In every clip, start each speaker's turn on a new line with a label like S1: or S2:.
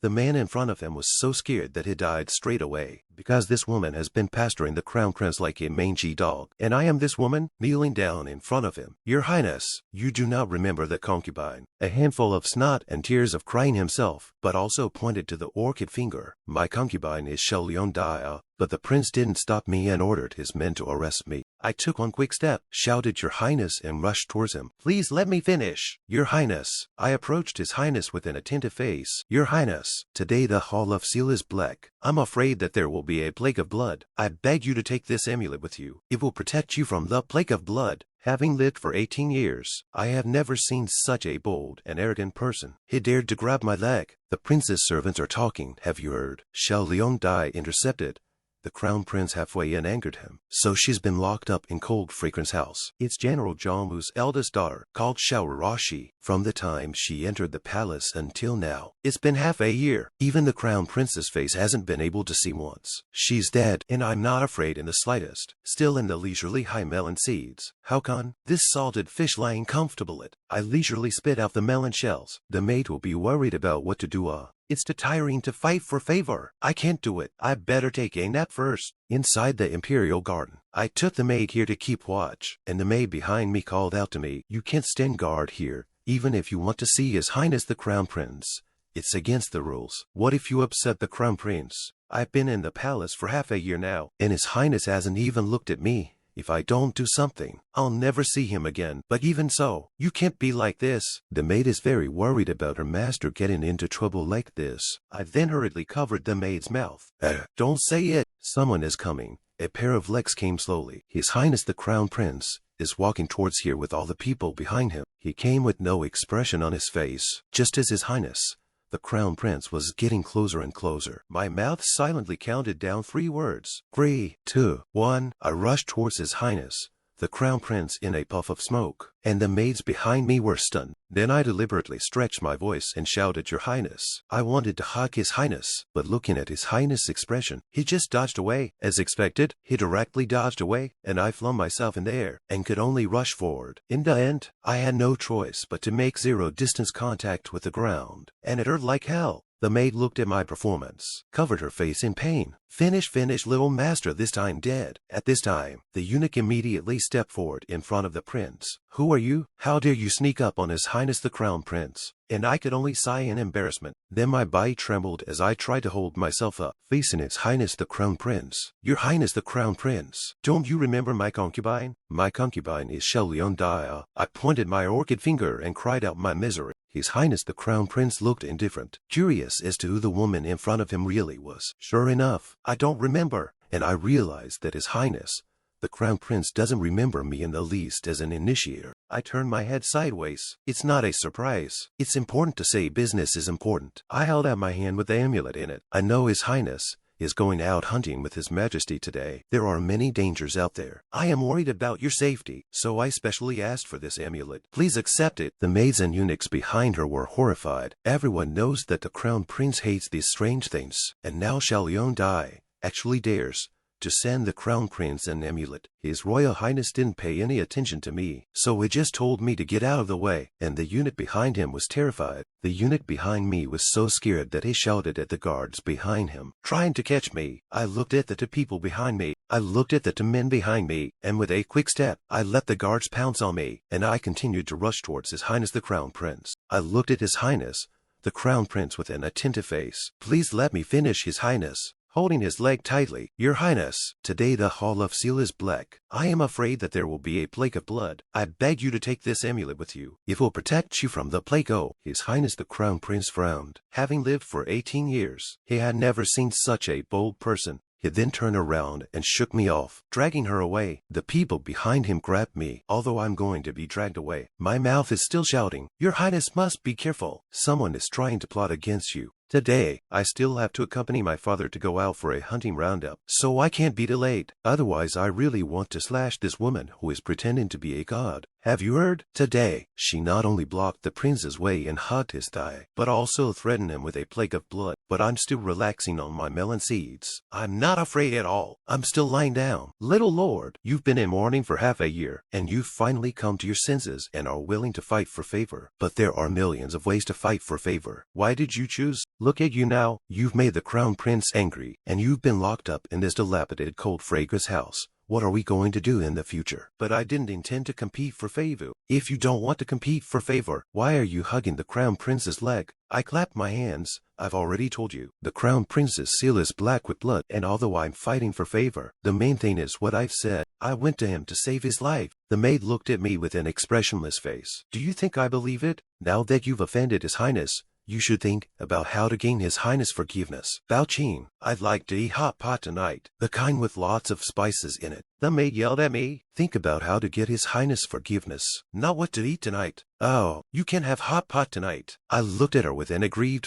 S1: The man in front of him was so scared that he died straight away, because this woman has been pasturing the crown prince like a mangy dog. And I am this woman, kneeling down in front of him. Your Highness, you do not remember the concubine. A handful of snot and tears of crying himself, but also pointed to the orchid finger. My concubine is Xiao Xixi, but the prince didn't stop me and ordered his men to arrest me. I took one quick step, shouted Your Highness, and rushed towards him. Please let me finish. Your Highness. I approached His Highness with an attentive face. Your Highness, today the Hall of Seal is black. I'm afraid that there will be a plague of blood. I beg you to take this amulet with you. It will protect you from the plague of blood. Having lived for 18 years, I have never seen such a bold and arrogant person. He dared to grab my leg. The prince's servants are talking, have you heard? Xiao Xixi intercepted the crown prince halfway and angered him. So she's been locked up in Cold Fragrance House. It's General Zhongmu's eldest daughter, called Xiao Xixi. From the time she entered the palace until now, it's been half a year. Even the crown prince's face hasn't been able to see once. She's dead, and I'm not afraid in the slightest. Still in the leisurely high melon seeds. How can this salted fish lying comfortable it? I leisurely spit out the melon shells. The maid will be worried about what to do. It's too tiring to fight for favor. I can't do it. I better take a nap first. Inside the imperial garden, I took the maid here to keep watch, and the maid behind me called out to me, you can't stand guard here, even if you want to see His Highness the Crown Prince. It's against the rules. What if you upset the Crown Prince? I've been in the palace for half a year now, and His Highness hasn't even looked at me. If I don't do something, I'll never see him again. But even so, you can't be like this. The maid is very worried about her master getting into trouble like this. I then hurriedly covered the maid's mouth. Don't say it. Someone is coming. A pair of legs came slowly. His Highness the Crown Prince is walking towards here with all the people behind him. He came with no expression on his face, just as His Highness the Crown Prince was getting closer and closer. My mouth silently counted down 3 words. 3, 2, 1. I rushed towards His Highness the Crown Prince in a puff of smoke, and the maids behind me were stunned. Then I deliberately stretched my voice and shouted, Your Highness. I wanted to hug His Highness, but looking at His Highness' expression, he just dodged away. As expected, he directly dodged away, and I flung myself in the air and could only rush forward. In the end, I had no choice but to make zero-distance contact with the ground, and it hurt like hell. The maid looked at my performance, covered her face in pain. Finish, little master, this time dead. At this time, the eunuch immediately stepped forward in front of the prince. Who are you? How dare you sneak up on His Highness the Crown Prince? And I could only sigh in embarrassment. Then my body trembled as I tried to hold myself up, facing His Highness the Crown Prince. Your Highness the Crown Prince, don't you remember my concubine? My concubine is Xiao Xixi. I pointed my orchid finger and cried out my misery. His Highness the Crown Prince looked indifferent, curious as to who the woman in front of him really was. Sure enough, I don't remember, and I realized that His Highness the Crown Prince doesn't remember me in the least as an initiator. I turned my head sideways. It's not a surprise. It's important to say business is important. I held out my hand with the amulet in it. I know His Highness is going out hunting with His Majesty today. There are many dangers out there. I am worried about your safety, so I specially asked for this amulet. Please accept it. The maids and eunuchs behind her were horrified. Everyone knows that the Crown Prince hates these strange things, and now Xiao Xixi actually dares to send the Crown Prince an amulet. His Royal Highness didn't pay any attention to me, so he just told me to get out of the way, and the eunuch behind him was terrified. The eunuch behind me was so scared that he shouted at the guards behind him, trying to catch me. I looked at the 2 people behind me. I looked at the 2 men behind me, and with a quick step, I let the guards pounce on me, and I continued to rush towards His Highness the Crown Prince. I looked at His Highness the Crown Prince with an attentive face. Please let me finish, His Highness. Holding his leg tightly, Your Highness, today the Hall of Seal is black. I am afraid that there will be a plague of blood. I beg you to take this amulet with you. It will protect you from the plague. Oh, His Highness the Crown Prince frowned. Having lived for 18 years, he had never seen such a bold person. He then turned around and shook me off, dragging her away. The people behind him grabbed me. Although I'm going to be dragged away, my mouth is still shouting, Your Highness must be careful. Someone is trying to plot against you. Today, I still have to accompany my father to go out for a hunting roundup, so I can't be delayed. Otherwise, I really want to slash this woman who is pretending to be a god. Have you heard? Today, she not only blocked the prince's way and hugged his thigh, but also threatened him with a plague of blood. But I'm still relaxing on my melon seeds. I'm not afraid at all. I'm still lying down. Little lord, you've been in mourning for half a year, and you've finally come to your senses and are willing to fight for favor. But there are millions of ways to fight for favor. Why did you choose? Look at you now. You've made the crown prince angry, and you've been locked up in this dilapidated cold fragrance house. What are we going to do in the future? But I didn't intend to compete for favor. If you don't want to compete for favor, why are you hugging the crown prince's leg? I clapped my hands. I've already told you. The crown prince's seal is black with blood, and although I'm fighting for favor, the main thing is what I've said. I went to him to save his life. The maid looked at me with an expressionless face. Do you think I believe it? Now that you've offended His Highness, you should think about how to gain His Highness' forgiveness. Bao Qing, I'd like to eat hot pot tonight, the kind with lots of spices in it. The maid yelled at me. Think about how to get His Highness' forgiveness, not what to eat tonight. Oh, you can have hot pot tonight. I looked at her with an aggrieved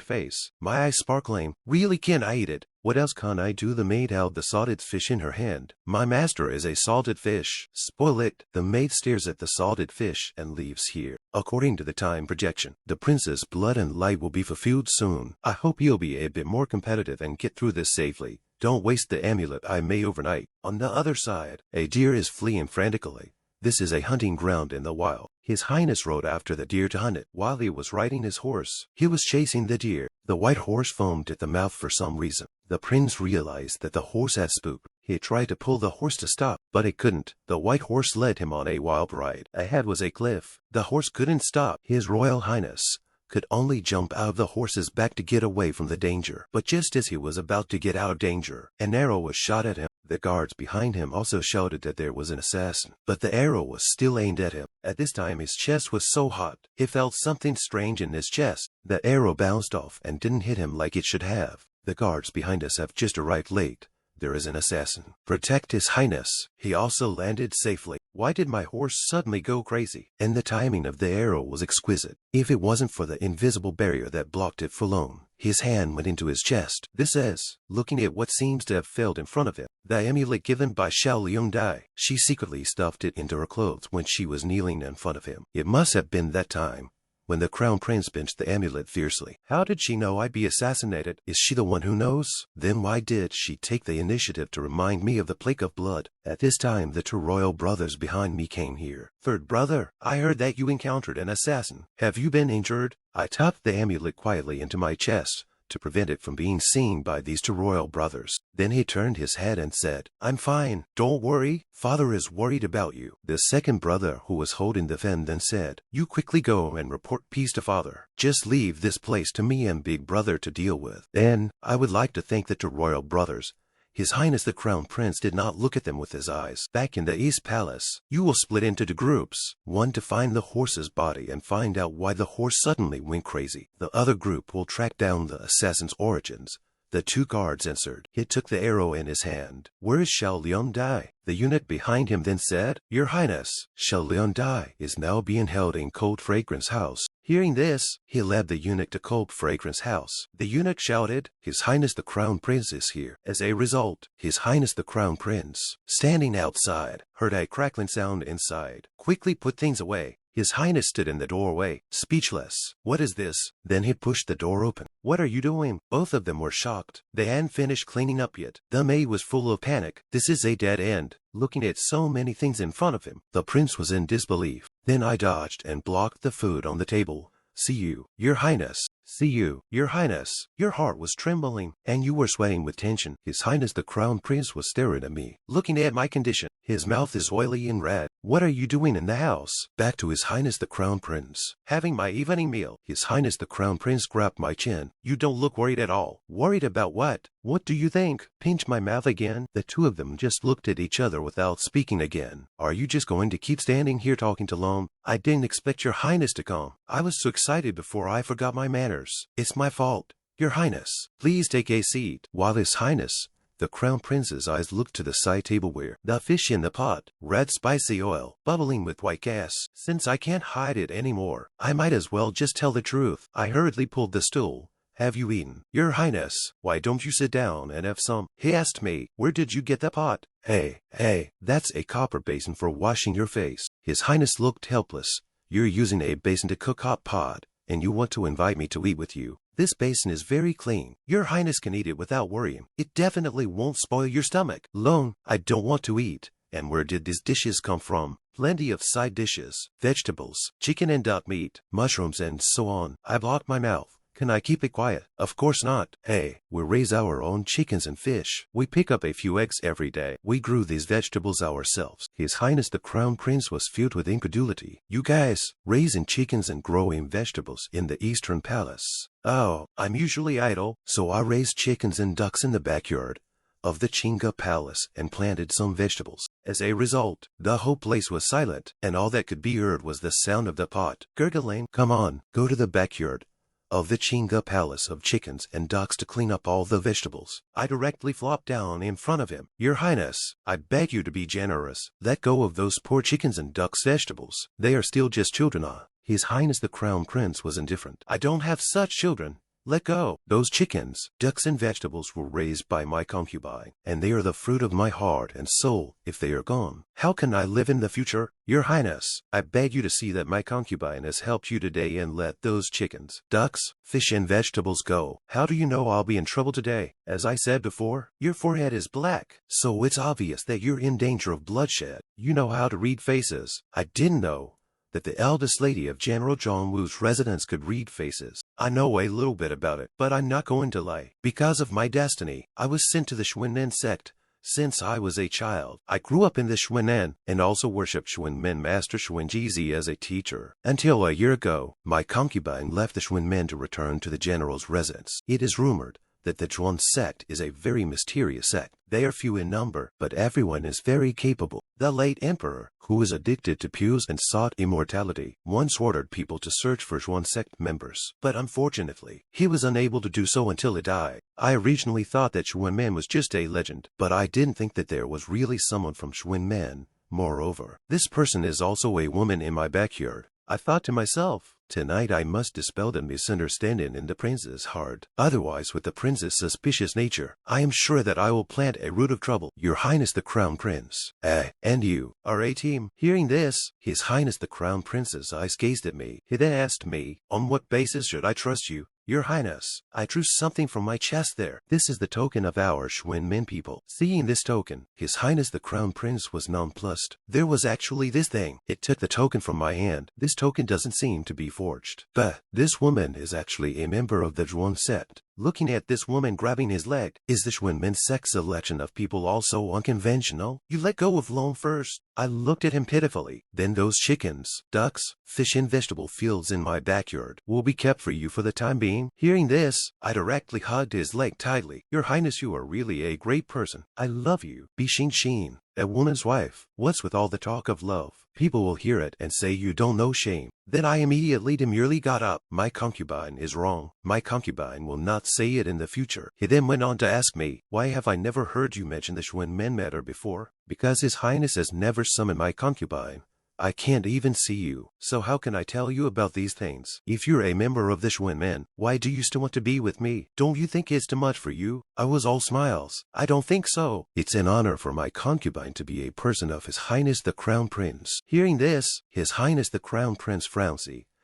S1: face. My eyes sparkling. Really, can I eat it? What else can I do? The maid held the salted fish in her hand. My master is a salted fish. Spoil it. The maid stares at the salted fish and leaves here. According to the time projection, the prince's blood and light will be fulfilled soon. I hope you'll be a bit more competitive and get through this safely. Don't waste the amulet I made overnight. On the other side, a deer is fleeing frantically. This is a hunting ground in the wild. His Highness rode after the deer to hunt it. While he was riding his horse, he was chasing the deer. The white horse foamed at the mouth for some reason. The prince realized that the horse had spooked. He tried to pull the horse to stop, but it couldn't. The white horse led him on a wild ride. Ahead was a cliff. The horse couldn't stop. His Royal Highness could only jump out of the horse's back to get away from the danger. But just as he was about to get out of danger, an arrow was shot at him. The guards behind him also shouted that there was an assassin, but the arrow was still aimed at him. At this time his chest was so hot, he felt something strange in his chest. The arrow bounced off and didn't hit him like it should have. The guards behind us have just arrived late. There is an assassin. Protect His Highness. He also landed safely. Why did my horse suddenly go crazy? And the timing of the arrow was exquisite. If it wasn't for the invisible barrier that blocked it for long. His hand went into his chest. This is, looking at what seems to have failed in front of him, the amulet given by Xiao Xixi. She secretly stuffed it into her clothes when she was kneeling in front of him. It must have been that time when the crown prince pinched the amulet fiercely. How did she know I'd be assassinated? Is she the one who knows? Then why did she take the initiative to remind me of the plague of blood? At this time, the two royal brothers behind me came here. Third brother, I heard that you encountered an assassin. Have you been injured? I tucked the amulet quietly into my chest to prevent it from being seen by these two royal brothers. Then he turned his head and said, I'm fine. Don't worry. Father is worried about you. The second brother, who was holding the fan, then said, you quickly go and report peace to father. Just leave this place to me and big brother to deal with. Then, I would like to thank the two royal brothers. His Highness the Crown Prince did not look at them with his eyes. Back in the East Palace, you will split into two groups. One to find the horse's body and find out why the horse suddenly went crazy. The other group will track down the assassin's origins. The two guards answered. He took the arrow in his hand. Where is Xiao Xixi? The eunuch behind him then said, Your Highness, Xiao Xixi is now being held in Cold Fragrance House. Hearing this, he led the eunuch to Cold Fragrance House. The eunuch shouted, His Highness the Crown Prince is here. As a result, His Highness the Crown Prince, standing outside, heard a crackling sound inside. Quickly put things away. His Highness stood in the doorway, speechless. What is this? Then he pushed the door open. What are you doing? Both of them were shocked. They hadn't finished cleaning up yet. The maid was full of panic. This is a dead end. Looking at so many things in front of him, the prince was in disbelief. Then I dodged and blocked the food on the table. See you, Your Highness. See you, Your Highness. Your heart was trembling, and you were sweating with tension. His Highness the Crown Prince was staring at me, looking at my condition. His mouth is oily and red. What are you doing in the house? Back to His Highness the Crown Prince. Having my evening meal. His Highness the Crown Prince grabbed my chin. You don't look worried at all. Worried about what? What do you think? Pinch my mouth again. The two of them just looked at each other without speaking again. Are you just going to keep standing here talking to Lom? I didn't expect Your Highness to come. I was so excited before I forgot my manners. It's my fault. Your Highness, please take a seat. While His Highness the Crown Prince's eyes looked to the side tableware. The fish in the pot, red spicy oil, bubbling with white gas. Since I can't hide it anymore, I might as well just tell the truth. I hurriedly pulled the stool have you eaten? Your Highness, why don't you sit down and have some? He asked me, where did you get that pot? Hey, that's a copper basin for washing your face. His Highness looked helpless. You're using a basin to cook hot pot, and you want to invite me to eat with you. This basin is very clean. Your Highness can eat it without worrying. It definitely won't spoil your stomach. Lone, I don't want to eat. And where did these dishes come from? Plenty of side dishes, vegetables, chicken and duck meat, mushrooms and so on. I blocked my mouth. Can I keep it quiet? Of course not. Hey, we raise our own chickens and fish. We pick up a few eggs every day. We grew these vegetables ourselves. His Highness the Crown Prince was filled with incredulity. You guys, raising chickens and growing vegetables in the Eastern Palace. Oh, I'm usually idle, so I raised chickens and ducks in the backyard of the Chinga Palace and planted some vegetables. As a result, the whole place was silent, and all that could be heard was the sound of the pot gurgling. Come on, go to the backyard of the Chinga Palace of chickens and ducks to clean up all the vegetables. I directly flopped down in front of him. Your Highness, I beg you to be generous. Let go of those poor chickens and ducks' vegetables. They are still just children. His Highness the Crown Prince was indifferent. I don't have such children. Let go. Those chickens, ducks and vegetables were raised by my concubine, and they are the fruit of my heart and soul. If they are gone, how can I live in the future? Your Highness, I beg you to see that my concubine has helped you today and let those chickens, ducks, fish and vegetables go. How do you know I'll be in trouble today? As I said before, your forehead is black, so it's obvious that you're in danger of bloodshed. You know how to read faces. I didn't know that the eldest lady of General John Woo's residence could read faces. I know a little bit about it, but I'm not going to lie. Because of my destiny, I was sent to the Xuanmen sect. Since I was a child, I grew up in the Xuanmen and also worshipped Xuanmen Master Xiao Xixi as a teacher. Until a year ago, my concubine left the Xuanmen to return to the general's residence. It is rumored that the Zhuan sect is a very mysterious sect. They are few in number, but everyone is very capable. The late emperor, who was addicted to pews and sought immortality, once ordered people to search for Zhuan sect members. But unfortunately, he was unable to do so until he died. I originally thought that Xuanmen was just a legend, but I didn't think that there was really someone from Xuanmen. Moreover, this person is also a woman in my backyard. I thought to myself, tonight I must dispel the misunderstanding in the prince's heart. Otherwise, with the prince's suspicious nature, I am sure that I will plant a root of trouble. Your Highness the Crown Prince. And you are a team. Hearing this, His Highness the Crown Prince's eyes gazed at me. He then asked me, on what basis should I trust you? Your Highness, I drew something from my chest there. This is the token of our Xuanmen people. Seeing this token, His Highness the Crown Prince was nonplussed. There was actually this thing. It took the token from my hand. This token doesn't seem to be forged. But this woman is actually a member of the Zhuan sect. Looking at this woman grabbing his leg, is the Xuanmen sect selection of people also unconventional? You let go of Lone first. I looked at him pitifully. Then those chickens, ducks, fish and vegetable fields in my backyard will be kept for you for the time being. Hearing this, I directly hugged his leg tightly. Your Highness, you are really a great person. I love you. Be Xin, a woman's wife. What's with all the talk of love? People will hear it and say you don't know shame. Then I immediately demurely got up. My concubine is wrong. My concubine will not say it in the future. He then went on to ask me, why have I never heard you mention the Xuanmen matter before? Because His Highness has never summoned my concubine. I can't even see you, so how can I tell you about these things? If you're a member of the Xuanmen, why do you still want to be with me? Don't you think it's too much for you? I was all smiles. I don't think so. It's an honor for my concubine to be a person of His Highness the Crown Prince. Hearing this, His Highness the Crown Prince frowned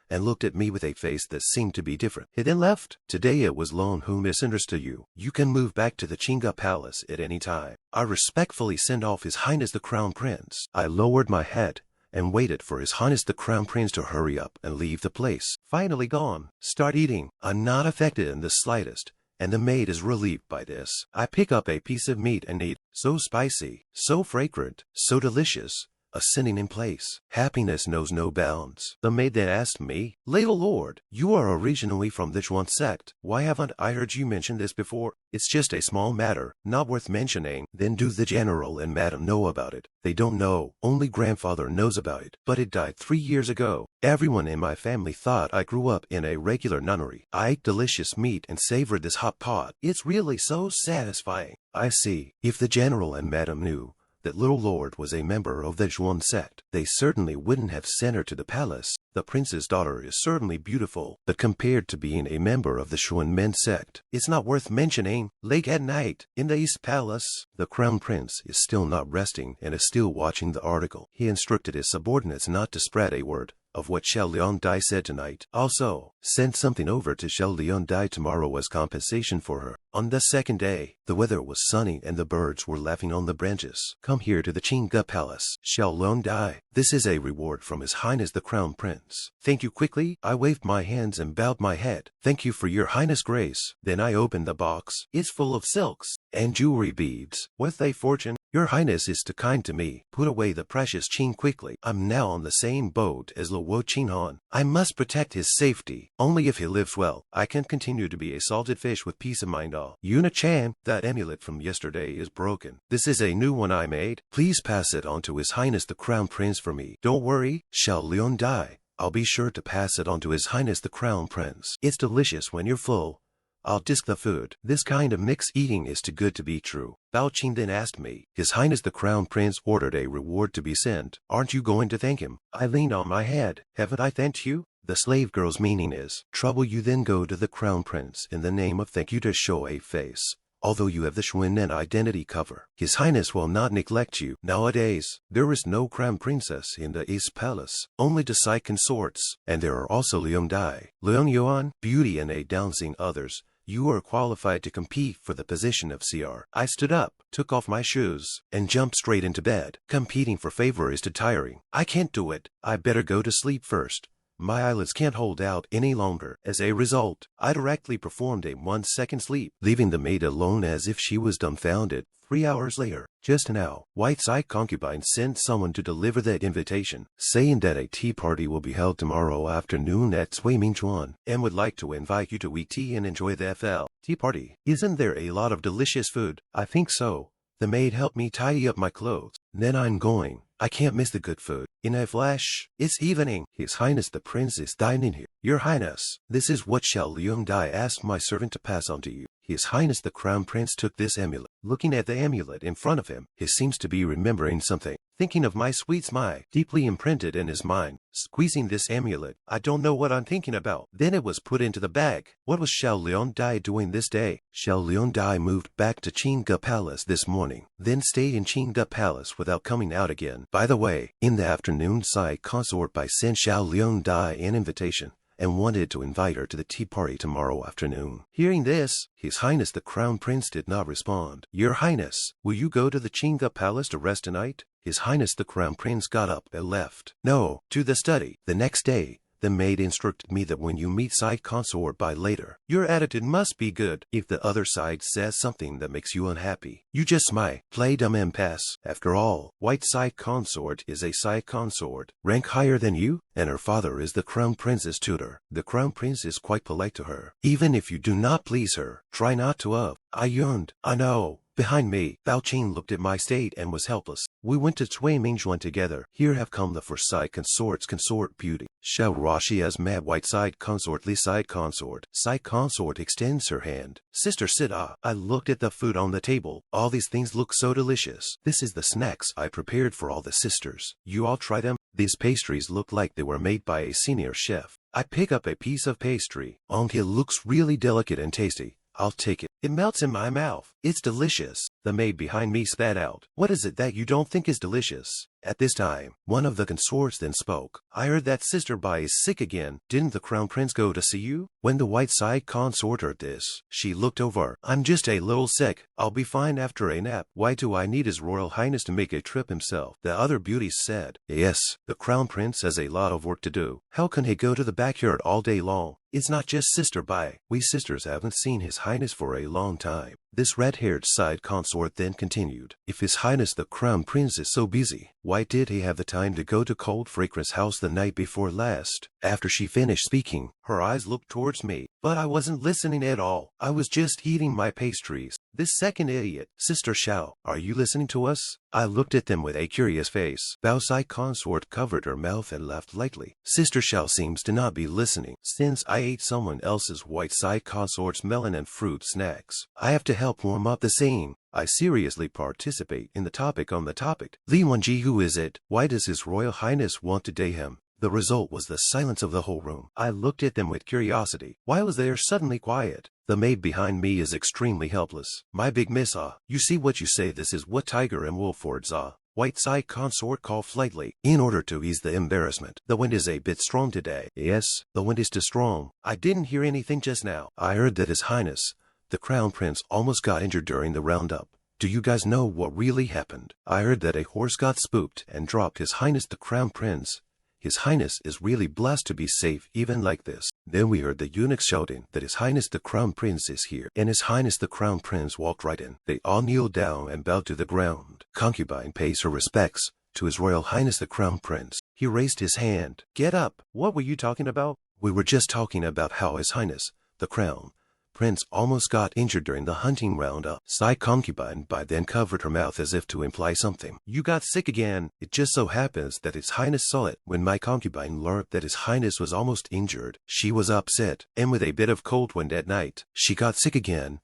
S1: and looked at me with a face that seemed to be different. He then left. Today it was Lone who misunderstood you. You can move back to the Chinga Palace at any time. I respectfully send off His Highness the Crown Prince. I lowered my head and waited for His Highness the Crown Prince to hurry up and leave the place. Finally gone. Start eating. I'm not affected in the slightest, and the maid is relieved by this. I pick up a piece of meat and eat. So spicy, so fragrant, so delicious. Ascending in place. Happiness knows no bounds. The maid then asked me, Little Lord, you are originally from the Zhuan sect. Why haven't I heard you mention this before? It's just a small matter, not worth mentioning. Then do the general and madam know about it? They don't know. Only grandfather knows about it. But it died 3 years ago. Everyone in my family thought I grew up in a regular nunnery. I ate delicious meat and savored this hot pot. It's really so satisfying. I see. If the general and madam knew that Little Lord was a member of the Zhuan sect, they certainly wouldn't have sent her to the palace. The prince's daughter is certainly beautiful, but compared to being a member of the Shuan men sect, it's not worth mentioning. Late at night, in the East Palace, the crown prince is still not resting and is still watching the article. He instructed his subordinates not to spread a word of what Xiao Liangdai said tonight. Also, send something over to Xiao Liangdai tomorrow as compensation for her. On the second day, the weather was sunny and the birds were laughing on the branches. Come here to the Qingge Palace, Xiao Liangdai. This is a reward from His Highness the Crown Prince. Thank you. Quickly, I waved my hands and bowed my head. Thank you for your Highness grace. Then I opened the box. It's full of silks and jewelry beads. With a fortune. Your Highness is too kind to me. Put away the precious Qing quickly. I'm now on the same boat as Luo Qinghan. I must protect his safety. Only if he lives well, I can continue to be a salted fish with peace of mind. Yuna Chan, that amulet from yesterday is broken. This is a new one I made. Please pass it on to His Highness the Crown Prince for me. Don't worry, Xiao Liangdai. I'll be sure to pass it on to His Highness the Crown Prince. It's delicious when you're full. I'll disk the food. This kind of mixed eating is too good to be true. Bao Qing then asked me. His Highness the Crown Prince ordered a reward to be sent. Aren't you going to thank him? I leaned on my head. Haven't I thanked you? The slave girl's meaning is, trouble you then go to the Crown Prince in the name of thank you to show a face. Although you have the Xuanren identity cover, His Highness will not neglect you. Nowadays, there is no crown princess in the East Palace, only the side consorts, and there are also Liangdai, Liang Yuan, Beauty and a dancing others. You are qualified to compete for the position of CR. I stood up, took off my shoes, and jumped straight into bed. Competing for favor is too tiring. I can't do it. I better go to sleep first. My eyelids can't hold out any longer. As a result, I directly performed a 1-second sleep, leaving the maid alone as if she was dumbfounded. 3 hours later, just now, White-Side Concubine sent someone to deliver that invitation, saying that a tea party will be held tomorrow afternoon at Cui Mingchuan, and would like to invite you to eat tea and enjoy the FL tea party. Isn't there a lot of delicious food? I think so. The maid helped me tidy up my clothes. Then I'm going. I can't miss the good food. In a flash, it's evening. His Highness the Prince is dining here. Your Highness, this is what Xiao Liangdai asked my servant to pass on to you. His Highness the Crown Prince took this amulet. Looking at the amulet in front of him, he seems to be remembering something. Thinking of my sweet smile, deeply imprinted in his mind. Squeezing this amulet, I don't know what I'm thinking about. Then it was put into the bag. What was Xiao Liangdai doing this day? Xiao Liangdai moved back to Qingge Palace this morning, then stayed in Qingge Palace without coming out again. By the way, in the afternoon, Side Consort by sent Xiao Liangdai an invitation, and wanted to invite her to the tea party tomorrow afternoon. Hearing this, His Highness the Crown Prince did not respond. Your Highness, will you go to the Qingge Palace to rest tonight? His Highness the Crown Prince got up and left. No, to the study. The next day, the maid instructed me that when you meet Side Consort by later, your attitude must be good. If the other side says something that makes you unhappy, you just smile, play dumb and pass. After all, White Side Consort is a side consort, rank higher than you, and her father is the Crown Prince's tutor. The Crown Prince is quite polite to her. Even if you do not please her, try not to. I yearned. I know. Behind me, Bao Qing looked at my state and was helpless. We went to Cui Mingchuan together. Here have come the first side consorts, Consort Beauty. Xiao Rashi as mad White Side Consort, Li Side Consort. Side Consort extends her hand. Sister Sida. I looked at the food on the table. All these things look so delicious. This is the snacks I prepared for all the sisters. You all try them? These pastries look like they were made by a senior chef. I pick up a piece of pastry. It looks really delicate and tasty. I'll take it. It melts in my mouth. It's delicious. The maid behind me spat out. What is it that you don't think is delicious? At this time, one of the consorts then spoke. I heard that Sister Bai is sick again. Didn't the Crown Prince go to see you? When the White Side consort heard this, she looked over. I'm just a little sick. I'll be fine after a nap. Why do I need His Royal Highness to make a trip himself? The other beauties said. Yes, the Crown Prince has a lot of work to do. How can he go to the backyard all day long? It's not just Sister Bai. We sisters haven't seen His Highness for a long time. This red-haired side consort then continued. If His Highness the Crown Prince is so busy, why did he have the time to go to Cold Fragrance House the night before last? After she finished speaking, her eyes looked towards me, but I wasn't listening at all. I was just eating my pastries. This second idiot, Sister Xiao, are you listening to us? I looked at them with a curious face. Bao Side Consort covered her mouth and laughed lightly. Sister Xiao seems to not be listening. Since I ate someone else's White Side Consort's melon and fruit snacks, I have to help warm up the scene. I seriously participate in the topic on the topic. Li Wenji, who is it? Why does His Royal Highness want to date him? The result was the silence of the whole room. I looked at them with curiosity. Why was there suddenly quiet? The maid behind me is extremely helpless. My big miss, you see what you say, this is what Tiger and Wolford's White side consort called lightly, in order to ease the embarrassment. The wind is a bit strong today. Yes, the wind is too strong. I didn't hear anything just now. I heard that His Highness, the Crown Prince, almost got injured during the roundup. Do you guys know what really happened? I heard that a horse got spooked and dropped His Highness the Crown Prince. His Highness is really blessed to be safe even like this. Then we heard the eunuchs shouting that His Highness the Crown Prince is here, and His Highness the Crown Prince walked right in. They all kneeled down and bowed to the ground. Concubine pays her respects to His Royal Highness the Crown Prince. He raised his hand. Get up. What were you talking about? We were just talking about how His Highness the Crown Prince almost got injured during the hunting roundup. Sighed Concubine, by then covered her mouth as if to imply something. You got sick again. It just so happens that His Highness saw it. When my concubine learned that His Highness was almost injured, she was upset, and with a bit of cold wind at night, she got sick again.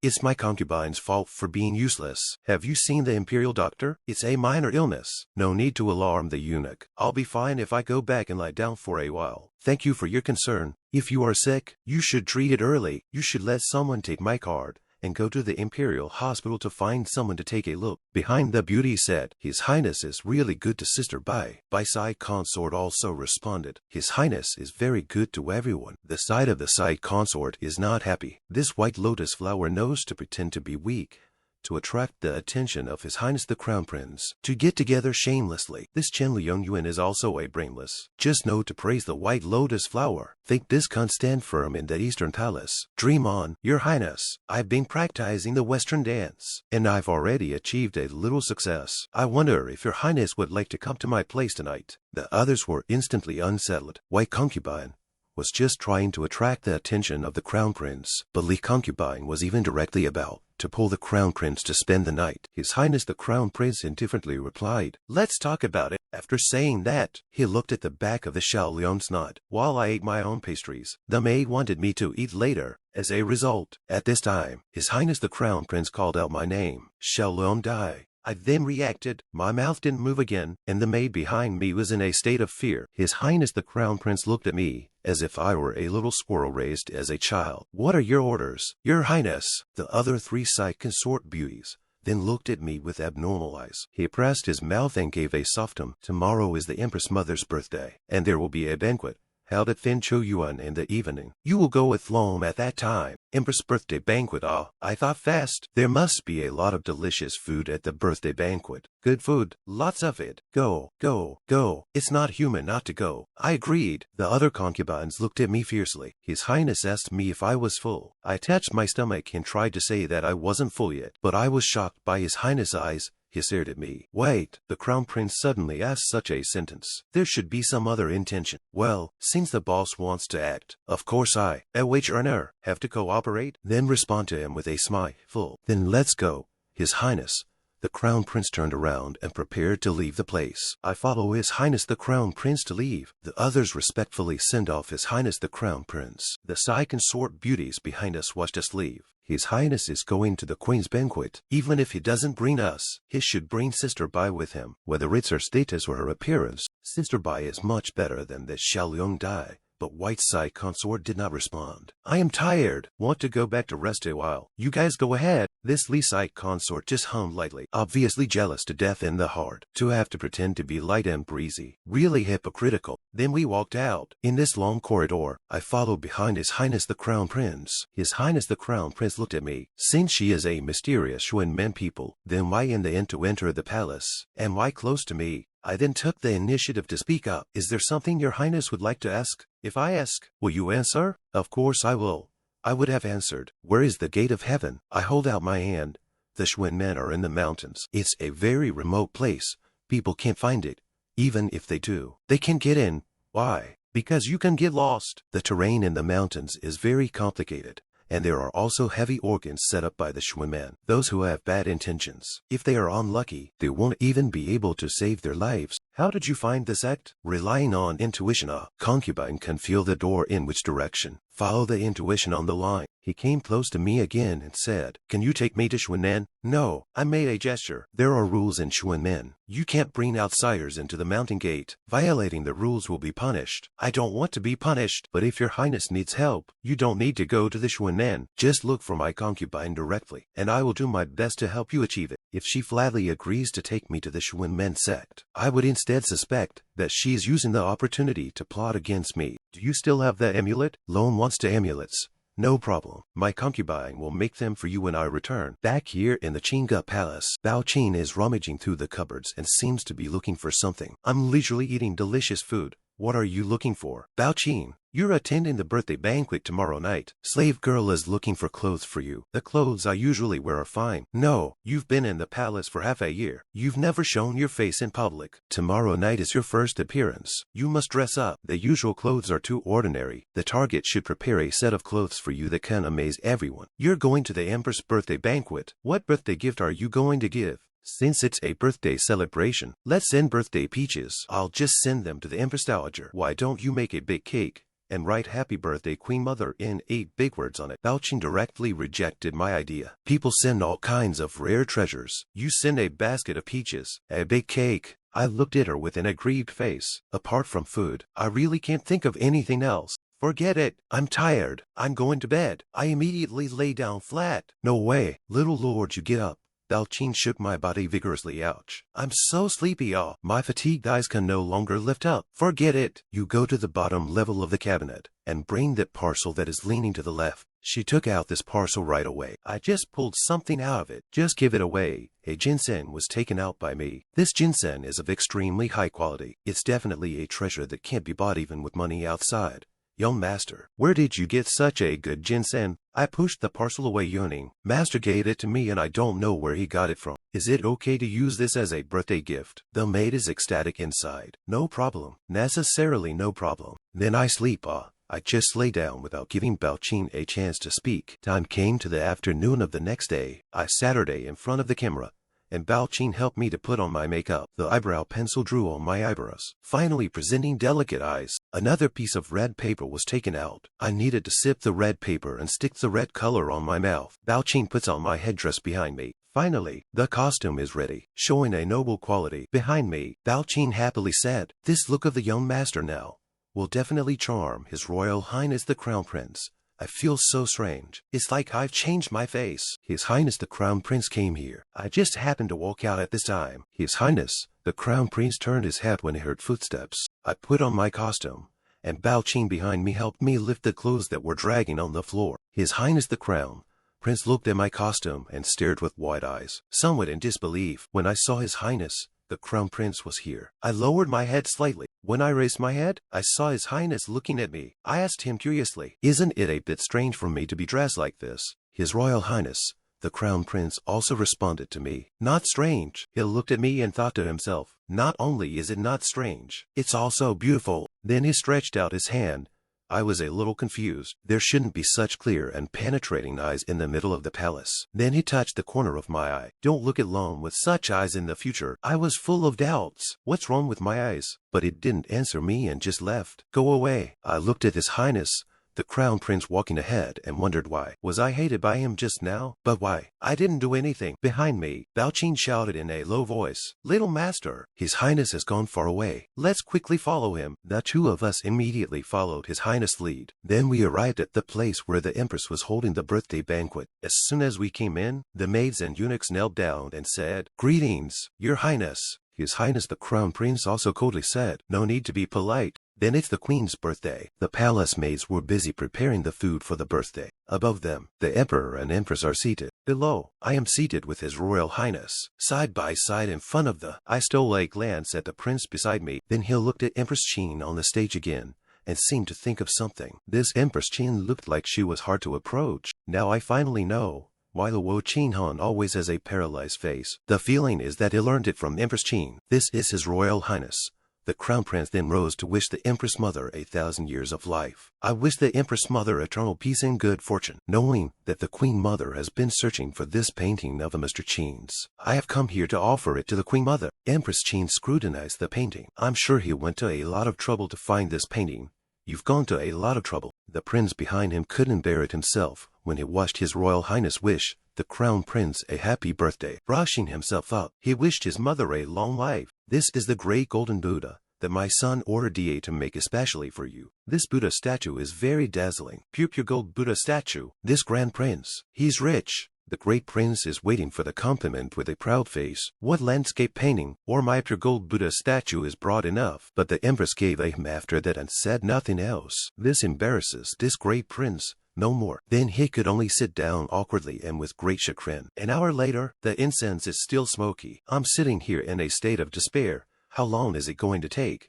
S1: It's my concubine's fault for being useless. Have you seen the imperial doctor? It's a minor illness. No need to alarm the eunuch. I'll be fine if I go back and lie down for a while. Thank you for your concern. If you are sick, you should treat it early. You should let someone take my card and go to the Imperial Hospital to find someone to take a look. Behind the beauty said, His Highness is really good to Sister Bai. Bai side consort also responded, His Highness is very good to everyone. The side of the side consort is not happy. This white lotus flower knows to pretend to be weak, to attract the attention of His Highness the Crown Prince, to get together shamelessly. This Chen Liang Yuan is also a brainless. Just know to praise the white lotus flower. Think this can't stand firm in the Eastern Palace. Dream on, Your Highness. I've been practicing the Western dance, and I've already achieved a little success. I wonder if Your Highness would like to come to my place tonight. The others were instantly unsettled. White Concubine was just trying to attract the attention of the Crown Prince, but Li Concubine was even directly about to pull the Crown Prince to spend the night. His Highness the Crown Prince indifferently replied, Let's talk about it. After saying that, he looked at the back of the Xiao Liang's knot. While I ate my own pastries, the maid wanted me to eat later. As a result, at this time, His Highness the Crown Prince called out my name, Xiao Liang Dai. I then reacted. My mouth didn't move again, and the maid behind me was in a state of fear. His Highness the Crown Prince looked at me as if I were a little squirrel raised as a child. What are your orders, Your Highness? The other three side consort beauties then looked at me with abnormal eyes. He pressed his mouth and gave a soft Tomorrow is the Empress Mother's birthday, and there will be a banquet held at Fin Chu Yuan in the evening. You will go with Lom at that time. Empress birthday banquet. I thought fast. There must be a lot of delicious food at the birthday banquet. Good food. Lots of it. Go, go, go. It's not human not to go. I agreed. The other concubines looked at me fiercely. His Highness asked me if I was full. I touched my stomach and tried to say that I wasn't full yet, but I was shocked by His Highness' eyes. He stared at me. Wait, the Crown Prince suddenly asked such a sentence. There should be some other intention. Well, since the boss wants to act, of course I, a wage earner, have to cooperate. Then respond to him with a smile. Full. Then let's go. His Highness the Crown Prince turned around and prepared to leave the place. I follow His Highness the Crown Prince to leave. The others respectfully send off His Highness the Crown Prince. The side consort beauties behind us watched us leave. His Highness is going to the Queen's banquet. Even if he doesn't bring us, he should bring Sister Bai with him. Whether it's her status or her appearance, Sister Bai is much better than this Xiao Liang Dai. But White Side Consort did not respond. I am tired. Want to go back to rest a while. You guys go ahead. This Li Side Consort just hummed lightly, obviously jealous to death in the heart. To have to pretend to be light and breezy. Really hypocritical. Then we walked out. In this long corridor, I followed behind His Highness the Crown Prince. His Highness the Crown Prince looked at me. Since she is a mysterious Xuan Men people, then why in the end to enter the palace? And why close to me? I then took the initiative to speak up. Is there something Your Highness would like to ask? If I ask, will you answer? Of course I will. I would have answered, Where is the gate of heaven? I hold out my hand. The Xuan Men are in the mountains. It's a very remote place. People can't find it. Even if they do, they can't get in. Why? Because you can get lost. The terrain in the mountains is very complicated, and there are also heavy organs set up by the Xuan Men. Those who have bad intentions, if they are unlucky, they won't even be able to save their lives. How did you find this act? Relying on intuition. A concubine can feel the door in which direction. Follow the intuition on the line. He came close to me again and said, "Can you take me to Xuanan?" No, I made a gesture. There are rules in Xuanan. You can't bring outsiders into the mountain gate. Violating the rules will be punished. I don't want to be punished, but if your highness needs help, you don't need to go to the Xuanan. Just look for my concubine directly, and I will do my best to help you achieve it. If she flatly agrees to take me to the Xuanmen sect, I would instead suspect that she is using the opportunity to plot against me. Do you still have the amulet? Lone wants the amulets. No problem. My concubine will make them for you when I return. Back here in the Chinga Palace, Bao Qin is rummaging through the cupboards and seems to be looking for something. I'm leisurely eating delicious food. What are you looking for? Bao Qin, you're attending the birthday banquet tomorrow night. Slave girl is looking for clothes for you. The clothes I usually wear are fine. No, you've been in the palace for half a year. You've never shown your face in public. Tomorrow night is your first appearance. You must dress up. The usual clothes are too ordinary. The target should prepare a set of clothes for you that can amaze everyone. You're going to the Empress birthday banquet. What birthday gift are you going to give? Since it's a birthday celebration, let's send birthday peaches. I'll just send them to the Empress Dowager. Why don't you make a big cake and write "Happy Birthday Queen Mother" in 8 big words on it? Bao Qin directly rejected my idea. People send all kinds of rare treasures. You send a basket of peaches, a big cake. I looked at her with an aggrieved face. Apart from food, I really can't think of anything else. Forget it. I'm tired. I'm going to bed. I immediately lay down flat. No way. Little lord, you get up. Bao Qin shook my body vigorously. Ouch. I'm so sleepy, my fatigued eyes can no longer lift up. Forget it. You go to the bottom level of the cabinet and bring that parcel that is leaning to the left. She took out this parcel right away. I just pulled something out of it. Just give it away. A ginseng was taken out by me. This ginseng is of extremely high quality. It's definitely a treasure that can't be bought even with money outside. Young master, where did you get such a good ginseng? I pushed the parcel away yawning. Master gave it to me and I don't know where he got it from. Is it okay to use this as a birthday gift? The maid is ecstatic inside. No problem. Necessarily no problem. Then I sleep, I just lay down without giving Bao Qin a chance to speak. Time came to the afternoon of the next day. I Saturday in front of the camera, and Bao Qin helped me to put on my makeup. The eyebrow pencil drew on my eyebrows, finally presenting delicate eyes. Another piece of red paper was taken out. I needed to sip the red paper and stick the red color on my mouth. Bao Qin puts on my headdress behind me. Finally, the costume is ready, showing a noble quality. Behind me, Bao Qin happily said, "This look of the young master now will definitely charm His Royal Highness the Crown Prince. I feel so strange. It's like I've changed my face. His Highness the Crown Prince came here. I just happened to walk out at this time." His Highness the Crown Prince turned his head when he heard footsteps. I put on my costume, and Bao Qin behind me helped me lift the clothes that were dragging on the floor. His Highness the Crown Prince looked at my costume and stared with wide eyes, somewhat in disbelief. When I saw His Highness the Crown Prince was here, I lowered my head slightly. When I raised my head, I saw His Highness looking at me. I asked him curiously, "Isn't it a bit strange for me to be dressed like this?" His Royal Highness the Crown Prince also responded to me. "Not strange." He looked at me and thought to himself, "Not only is it not strange, it's also beautiful." Then he stretched out his hand. I was a little confused. There shouldn't be such clear and penetrating eyes in the middle of the palace. Then he touched the corner of my eye. "Don't look at Lone with such eyes in the future." I was full of doubts. What's wrong with my eyes? But it didn't answer me and just left. "Go away." I looked at His Highness the Crown Prince walking ahead and wondered why. Was I hated by him just now? But why? I didn't do anything. Behind me, Bao Qin shouted in a low voice, "Little master, His Highness has gone far away. Let's quickly follow him." The two of us immediately followed His Highness' lead. Then we arrived at the place where the Empress was holding the birthday banquet. As soon as we came in, the maids and eunuchs knelt down and said, "Greetings, Your Highness." His Highness the Crown Prince also coldly said, "No need to be polite. Then it's the Queen's birthday." The palace maids were busy preparing the food for the birthday. Above them, the Emperor and Empress are seated. Below, I am seated with His Royal Highness, side by side in front of the... I stole a glance at the prince beside me. Then he looked at Empress Qin on the stage again, and seemed to think of something. This Empress Qin looked like she was hard to approach. Now I finally know why the Wo Qin Han always has a paralyzed face. The feeling is that he learned it from Empress Qin. This is His Royal Highness the Crown Prince then rose to wish the Empress Mother 1,000 years of life. I wish the Empress Mother eternal peace and good fortune. Knowing that the Queen Mother has been searching for this painting of a Mr. Qin's, I have come here to offer it to the Queen Mother. Empress Qin scrutinized the painting. I'm sure he went to a lot of trouble to find this painting. you've gone to a lot of trouble. The prince behind him couldn't bear it himself when he watched his royal highness wish the crown prince a happy birthday. Brushing himself up, he wished his mother a long life. This is the great golden Buddha that my son ordered DA to make especially for you. This Buddha statue is very dazzling. Pure gold Buddha statue. This grand prince, he's rich. The great prince is waiting for the compliment with a proud face. What landscape painting or my pure gold Buddha statue is broad enough. But the empress gave a him after that and said nothing else. This embarrasses this great prince no more. Then he could only sit down awkwardly and with great chagrin. An hour later, the incense is still smoky. I'm sitting here in a state of despair. How long is it going to take?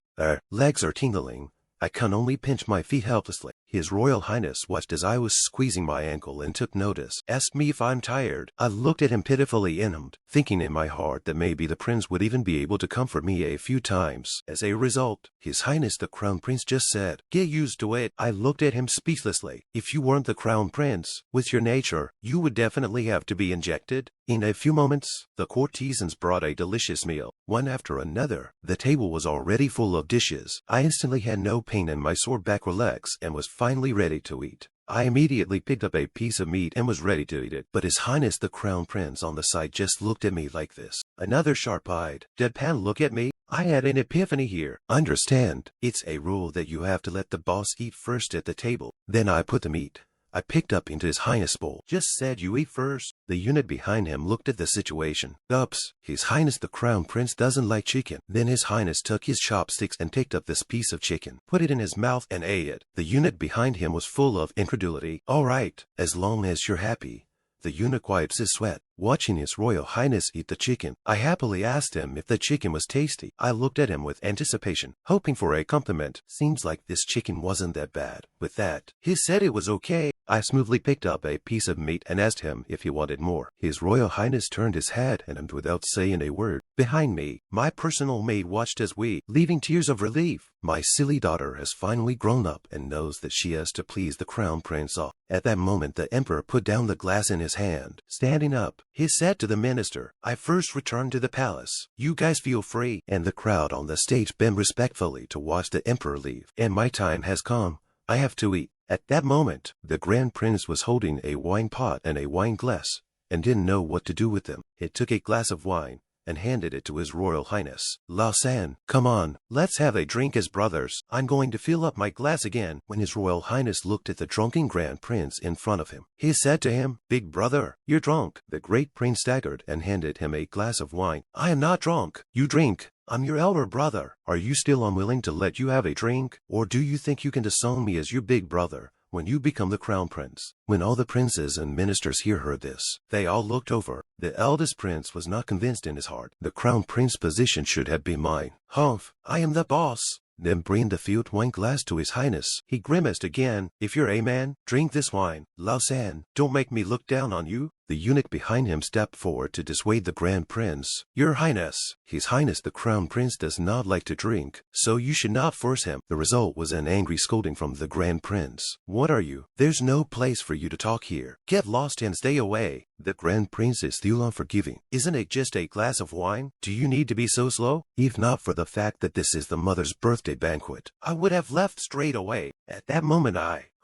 S1: Legs are tingling. I can only pinch my feet helplessly. His Royal Highness watched as I was squeezing my ankle and took notice. Asked me if I'm tired. I looked at him pitifully and hummed, thinking in my heart that maybe the prince would even be able to comfort me a few times. As a result, His Highness the Crown Prince just said, "Get used to it." I looked at him speechlessly. If you weren't the Crown Prince, with your nature, you would definitely have to be injected. In a few moments, the courtesans brought a delicious meal, one after another. The table was already full of dishes. I instantly had no pain in my sore back or legs and was finally ready to eat. I immediately picked up a piece of meat and was ready to eat it. But His Highness the Crown Prince on the side just looked at me like this. Another sharp-eyed, deadpan look at me. I had an epiphany here. Understand, it's a rule that you have to let the boss eat first at the table. Then I put the meat I picked up into His Highness' bowl. Just said you eat first. The unit behind him looked at the situation. Oops, His Highness the Crown Prince doesn't like chicken. Then His Highness took his chopsticks and picked up this piece of chicken, put it in his mouth and ate it. The unit behind him was full of incredulity. All right, as long as you're happy. The eunuch wipes his sweat, watching His Royal Highness eat the chicken. I happily asked him if the chicken was tasty. I looked at him with anticipation, hoping for a compliment. Seems like this chicken wasn't that bad. With that, he said it was okay. I smoothly picked up a piece of meat and asked him if he wanted more. His Royal Highness turned his head and without saying a word. Behind me, my personal maid watched as we, leaving tears of relief. My silly daughter has finally grown up and knows that she has to please the Crown Prince off. At that moment, the Emperor put down the glass in his hand. Standing up, he said to the minister, "I first returned to the palace. You guys feel free." And the crowd on the stage bent respectfully to watch the Emperor leave. And my time has come. I have to eat. At that moment, the Grand Prince was holding a wine pot and a wine glass and didn't know what to do with them. He took a glass of wine and handed it to His Royal Highness. "Lao San, come on, let's have a drink as brothers. I'm going to fill up my glass again." When His Royal Highness looked at the drunken Grand Prince in front of him, he said to him, "Big brother, you're drunk." The great prince staggered and handed him a glass of wine. "I am not drunk. You drink. I'm your elder brother. Are you still unwilling to let you have a drink? Or do you think you can disown me as your big brother when you become the Crown Prince?" When all the princes and ministers here heard this, they all looked over. The eldest prince was not convinced in his heart. The Crown Prince position should have been mine. "Humph, I am the boss." Then bring the filled wine glass to His Highness. He grimaced again. "If you're a man, drink this wine. Lao San, don't make me look down on you." The eunuch behind him stepped forward to dissuade the Grand Prince. "Your Highness, His Highness the Crown Prince does not like to drink, so you should not force him." The result was an angry scolding from the Grand Prince. "What are you? There's no place for you to talk here. Get lost and stay away." The Grand Prince is still unforgiving. "Isn't it just a glass of wine? Do you need to be so slow? If not for the fact that this is the mother's birthday banquet, I would have left straight away." At that moment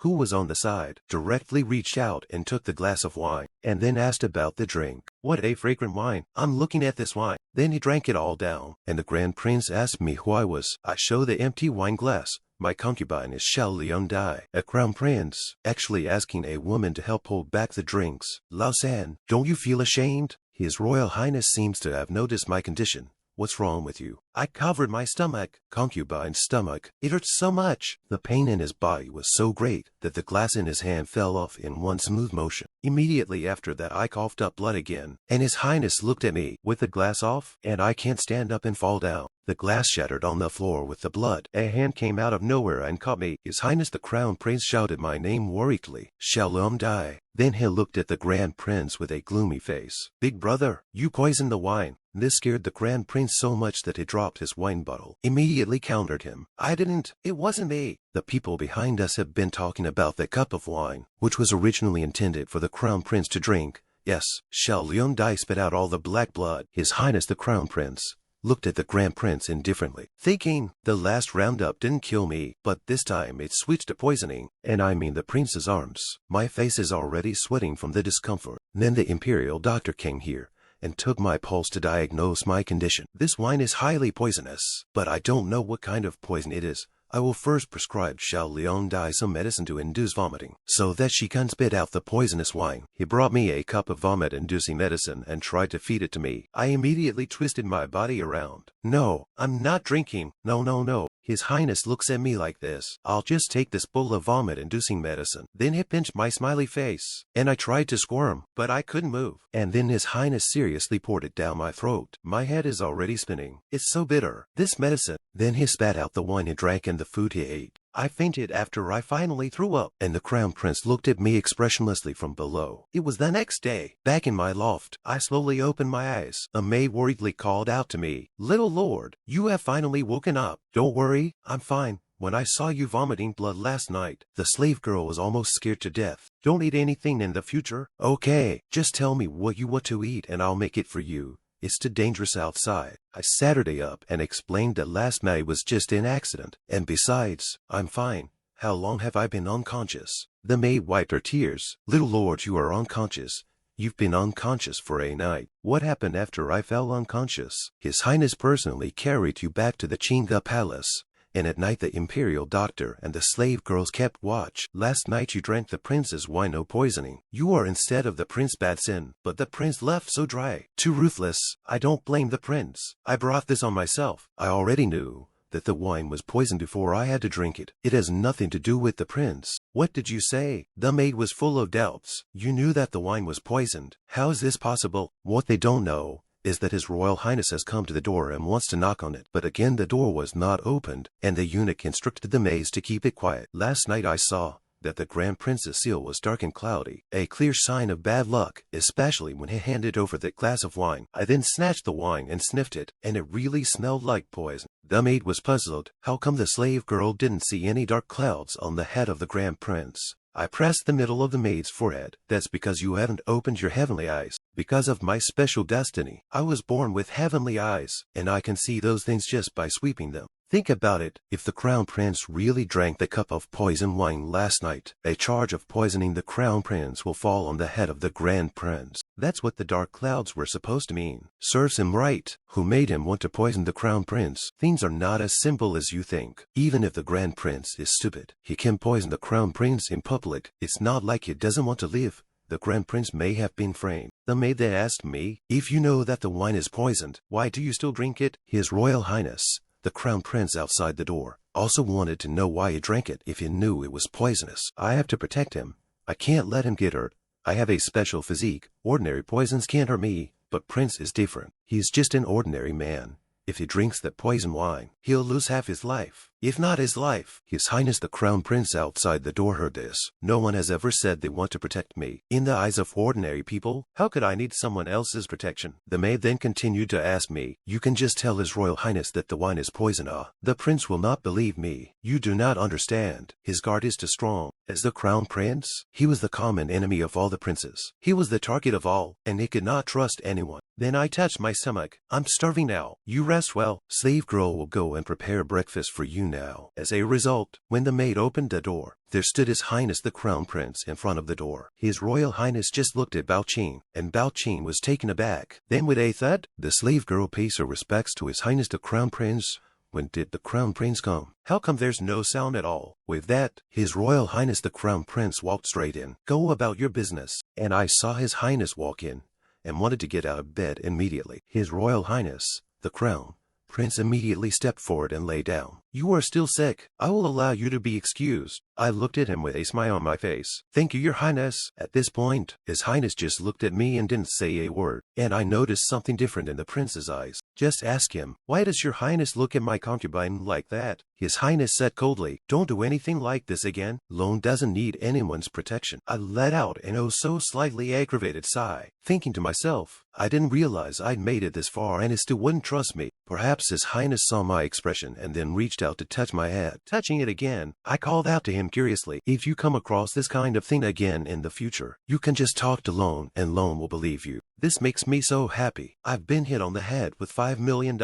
S1: who was on the side, directly reached out and took the glass of wine, and then asked about the drink. "What a fragrant wine. I'm looking at this wine." Then he drank it all down, and the Grand Prince asked me who I was. I showed the empty wine glass. "My concubine is Xiao Xixi, a Crown Prince," actually asking a woman to help hold back the drinks. "Lao San, don't you feel ashamed?" His Royal Highness seems to have noticed my condition. "What's wrong with you?" I covered my stomach. Concubine's stomach. It hurt so much. The pain in his body was so great that the glass in his hand fell off in one smooth motion. Immediately after that, I coughed up blood again, and His Highness looked at me. "With the glass off, and I can't stand up and fall down." The glass shattered on the floor with the blood. A hand came out of nowhere and caught me. His Highness the Crown Prince shouted my name worriedly. "Xiao Xixi." Then he looked at the Grand Prince with a gloomy face. "Big brother, you poisoned the wine." This scared the Grand Prince so much that he dropped his wine bottle. Immediately countered him. "I didn't. It wasn't me." The people behind us have been talking about the cup of wine, which was originally intended for the Crown Prince to drink. Yes, Xiao Xixi spit out all the black blood. His Highness the Crown Prince looked at the Grand Prince indifferently, thinking the last roundup didn't kill me, but this time it switched to poisoning, and I mean the prince's arms. My face is already sweating from the discomfort. Then the imperial doctor came here and took my pulse to diagnose my condition. This wine is highly poisonous, but I don't know what kind of poison it is. I will first prescribe Xiao Liang some medicine to induce vomiting, so that she can spit out the poisonous wine. He brought me a cup of vomit-inducing medicine and tried to feed it to me. I immediately twisted my body around. No, I'm not drinking. No, no, no. His Highness looks at me like this. I'll just take this bowl of vomit-inducing medicine. Then he pinched my smiley face, and I tried to squirm, but I couldn't move. And then His Highness seriously poured it down my throat. My head is already spinning. It's so bitter, this medicine. Then he spat out the wine he drank and the food he ate. I fainted after I finally threw up, and the Crown Prince looked at me expressionlessly from below. It was the next day. Back in my loft, I slowly opened my eyes. A maid worriedly called out to me, "Little lord, you have finally woken up. Don't worry, I'm fine. When I saw you vomiting blood last night, the slave girl was almost scared to death. Don't eat anything in the future. Okay, just tell me what you want to eat and I'll make it for you. It's too dangerous outside." I sat her up and explained that last night was just an accident, and besides, I'm fine. How long have I been unconscious? The maid wiped her tears. "Little lord, you are unconscious. You've been unconscious for a night. What happened after I fell unconscious? His Highness personally carried you back to the Chinga Palace, and at night the imperial doctor and the slave girls kept watch. Last night you drank the prince's wine, no poisoning. You are instead of the prince bad sin, but the prince left so dry. Too ruthless. I don't blame the prince. I brought this on myself. I already knew that the wine was poisoned before I had to drink it. It has nothing to do with the prince." "What did you say?" The maid was full of doubts. "You knew that the wine was poisoned. How is this possible?" "What they don't know is that His Royal Highness has come to the door and wants to knock on it." But again the door was not opened, and the eunuch instructed the maids to keep it quiet. "Last night I saw that the Grand Prince's seal was dark and cloudy, a clear sign of bad luck, especially when he handed over that glass of wine. I then snatched the wine and sniffed it, and it really smelled like poison." The maid was puzzled. How come the slave girl didn't see any dark clouds on the head of the Grand Prince? I pressed the middle of the maid's forehead. "That's because you haven't opened your heavenly eyes. Because of my special destiny, I was born with heavenly eyes, and I can see those things just by sweeping them. Think about it. If the Crown Prince really drank the cup of poison wine last night, a charge of poisoning the Crown Prince will fall on the head of the Grand Prince. That's what the dark clouds were supposed to mean. Serves him right. Who made him want to poison the Crown Prince? Things are not as simple as you think. Even if the Grand Prince is stupid, he can poison the Crown Prince in public. It's not like he doesn't want to live. The Grand Prince may have been framed." The maid then asked me, "If you know that the wine is poisoned, why do you still drink it?" His Royal Highness, the Crown Prince outside the door, also wanted to know why he drank it if he knew it was poisonous. I have to protect him. I can't let him get hurt. I have a special physique. Ordinary poisons can't hurt me, but Prince is different. He's just an ordinary man. If he drinks that poison wine, he'll lose half his life, if not his life." His Highness the Crown Prince outside the door heard this. "No one has ever said they want to protect me. In the eyes of ordinary people, how could I need someone else's protection?" The maid then continued to ask me, "You can just tell His Royal Highness that the wine is poison. The prince will not believe me. You do not understand. His guard is too strong. As the Crown Prince, he was the common enemy of all the princes. He was the target of all, and he could not trust anyone." Then I touched my stomach. "I'm starving now. You rest well. Slave girl will go and prepare breakfast for you now." As a result, when the maid opened the door, there stood His Highness the Crown Prince in front of the door. His Royal Highness just looked at Bao Qing, and Bao Qing was taken aback. Then with a thud, the slave girl pays her respects to His Highness the Crown Prince. When did the Crown Prince come? How come there's no sound at all? With that, His Royal Highness the Crown Prince walked straight in. "Go about your business." And I saw His Highness walk in, and wanted to get out of bed immediately. His Royal Highness, the Crown Prince, immediately stepped forward and lay down. "You are still sick. I will allow you to be excused." I looked at him with a smile on my face. "Thank you, Your Highness." At this point, His Highness just looked at me and didn't say a word, and I noticed something different in the prince's eyes. "Just ask him, why does Your Highness look at my concubine like that?" His Highness said coldly, "Don't do anything like this again. Lone doesn't need anyone's protection." I let out an oh so slightly aggravated sigh, thinking to myself, I didn't realize I'd made it this far and he still wouldn't trust me. Perhaps His Highness saw my expression and then reached out out to touch my head. Touching it again, I called out to him curiously, if you come across this kind of thing again in the future, you can just talk to Lone and Lone will believe you. This makes me so happy. I've been hit on the head with $5 million.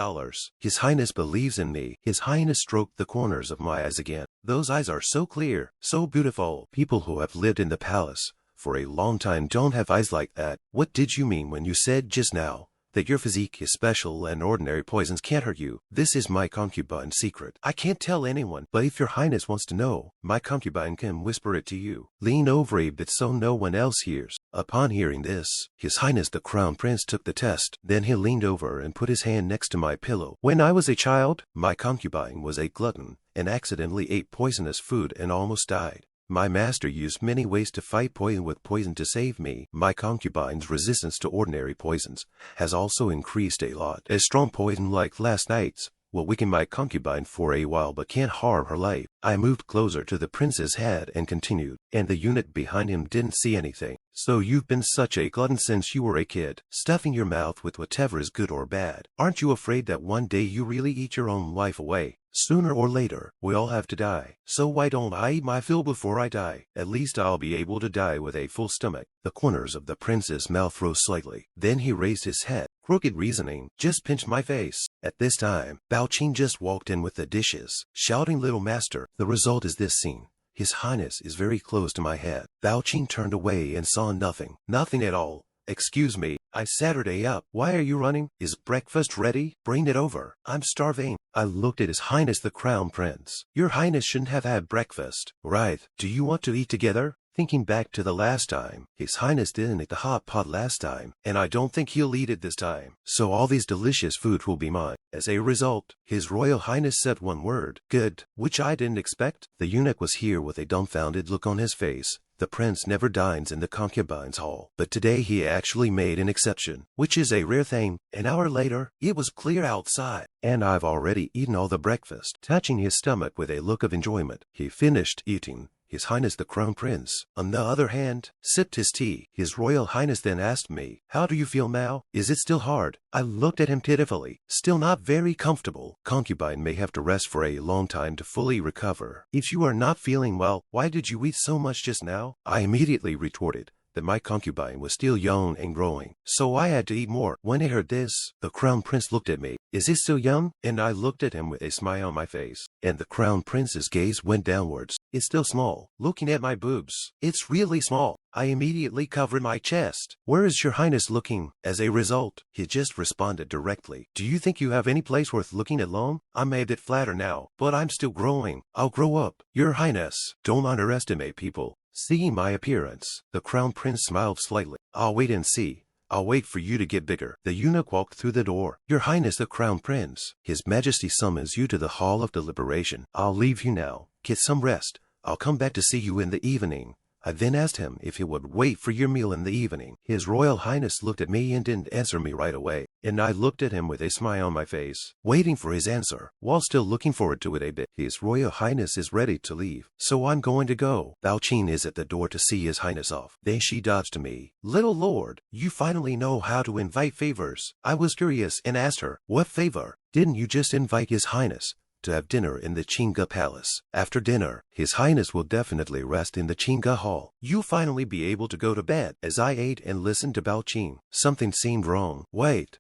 S1: His Highness believes in me. His Highness stroked the corners of my eyes again. Those eyes are so clear, so beautiful. People who have lived in the palace for a long time don't have eyes like that. What did you mean when you said just now that your physique is special and ordinary poisons can't hurt you? This is my concubine's secret. I can't tell anyone, but if your Highness wants to know, my concubine can whisper it to you. Lean over a bit so no one else hears. Upon hearing this, His Highness the Crown Prince took the test. Then he leaned over and put his hand next to my pillow. When I was a child, my concubine was a glutton and accidentally ate poisonous food and almost died. My master used many ways to fight poison with poison to save me. My concubine's resistance to ordinary poisons has also increased a lot. A strong poison like last night's will weaken my concubine for a while but can't harm her life. I moved closer to the prince's head and continued, and the eunuch behind him didn't see anything. So you've been such a glutton since you were a kid, stuffing your mouth with whatever is good or bad. Aren't you afraid that one day you really eat your own life away? Sooner or later, we all have to die. So why don't I eat my fill before I die? At least I'll be able to die with a full stomach. The corners of the prince's mouth rose slightly. Then he raised his head. Crooked reasoning, just pinch my face. At this time, Bao Qing just walked in with the dishes, shouting, "Little master." The result is this scene. His Highness is very close to my head. Bao Qing turned away and saw nothing. Nothing at all. Excuse me, I Saturday up. Why are you running? Is breakfast ready? Bring it over. I'm starving. I looked at His Highness the Crown Prince. Your Highness shouldn't have had breakfast. Right. Do you want to eat together? Thinking back to the last time, His Highness didn't eat the hot pot last time, and I don't think he'll eat it this time. So all these delicious food will be mine. As a result, His Royal Highness said one word, "Good," which I didn't expect. The eunuch was here with a dumbfounded look on his face. The prince never dines in the concubine's hall, but today he actually made an exception, which is a rare thing. An hour later, it was clear outside, and I've already eaten all the breakfast. Touching his stomach with a look of enjoyment, he finished eating. His Highness the Crown Prince, on the other hand, sipped his tea. His Royal Highness then asked me, "How do you feel now? Is it still hard?" I looked at him pitifully. Still not very comfortable. Concubine may have to rest for a long time to fully recover. If you are not feeling well, why did you eat so much just now? I immediately retorted that my concubine was still young and growing, so I had to eat more. When I heard this, the Crown Prince looked at me. "Is it still young?" And I looked at him with a smile on my face, and the Crown Prince's gaze went downwards. "It's still small." Looking at my boobs, "It's really small." I immediately covered my chest. "Where is your Highness looking?" As a result, he just responded directly, "Do you think you have any place worth looking at long? I'm a bit flatter now, but I'm still growing. I'll grow up." Your Highness, don't underestimate people. Seeing my appearance, the Crown Prince smiled slightly. "I'll wait and see. I'll wait for you to get bigger." The eunuch walked through the door. "Your Highness the Crown Prince, His Majesty summons you to the Hall of Deliberation. I'll leave you now. Get some rest. I'll come back to see you in the evening." I then asked him if he would wait for your meal in the evening. His Royal Highness looked at me and didn't answer me right away, and I looked at him with a smile on my face, waiting for his answer, while still looking forward to it a bit. His Royal Highness is ready to leave, so I'm going to go. Bao Qing is at the door to see His Highness off. Then she dodged me. "Little lord, you finally know how to invite favors." I was curious and asked her, "What favor?" "Didn't you just invite His Highness to have dinner in the Chinga Palace? After dinner, His Highness will definitely rest in the Chinga Hall. You'll finally be able to go to bed." As I ate and listened to Bao Qing, something seemed wrong. Wait.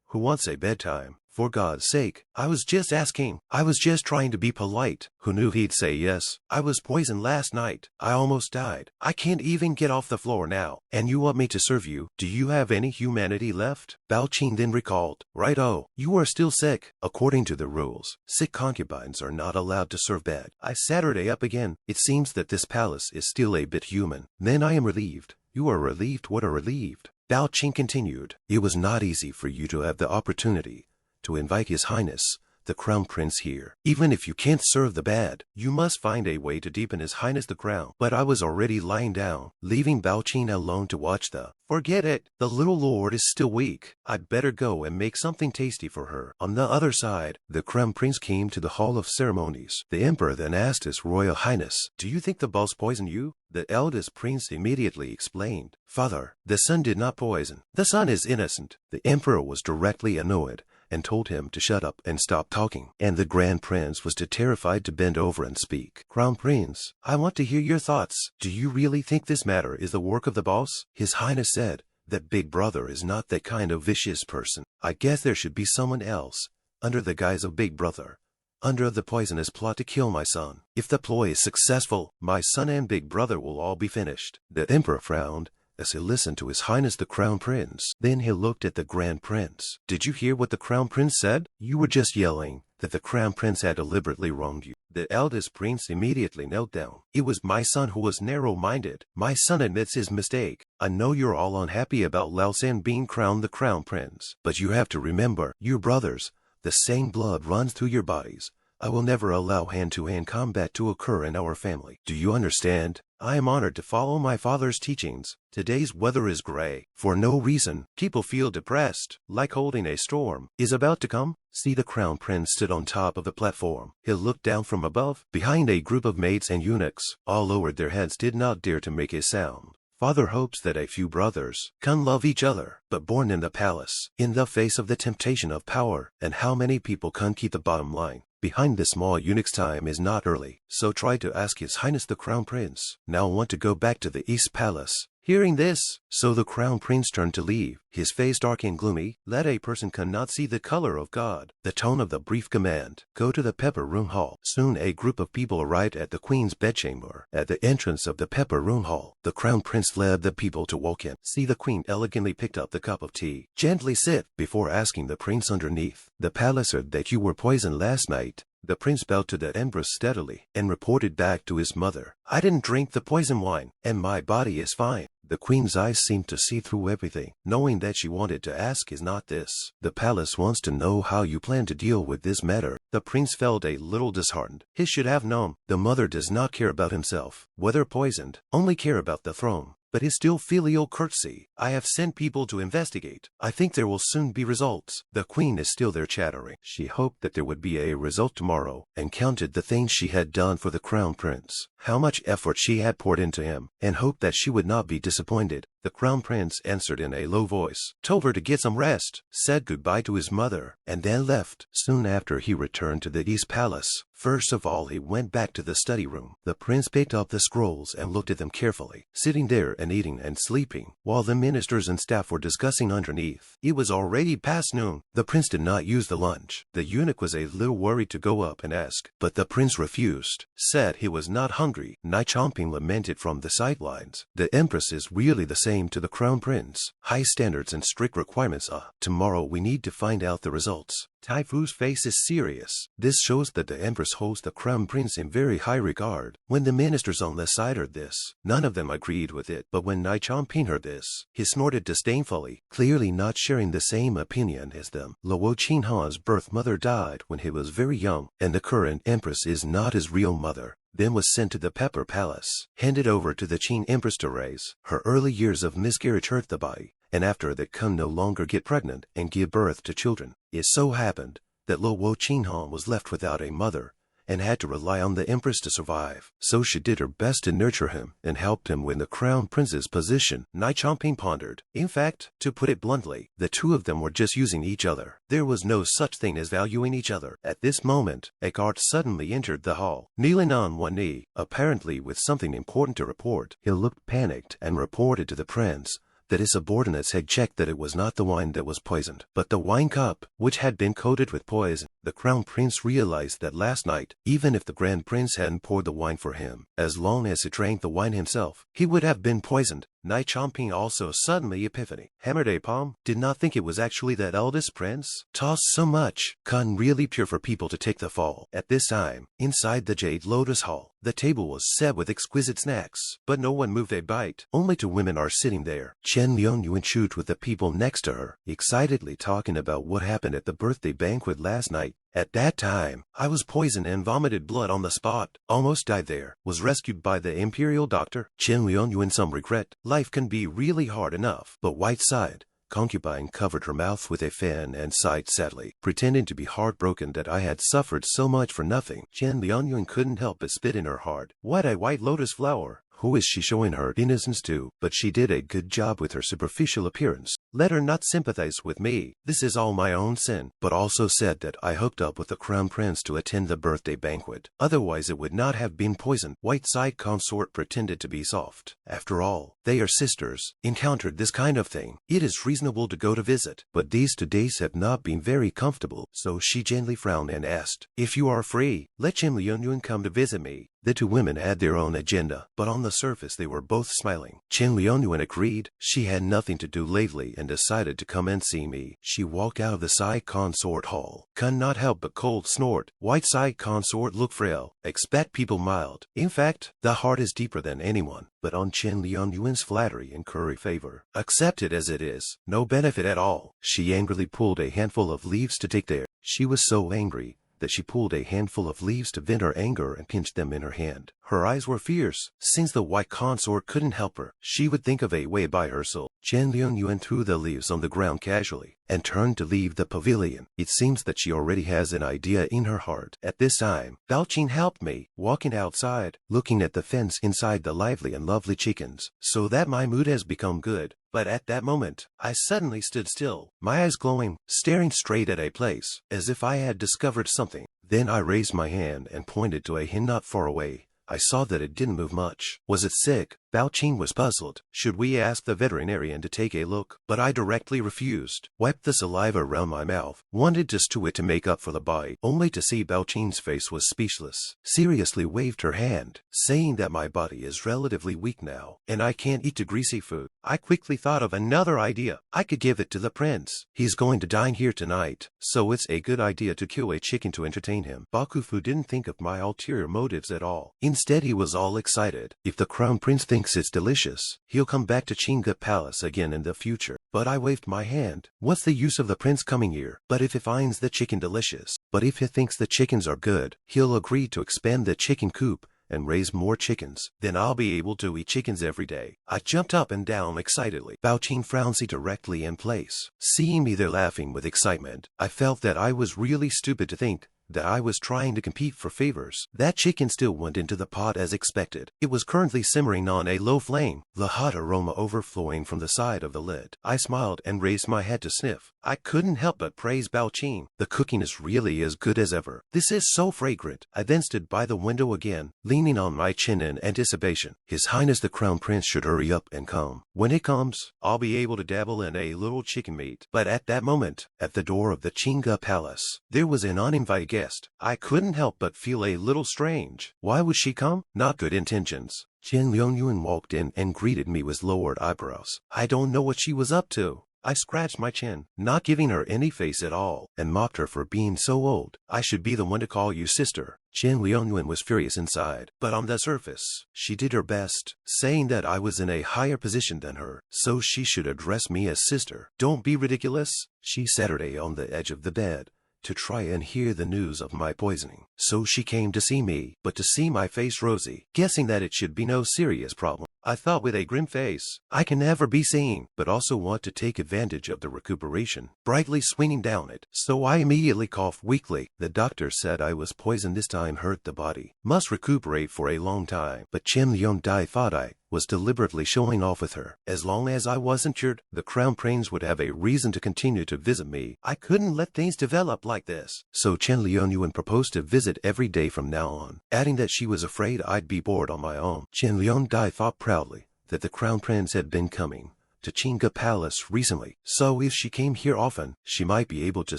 S1: Who wants a bedtime? For God's sake, I was just asking. I was just trying to be polite. Who knew he'd say yes? I was poisoned last night. I almost died. I can't even get off the floor now. And you want me to serve you? Do you have any humanity left? Bao Qing then recalled, "Right-o, you are still sick. According to the rules, sick concubines are not allowed to serve bed." I Saturday up again. It seems that this palace is still a bit human. Then I am relieved. You are relieved? What are relieved? Bao Qing continued, "It was not easy for you to have the opportunity to invite His Highness the crown prince here. Even if you can't serve the bad, you must find a way to deepen His Highness the crown. But I was already lying down, leaving Bao-Qin alone to watch the— Forget it. The little lord is still weak. I'd better go and make something tasty for her. On the other side, the crown prince came to the hall of ceremonies. The emperor then asked His Royal Highness, "Do you think the balls poisoned you?" The eldest prince immediately explained, "Father, the son did not poison. The son is innocent." The emperor was directly annoyed and told him to shut up and stop talking. And the grand prince was too terrified to bend over and speak. "Crown Prince, I want to hear your thoughts. Do you really think this matter is the work of the boss?" His Highness said that Big Brother is not that kind of vicious person. "I guess there should be someone else, under the guise of Big Brother, under the poisonous plot to kill my son. If the ploy is successful, my son and Big Brother will all be finished." The emperor frowned as he listened to His Highness the Crown Prince. Then he looked at the Grand Prince. "Did you hear what the Crown Prince said? You were just yelling that the Crown Prince had deliberately wronged you." The eldest prince immediately knelt down. "It was my son who was narrow-minded. My son admits his mistake. I know you're all unhappy about Lao San being crowned the Crown Prince, but you have to remember, you're brothers. The same blood runs through your bodies. I will never allow hand-to-hand combat to occur in our family. Do you understand? I am honored to follow my father's teachings. Today's weather is gray. For no reason, people feel depressed, like holding a storm is about to come." See, the Crown Prince stood on top of the platform. He looked down from above. Behind a group of maids and eunuchs, all lowered their heads, did not dare to make a sound. Father hopes that a few brothers can love each other, but born in the palace, in the face of the temptation of power, and how many people can keep the bottom line? Behind the small eunuch's time is not early, so try to ask His Highness the Crown Prince. Now want to go back to the East Palace. Hearing this, so the Crown Prince turned to leave, his face dark and gloomy. Let a person cannot see the color of God. The tone of the brief command, "Go to the Pepper Room Hall." Soon a group of people arrived at the Queen's bedchamber. At the entrance of the Pepper Room Hall, the Crown Prince led the people to walk in. See, the Queen elegantly picked up the cup of tea. "Gently sit," before asking the prince underneath. "The palace heard that you were poisoned last night." The prince bowed to the empress steadily and reported back to his mother, "I didn't drink the poison wine, and my body is fine." The queen's eyes seemed to see through everything, knowing that she wanted to ask is not this. "The palace wants to know how you plan to deal with this matter." The prince felt a little disheartened. He should have known. The mother does not care about himself, whether poisoned, only care about the throne. But his still filial courtesy. "I have sent people to investigate. I think there will soon be results." The queen is still there chattering. She hoped that there would be a result tomorrow, and counted the things she had done for the crown prince, how much effort she had poured into him, and hoped that she would not be disappointed. The crown prince answered in a low voice, told her to get some rest, said goodbye to his mother, and then left. Soon after, he returned to the East Palace. First of all, he went back to the study room. The prince picked up the scrolls and looked at them carefully, sitting there and eating and sleeping, while the ministers and staff were discussing underneath. It was already past noon. The prince did not use the lunch. The eunuch was a little worried to go up and ask, but the prince refused, said he was not hungry. Nai Chomping lamented from the sidelines. The empress is really the same to the crown prince. High standards and strict requirements. Tomorrow we need to find out the results. Tai Fu's face is serious. This shows that the empress holds the crown prince in very high regard. When the ministers on the side heard this, none of them agreed with it. But when Nai Chomping heard this, he snorted disdainfully, clearly not sharing the same opinion as them. Luo Qinhan's birth mother died when he was very young, and the current empress is not his real mother. Then was sent to the Pepper Palace, handed over to the Qin Empress to raise. Her early years of miscarriage hurt the body, and after that can no longer get pregnant and give birth to children. It so happened that Luo Qinhan was left without a mother, and had to rely on the empress to survive. So she did her best to nurture him and helped him win the crown prince's position. Nai Chomping pondered. In fact, to put it bluntly, the two of them were just using each other. There was no such thing as valuing each other. At this moment, a guard suddenly entered the hall, kneeling on one knee, apparently with something important to report. He looked panicked and reported to the prince that his subordinates had checked that it was not the wine that was poisoned, but the wine cup, which had been coated with poison. The crown prince realized that last night, even if the grand prince hadn't poured the wine for him, as long as he drank the wine himself, he would have been poisoned. Nai Chomping also suddenly epiphany. Hammered a palm, did not think it was actually that eldest prince. Tossed so much, con really pure for people to take the fall. At this time, inside the Jade Lotus Hall, the table was set with exquisite snacks, but no one moved a bite. Only two women are sitting there. Chen Liang chewed with the people next to her, excitedly talking about what happened at the birthday banquet last night. At that time, I was poisoned and vomited blood on the spot. Almost died there. Was rescued by the imperial doctor. Chen Lianyu in some regret. Life can be really hard enough. But White sighed. Concubine covered her mouth with a fan and sighed sadly, pretending to be heartbroken that I had suffered so much for nothing. Chen Lianyu couldn't help but spit in her heart. What a white lotus flower! Who is she showing her innocence to? But she did a good job with her superficial appearance. Let her not sympathize with me. This is all my own sin. But also said that I hooked up with the crown prince to attend the birthday banquet. Otherwise it would not have been poisoned. White side consort pretended to be soft. After all, they are sisters. Encountered this kind of thing. It is reasonable to go to visit. But these 2 days have not been very comfortable. So she gently frowned and asked, if you are free, let Chen Lianyu come to visit me. The 2 women had their own agenda, but on the surface they were both smiling. Chen Lianyu agreed. She had nothing to do lately and decided to come and see me. She walked out of the side consort hall. Could not help but cold snort. White side consort look frail. Expect people mild. In fact, the heart is deeper than anyone. But on Chen Lianyu's flattery and curry favor, accept it as it is. No benefit at all. She angrily pulled a handful of leaves to take there. She was so angry that she pulled a handful of leaves to vent her anger and pinched them in her hand. Her eyes were fierce. Since the white consort couldn't help her, she would think of a way by herself. Chen Lianyu threw the leaves on the ground casually and turned to leave the pavilion. It seems that she already has an idea in her heart. At this time, Bao Qing helped me, walking outside, looking at the fence inside the lively and lovely chickens, so that my mood has become good. But at that moment, I suddenly stood still, my eyes glowing, staring straight at a place, as if I had discovered something. Then I raised my hand and pointed to a hen not far away. I saw that it didn't move much. Was it sick? Bao Qing was puzzled. Should we ask the veterinarian to take a look? But I directly refused. Wiped the saliva around my mouth. Wanted to stew it to make up for the bite. Only to see Bao Qing's face was speechless. Seriously waved her hand, saying that my body is relatively weak now, and I can't eat the greasy food. I quickly thought of another idea. I could give it to the prince. He's going to dine here tonight, so it's a good idea to kill a chicken to entertain him. Bakufu didn't think of my ulterior motives at all. Instead, he was all excited. If the crown prince thinks it's delicious, he'll come back to Chinga Palace again in the future. But I waved my hand. What's the use of the prince coming here? But if he finds the chicken delicious, but if he thinks the chickens are good, he'll agree to expand the chicken coop and raise more chickens. Then I'll be able to eat chickens every day. I jumped up and down excitedly. Bao Qing frowned directly in place. Seeing me there laughing with excitement, I felt that I was really stupid to think that I was trying to compete for favors. That chicken still went into the pot as expected. It was currently simmering on a low flame, the hot aroma overflowing from the side of the lid. I smiled and raised my head to sniff. I couldn't help but praise Bao Qing. The cooking is really as good as ever. This is so fragrant. I then stood by the window again, leaning on my chin in anticipation. His Highness the Crown Prince should hurry up and come. When it comes, I'll be able to dabble in a little chicken meat. But at that moment, at the door of the Chinga Palace, there was an uninvited guest. I couldn't help but feel a little strange. Why would she come? Not good intentions. Chen Liangyun walked in and greeted me with lowered eyebrows. I don't know what she was up to. I scratched my chin, not giving her any face at all, and mocked her for being so old. I should be the one to call you sister. Chen Liangyun was furious inside, but on the surface, she did her best, saying that I was in a higher position than her, so she should address me as sister. Don't be ridiculous. She sat on the edge of the bed to try and hear the news of my poisoning. So she came to see me, but to see my face rosy, guessing that it should be no serious problem. I thought with a grim face, I can never be seen, but also want to take advantage of the recuperation, brightly swinging down it. So I immediately coughed weakly. The doctor said I was poisoned this time hurt the body. Must recuperate for a long time. But Chen Liang Dai thought I was deliberately showing off with her. As long as I wasn't cured, the crown prince would have a reason to continue to visit me. I couldn't let things develop like this. So Chen Liangyun proposed to visit every day from now on, adding that she was afraid I'd be bored on my own. Chen Liang Dai thought proudly that the crown prince had been coming to Chinga Palace recently, so if she came here often, she might be able to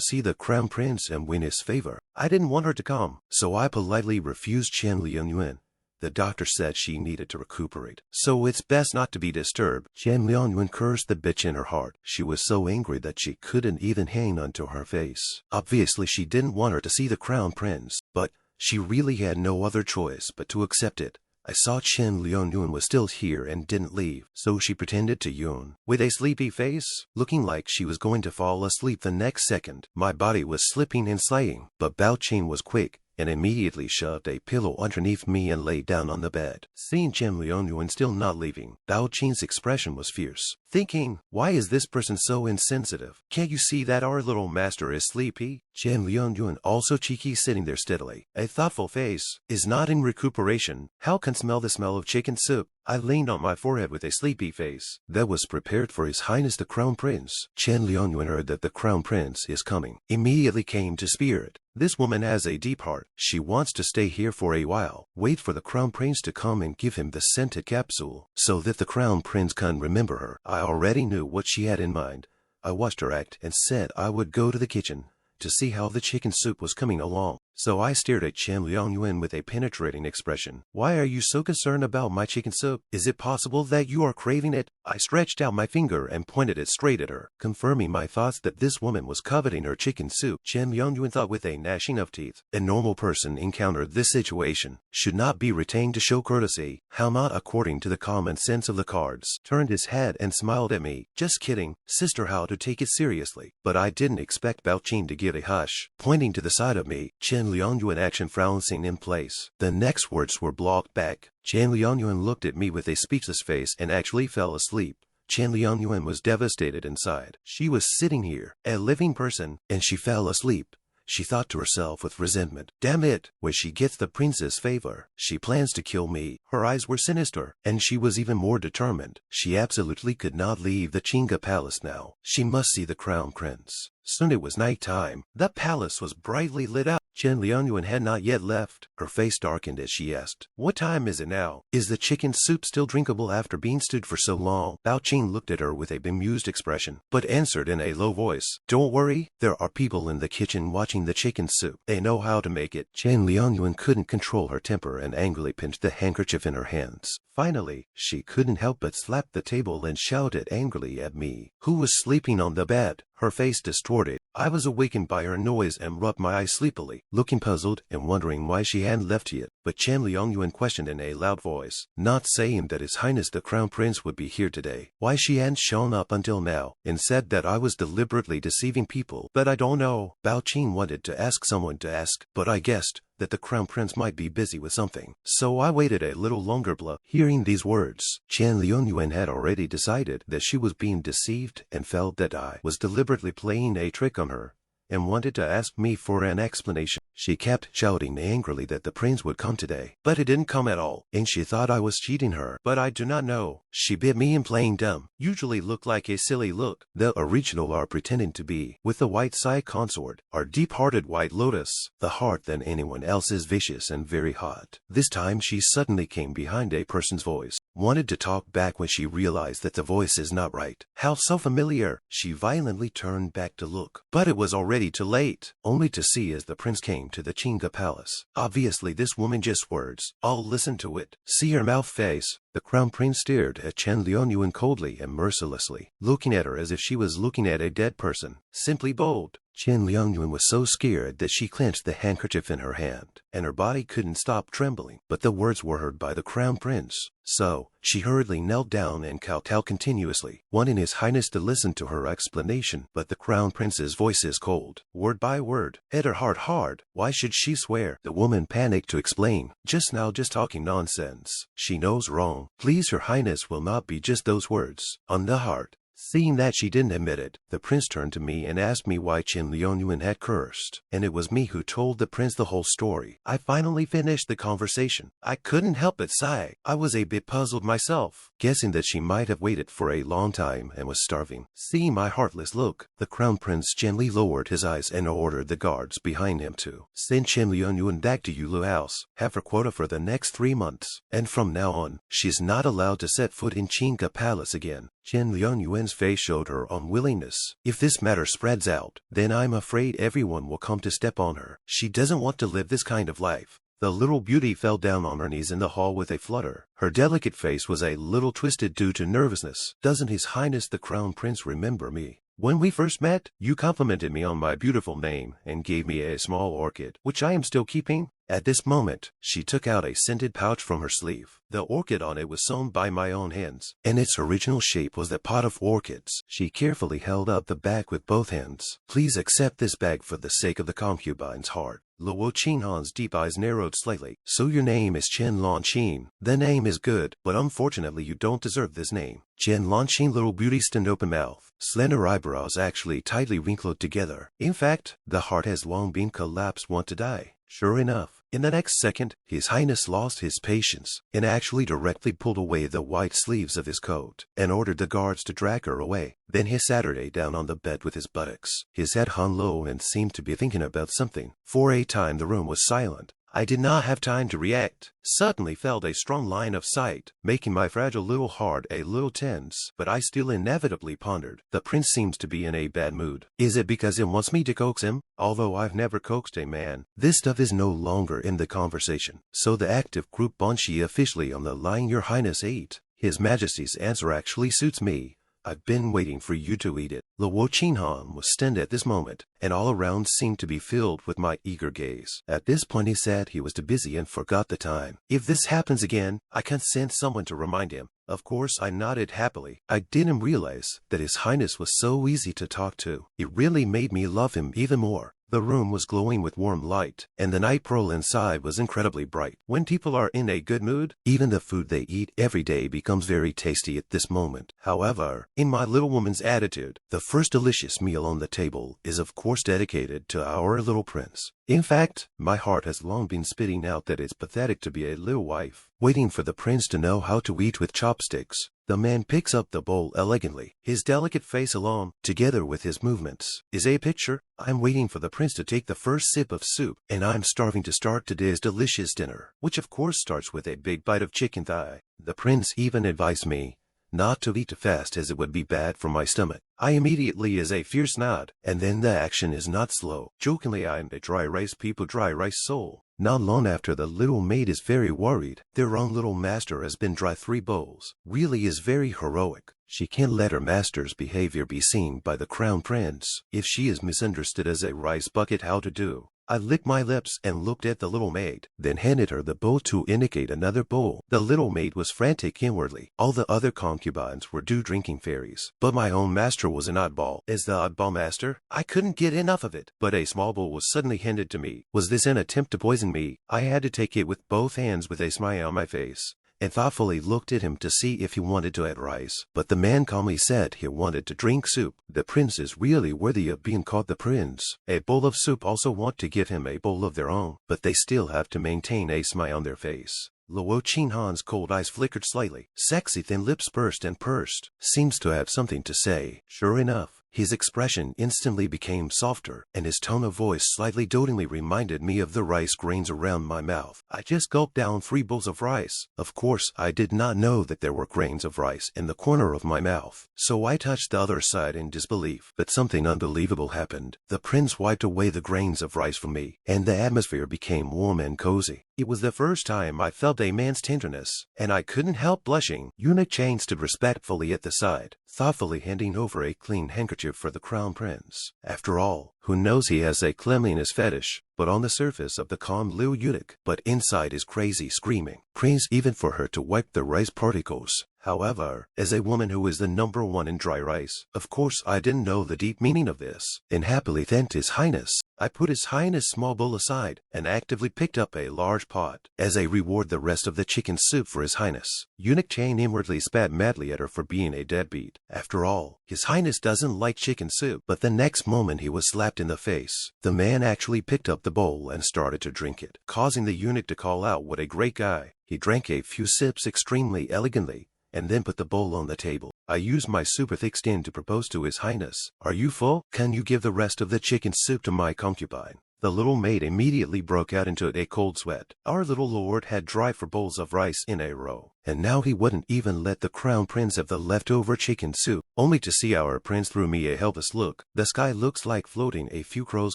S1: see the crown prince and win his favor. I didn't want her to come, so I politely refused Chen Liangyun. The doctor said she needed to recuperate, so it's best not to be disturbed. Chen Liangyun cursed the bitch in her heart. She was so angry that she couldn't even hang onto her face. Obviously she didn't want her to see the crown prince, but she really had no other choice but to accept it. I saw Chen Lianyuan was still here and didn't leave, so she pretended to yawn. With a sleepy face, looking like she was going to fall asleep the next second. My body was slipping and sliding, but Bao Qing was quick and immediately shoved a pillow underneath me and lay down on the bed. Seeing Chen Lianyuan still not leaving, Bao Qing's expression was fierce, thinking, why is this person so insensitive? Can't you see that our little master is sleepy? Chen Lianyuan, also cheeky, sitting there steadily, a thoughtful face, is not in recuperation. How can smell the smell of chicken soup? I leaned on my forehead with a sleepy face that was prepared for His Highness the Crown Prince. Chen Lianyuan heard that the Crown Prince is coming, immediately came to spirit. This woman has a deep heart. She wants to stay here for a while, wait for the Crown Prince to come and give him the scented capsule, so that the Crown Prince can remember her. I already knew what she had in mind. I watched her act and said I would go to the kitchen to see how the chicken soup was coming along. So I stared at Chen Lianyuan with a penetrating expression. Why are you so concerned about my chicken soup? Is it possible that you are craving it? I stretched out my finger and pointed it straight at her, confirming my thoughts that this woman was coveting her chicken soup. Chen Lianyuan thought with a gnashing of teeth. A normal person encountered this situation should not be retained to show courtesy. How not according to the common sense of the cards. Turned his head and smiled at me. Just kidding, sister, how to take it seriously. But I didn't expect Bao Qing to give a hush. Pointing to the side of me, Chen Lianyuan action frowning in place. The next words were blocked back. Chen Lianyuan looked at me with a speechless face and actually fell asleep. Chen Lianyuan was devastated inside. She was sitting here, a living person, and she fell asleep. She thought to herself with resentment, damn it, when she gets the prince's favor, she plans to kill me. Her eyes were sinister, and she was even more determined. She absolutely could not leave the Chinga palace now. She must see the crown prince. Soon it was night time. The palace was brightly lit up. Chen Lianyuan had not yet left. Her face darkened as she asked, what time is it now? Is the chicken soup still drinkable after being stewed for so long? Bao Qing looked at her with a bemused expression, but answered in a low voice, don't worry, there are people in the kitchen watching the chicken soup. They know how to make it. Chen Lianyuan couldn't control her temper and angrily pinched the handkerchief in her hands. Finally, she couldn't help but slap the table and shouted angrily at me, who was sleeping on the bed. Her face distorted. I was awakened by her noise and rubbed my eyes sleepily, looking puzzled and wondering why she hadn't left yet. But Chen Lianyuan questioned in a loud voice, not saying that His Highness the Crown Prince would be here today, why she hadn't shown up until now, and said that I was deliberately deceiving people. But I don't know. Bao Qing wanted to ask someone to ask, but I guessed that the Crown Prince might be busy with something, so I waited a little longer. Hearing these words, Chen Lianyuan had already decided that she was being deceived and felt that I was deliberately playing a trick on her, and wanted to ask me for an explanation. She kept shouting angrily that the prince would come today, but he didn't come at all, and she thought I was cheating her. But I do not know. She bit me in playing dumb. Usually look like a silly look. The original are pretending to be, with the white side consort, are deep-hearted white lotus. The heart than anyone else is vicious and very hot. This time she suddenly came behind a person's voice, wanted to talk back when she realized that the voice is not right. How so familiar. She violently turned back to look, but it was already too late, only to see as the prince came to the Chinga palace. Obviously this woman just words. I'll listen to it. See her mouth face. The crown prince stared at Chen Lianyuan coldly and mercilessly, looking at her as if she was looking at a dead person. Simply bold. Chen Lianyuan was so scared that she clenched the handkerchief in her hand, and her body couldn't stop trembling. But the words were heard by the crown prince, so she hurriedly knelt down and kowtowed continuously, wanting His Highness to listen to her explanation. But the crown prince's voice is cold, word by word, hit her heart hard. Why should she swear? The woman panicked to explain. Just now, just talking nonsense. She knows wrong. Please, Your Highness, will not be just those words. On the heart. Seeing that she didn't admit it, the prince turned to me and asked me why Chen Lianyuan had cursed, and it was me who told the prince the whole story. I finally finished the conversation. I couldn't help but sigh. I was a bit puzzled myself, guessing that she might have waited for a long time and was starving. Seeing my heartless look, the crown prince gently lowered his eyes and ordered the guards behind him to send Chen Lianyuan back to Yulu House, have her quota for the next 3 months, and from now on, she is not allowed to set foot in Chinga Palace again. Chen Lianyuan's face showed her unwillingness. If this matter spreads out, then I'm afraid everyone will come to step on her. She doesn't want to live this kind of life. The little beauty fell down on her knees in the hall with a flutter. Her delicate face was a little twisted due to nervousness. Doesn't His Highness the Crown Prince remember me? When we first met, you complimented me on my beautiful name and gave me a small orchid, which I am still keeping. At this moment, she took out a scented pouch from her sleeve. The orchid on it was sewn by my own hands, and its original shape was a pot of orchids. She carefully held up the bag with both hands. Please accept this bag for the sake of the concubine's heart. Luo Qinhan's deep eyes narrowed slightly. So your name is Chen Lanqin. The name is good, but unfortunately you don't deserve this name. Chen Lanqin, little beauty, stood open mouth, slender eyebrows actually tightly wrinkled together. In fact, the heart has long been collapsed, want to die. Sure enough, in the next second, His Highness lost his patience and actually directly pulled away the white sleeves of his coat and ordered the guards to drag her away. Then he sat her down on the bed with his buttocks. His head hung low and seemed to be thinking about something. For a time the room was silent. I did not have time to react. Suddenly felt a strong line of sight, making my fragile little heart a little tense, but I still inevitably pondered. The prince seems to be in a bad mood. Is it because he wants me to coax him? Although I've never coaxed a man, this stuff is no longer in the conversation. So the active group Banshee officially on the line. Your Highness ate. His Majesty's answer actually suits me. I've been waiting for you to eat it. Luo Qinhan was stunned at this moment, and all around seemed to be filled with my eager gaze. At this point he said he was too busy and forgot the time. If this happens again, I can send someone to remind him. Of course I nodded happily. I didn't realize that His Highness was so easy to talk to. It really made me love him even more. The room was glowing with warm light, and the night pearl inside was incredibly bright. When people are in a good mood, even the food they eat every day becomes very tasty at this moment. However, in my little woman's attitude, the first delicious meal on the table is of course dedicated to our little prince. In fact, my heart has long been spitting out that it's pathetic to be a little wife, waiting for the prince to know how to eat with chopsticks. The man picks up the bowl elegantly. His delicate face alone, together with his movements, is a picture. I'm waiting for the prince to take the first sip of soup, and I'm starving to start today's delicious dinner, which of course starts with a big bite of chicken thigh. The prince even advised me not to eat too fast as it would be bad for my stomach. I immediately is a fierce nod, and then the action is not slow. Jokingly I'm a dry rice people dry rice soul. Not long after, the little maid is very worried. Their own little master has been dry 3 bowls. Really is very heroic. She can't let her master's behavior be seen by the crown prince. If she is misunderstood as a rice bucket, how to do? I licked my lips and looked at the little maid, then handed her the bowl to indicate another bowl. The little maid was frantic inwardly. All the other concubines were drinking fairies, but my own master was an oddball. As the oddball master, I couldn't get enough of it. But a small bowl was suddenly handed to me. Was this an attempt to poison me? I had to take it with both hands with a smile on my face, and thoughtfully looked at him to see if he wanted to add rice. But the man calmly said he wanted to drink soup. The prince is really worthy of being called the prince. A bowl of soup also want to give him a bowl of their own, but they still have to maintain a smile on their face. Luo Qinhan's cold eyes flickered slightly. Sexy thin lips burst and pursed. Seems to have something to say. Sure enough, his expression instantly became softer, and his tone of voice slightly dotingly reminded me of the rice grains around my mouth. I just gulped down 3 bowls of rice. Of course, I did not know that there were grains of rice in the corner of my mouth, so I touched the other side in disbelief. But something unbelievable happened. The prince wiped away the grains of rice from me, and the atmosphere became warm and cozy. It was the first time I felt a man's tenderness, and I couldn't help blushing. Eunuch Chain stood respectfully at the side, thoughtfully handing over a clean handkerchief for the crown prince. After all, who knows, he has a cleanliness fetish, but on the surface of the calm little eunuch, but inside is crazy screaming. Prays even for her to wipe the rice particles. However, as a woman who is the #1 in dry rice, of course I didn't know the deep meaning of this, and happily thanked His Highness. I put His Highness' small bowl aside and actively picked up a large pot as a reward, the rest of the chicken soup for His Highness. Eunuch Chain inwardly spat madly at her for being a deadbeat. After all, His Highness doesn't like chicken soup. But the next moment he was slapped in the face. The man actually picked up the bowl and started to drink it, causing the eunuch to call out, "What a great guy." He drank a few sips extremely elegantly, and then put the bowl on the table. I used my super thick skin to propose to His Highness. "Are you full? Can you give the rest of the chicken soup to my concubine?" The little maid immediately broke out into a cold sweat. Our little lord had dried 4 bowls of rice in a row, and now he wouldn't even let the crown prince have the leftover chicken soup, only to see our prince threw me a helpless look. "The sky looks like floating a few crows,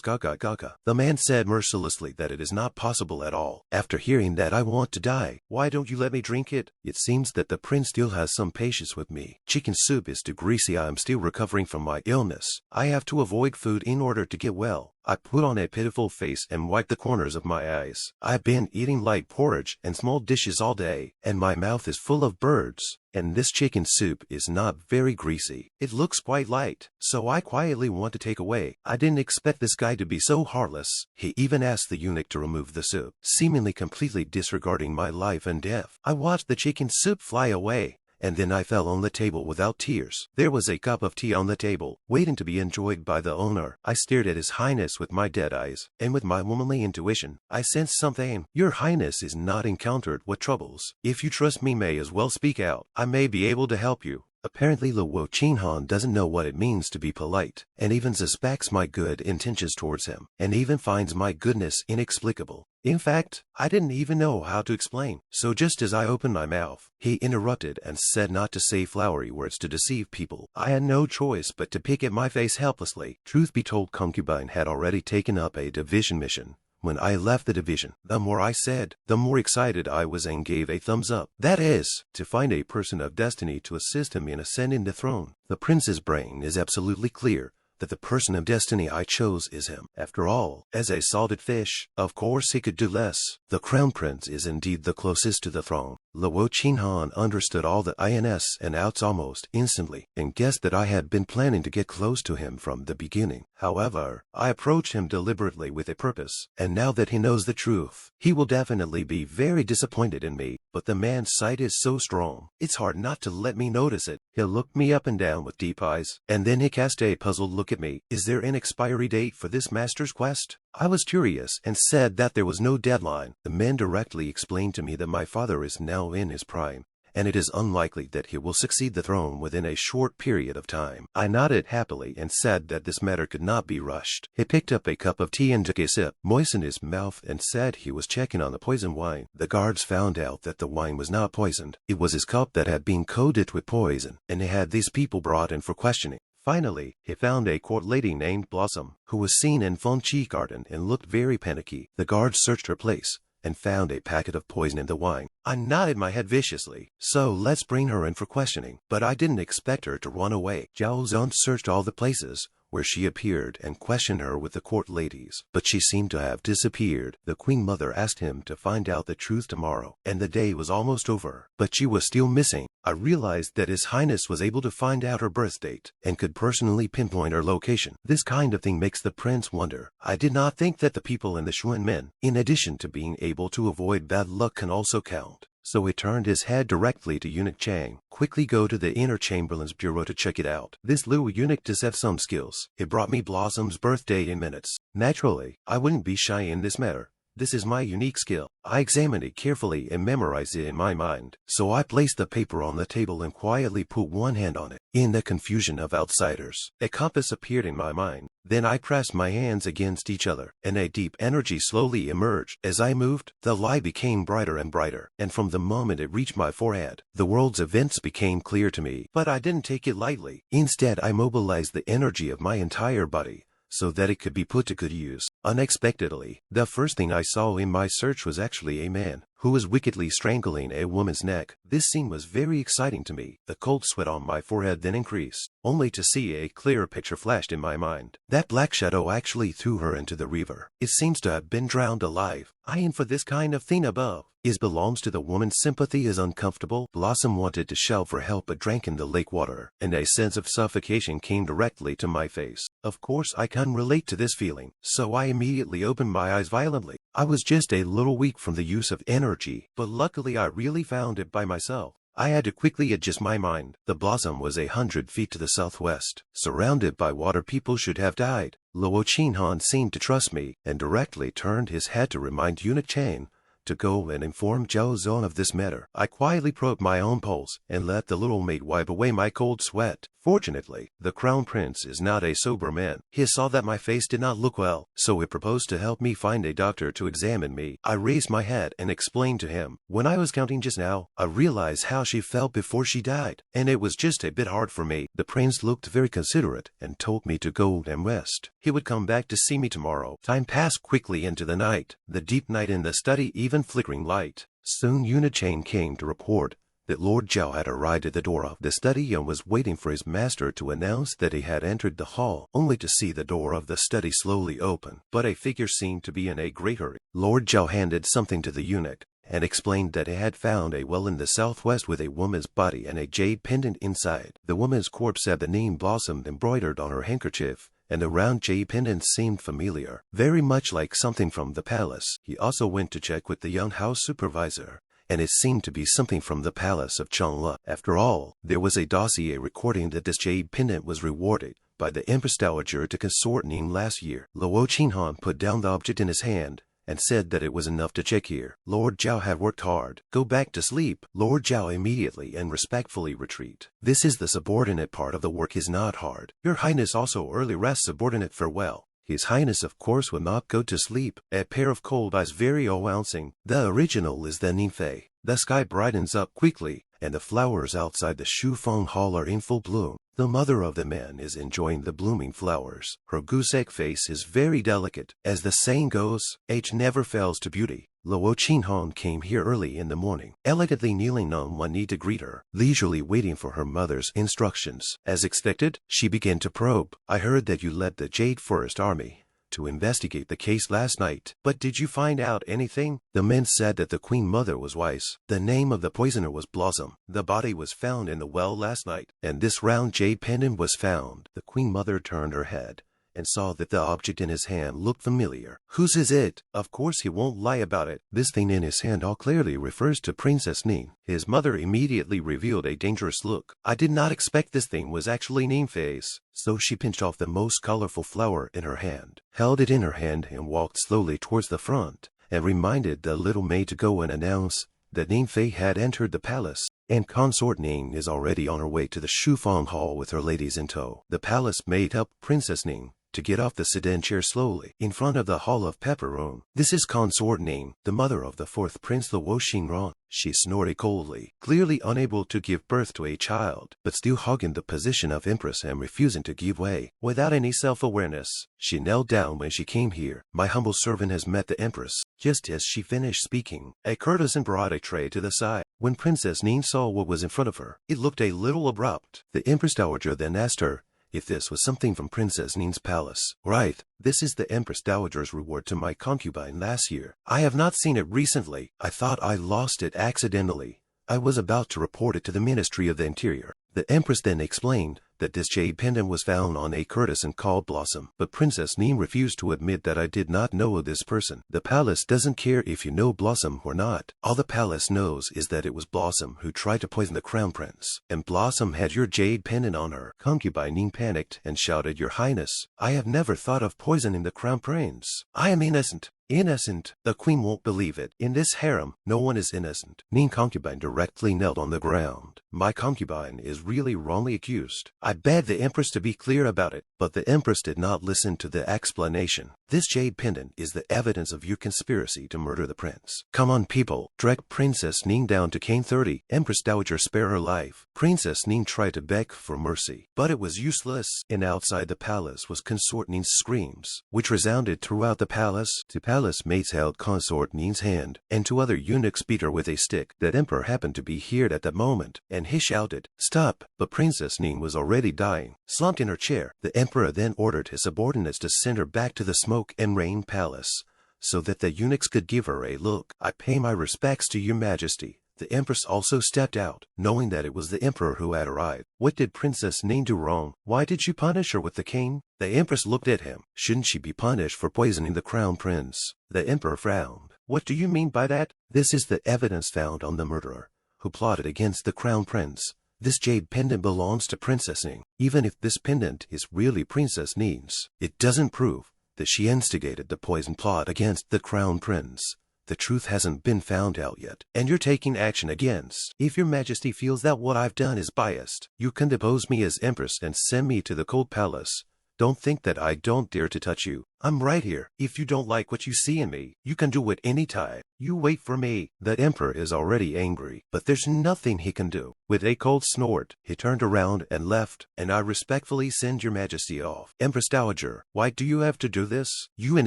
S1: gaga gaga." The man said mercilessly that it is not possible at all. After hearing that, I want to die. Why don't you let me drink it? It seems that the prince still has some patience with me. Chicken soup is too greasy. I'm still recovering from my illness. I have to avoid food in order to get well. I put on a pitiful face and wiped the corners of my eyes. I've been eating light porridge and small dishes all day, and my mouth is full of birds. And this chicken soup is not very greasy. It looks quite light, so I quietly want to take away. I didn't expect this guy to be so heartless. He even asked the eunuch to remove the soup, seemingly completely disregarding my life and death. I watched the chicken soup fly away, and then I fell on the table without tears. There was a cup of tea on the table, waiting to be enjoyed by the owner. I stared at His Highness with my dead eyes, and with my womanly intuition, I sensed something. Your Highness is not encountered with troubles. If you trust me, may as well speak out. I may be able to help you. Apparently Luo Qinghan doesn't know what it means to be polite, and even suspects my good intentions towards him, and even finds my goodness inexplicable. In fact, I didn't even know how to explain. So just as I opened my mouth, he interrupted and said not to say flowery words to deceive people. I had no choice but to pick at my face helplessly. Truth be told, Concubine had already taken up a division mission. When I left the division, the more I said, the more excited I was, and gave a thumbs up. That is, to find a person of destiny to assist him in ascending the throne. The prince's brain is absolutely clear that the person of destiny I chose is him. After all, as a salted fish, of course he could do less. The crown prince is indeed the closest to the throne. Luo Qinghan understood all the ins and outs almost instantly, and guessed that I had been planning to get close to him from the beginning. However, I approached him deliberately with a purpose, and now that he knows the truth, he will definitely be very disappointed in me. But the man's sight is so strong, it's hard not to let me notice it. He looked me up and down with deep eyes, and then he cast a puzzled look at me. Is there an expiry date for this master's quest? I was curious and said that there was no deadline. The man directly explained to me that my father is now in his prime, and it is unlikely that he will succeed the throne within a short period of time. I nodded happily and said that this matter could not be rushed. He picked up a cup of tea and took a sip, moistened his mouth, and said he was checking on the poisoned wine. The guards found out that the wine was not poisoned. It was his cup that had been coated with poison, and he had these people brought in for questioning. Finally, he found a court lady named Blossom, who was seen in Fengqi Garden and looked very panicky. The guards searched her place and found a packet of poison in the wine. I nodded my head viciously. So let's bring her in for questioning. But I didn't expect her to run away. Xiao Xixi searched all the places where she appeared and questioned her with the court ladies, but she seemed to have disappeared. The queen mother asked him to find out the truth tomorrow, and the day was almost over, but she was still missing. I realized that His Highness was able to find out her birth date and could personally pinpoint her location. This kind of thing makes the prince wonder. I did not think that the people in the Xuan Men, in addition to being able to avoid bad luck, can also count. So he turned his head directly to Eunuch Chang. Quickly go to the inner chamberlain's bureau to check it out. This little eunuch does have some skills. He brought me Blossom's birthday in minutes. Naturally, I wouldn't be shy in this matter. This is my unique skill. I examined it carefully and memorized it in my mind. So I placed the paper on the table and quietly put one hand on it. In the confusion of outsiders, a compass appeared in my mind. Then I pressed my hands against each other, and a deep energy slowly emerged. As I moved, the light became brighter and brighter, and from the moment it reached my forehead, the world's events became clear to me. But I didn't take it lightly. Instead, I mobilized the energy of my entire body, so that it could be put to good use. Unexpectedly, the first thing I saw in my search was actually a man who was wickedly strangling a woman's neck. This scene was very exciting to me. The cold sweat on my forehead then increased, only to see a clearer picture flashed in my mind. That black shadow actually threw her into the river. It seems to have been drowned alive. I am for this kind of thing above. It belongs to the woman's sympathy is uncomfortable. Blossom wanted to shout for help but drank in the lake water, and a sense of suffocation came directly to my face. Of course I can relate to this feeling, so I immediately opened my eyes violently. I was just a little weak from the use of energy, but luckily I really found it by myself. I had to quickly adjust my mind. The Blossom was 100 feet to the southwest. Surrounded by water, people should have died. Luo Qinghan seemed to trust me, and directly turned his head to remind Eunuch Chang to go and inform Xiao Xixi of this matter. I quietly probed my own pulse and let the little maid wipe away my cold sweat. Fortunately, the crown prince is not a sober man. He saw that my face did not look well, so he proposed to help me find a doctor to examine me. I raised my head and explained to him. When I was counting just now, I realized how she felt before she died, and it was just a bit hard for me. The prince looked very considerate and told me to go and rest. He would come back to see me tomorrow. Time passed quickly into the night, the deep night in the study even flickering light. Soon Eunuch Chang came to report that Lord Xiao had arrived at the door of the study and was waiting for his master to announce that he had entered the hall, only to see the door of the study slowly open. But a figure seemed to be in a great hurry. Lord Xiao handed something to the eunuch and explained that he had found a well in the southwest with a woman's body and a jade pendant inside. The woman's corpse had the name Blossom embroidered on her handkerchief, and the round jade pendant seemed familiar, very much like something from the palace. He also went to check with the young house supervisor, and it seemed to be something from the palace of Changle. After all, there was a dossier recording that this jade pendant was rewarded by the Empress Dowager to consort Ning last year. Luo Qinhan put down the object in his hand and said that it was enough to check here. Lord Xiao had worked hard. Go back to sleep. Lord Xiao immediately and respectfully retreat. This is the subordinate part of the work is not hard. Your Highness also early rest subordinate farewell. His Highness of course will not go to sleep. A pair of cold eyes very announcing. The original is the Ninfei. The sky brightens up quickly, and the flowers outside the Shufeng Hall are in full bloom. The mother of the man is enjoying the blooming flowers. Her goose-egg face is very delicate. As the saying goes, age never fails to beauty. Luo Qinhan came here early in the morning, elegantly kneeling on one knee to greet her, leisurely waiting for her mother's instructions. As expected, she began to probe. I heard that you led the Jade Forest Army to investigate the case last night, but did you find out anything? The men said that the Queen Mother was wise. The name of the poisoner was Blossom. The body was found in the well last night, and this round jade pendant was found. The Queen Mother turned her head and saw that the object in his hand looked familiar. Whose is it? Of course he won't lie about it. This thing in his hand all clearly refers to Princess Ning. His mother immediately revealed a dangerous look. I did not expect this thing was actually Ningfei's. So she pinched off the most colorful flower in her hand, held it in her hand and walked slowly towards the front, and reminded the little maid to go and announce that Ningfei had entered the palace, and consort Ning is already on her way to the Shufeng Hall with her ladies in tow. The palace maid helped Princess Ning to get off the sedan chair slowly in front of the Hall of Pepperone. This is consort Ning, the mother of the fourth Prince Luo Xinran. She snorted coldly, clearly unable to give birth to a child, but still hogging the position of empress and refusing to give way. Without any self-awareness, she knelt down when she came here. My humble servant has met the empress. Just as she finished speaking, a courtesan brought a tray to the side. When Princess Ning saw what was in front of her, it looked a little abrupt. The Empress Dowager then asked her if this was something from Princess Ning's palace. Right, this is the Empress Dowager's reward to my concubine last year. I have not seen it recently. I thought I lost it accidentally. I was about to report it to the Ministry of the Interior. The Empress then explained that this jade pendant was found on a courtesan called Blossom, but Princess Ning refused to admit that I did not know this person. The palace doesn't care if you know Blossom or not. All the palace knows is that it was Blossom who tried to poison the crown prince, and Blossom had your jade pendant on her. Concubine Ning panicked and shouted, Your Highness, I have never thought of poisoning the crown prince. I am innocent. Innocent. The queen won't believe it. In this harem, no one is innocent. Ning concubine directly knelt on the ground. My concubine is really wrongly accused. I begged the empress to be clear about it, but the empress did not listen to the explanation. This jade pendant is the evidence of your conspiracy to murder the prince. Come on, people. Drag Princess Ning down to Cane 30. Empress Dowager, spare her life. Princess Ning tried to beg for mercy, but it was useless. And outside the palace was consort Ning's screams, which resounded throughout the palace. The palace maids held consort Ning's hand, and two other eunuchs beat her with a stick. The emperor happened to be here at that moment, and he shouted, Stop! But Princess Ning was already dying, slumped in her chair. The emperor then ordered his subordinates to send her back to the smoke and rain palace, so that the eunuchs could give her a look. I pay my respects to your majesty. The empress also stepped out, knowing that it was the emperor who had arrived. What did Princess Ning do wrong? Why did you punish her with the cane? The empress looked at him. Shouldn't she be punished for poisoning the crown prince? The emperor frowned. What do you mean by that? This is the evidence found on the murderer who plotted against the crown prince. This jade pendant belongs to Princess Ning. Even if this pendant is really Princess Ning's, it doesn't prove that she instigated the poison plot against the crown prince. The truth hasn't been found out yet, and you're taking action against. If your majesty feels that what I've done is biased, you can depose me as empress and send me to the cold palace. Don't think that I don't dare to touch you. I'm right here. If you don't like what you see in me, you can do it any time. You wait for me. The emperor is already angry, but there's nothing he can do. With a cold snort, he turned around and left, and I respectfully send your majesty off. Empress Dowager, why do you have to do this? You and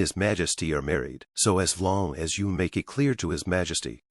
S1: his majesty are married, so as long as you make it clear to his majesty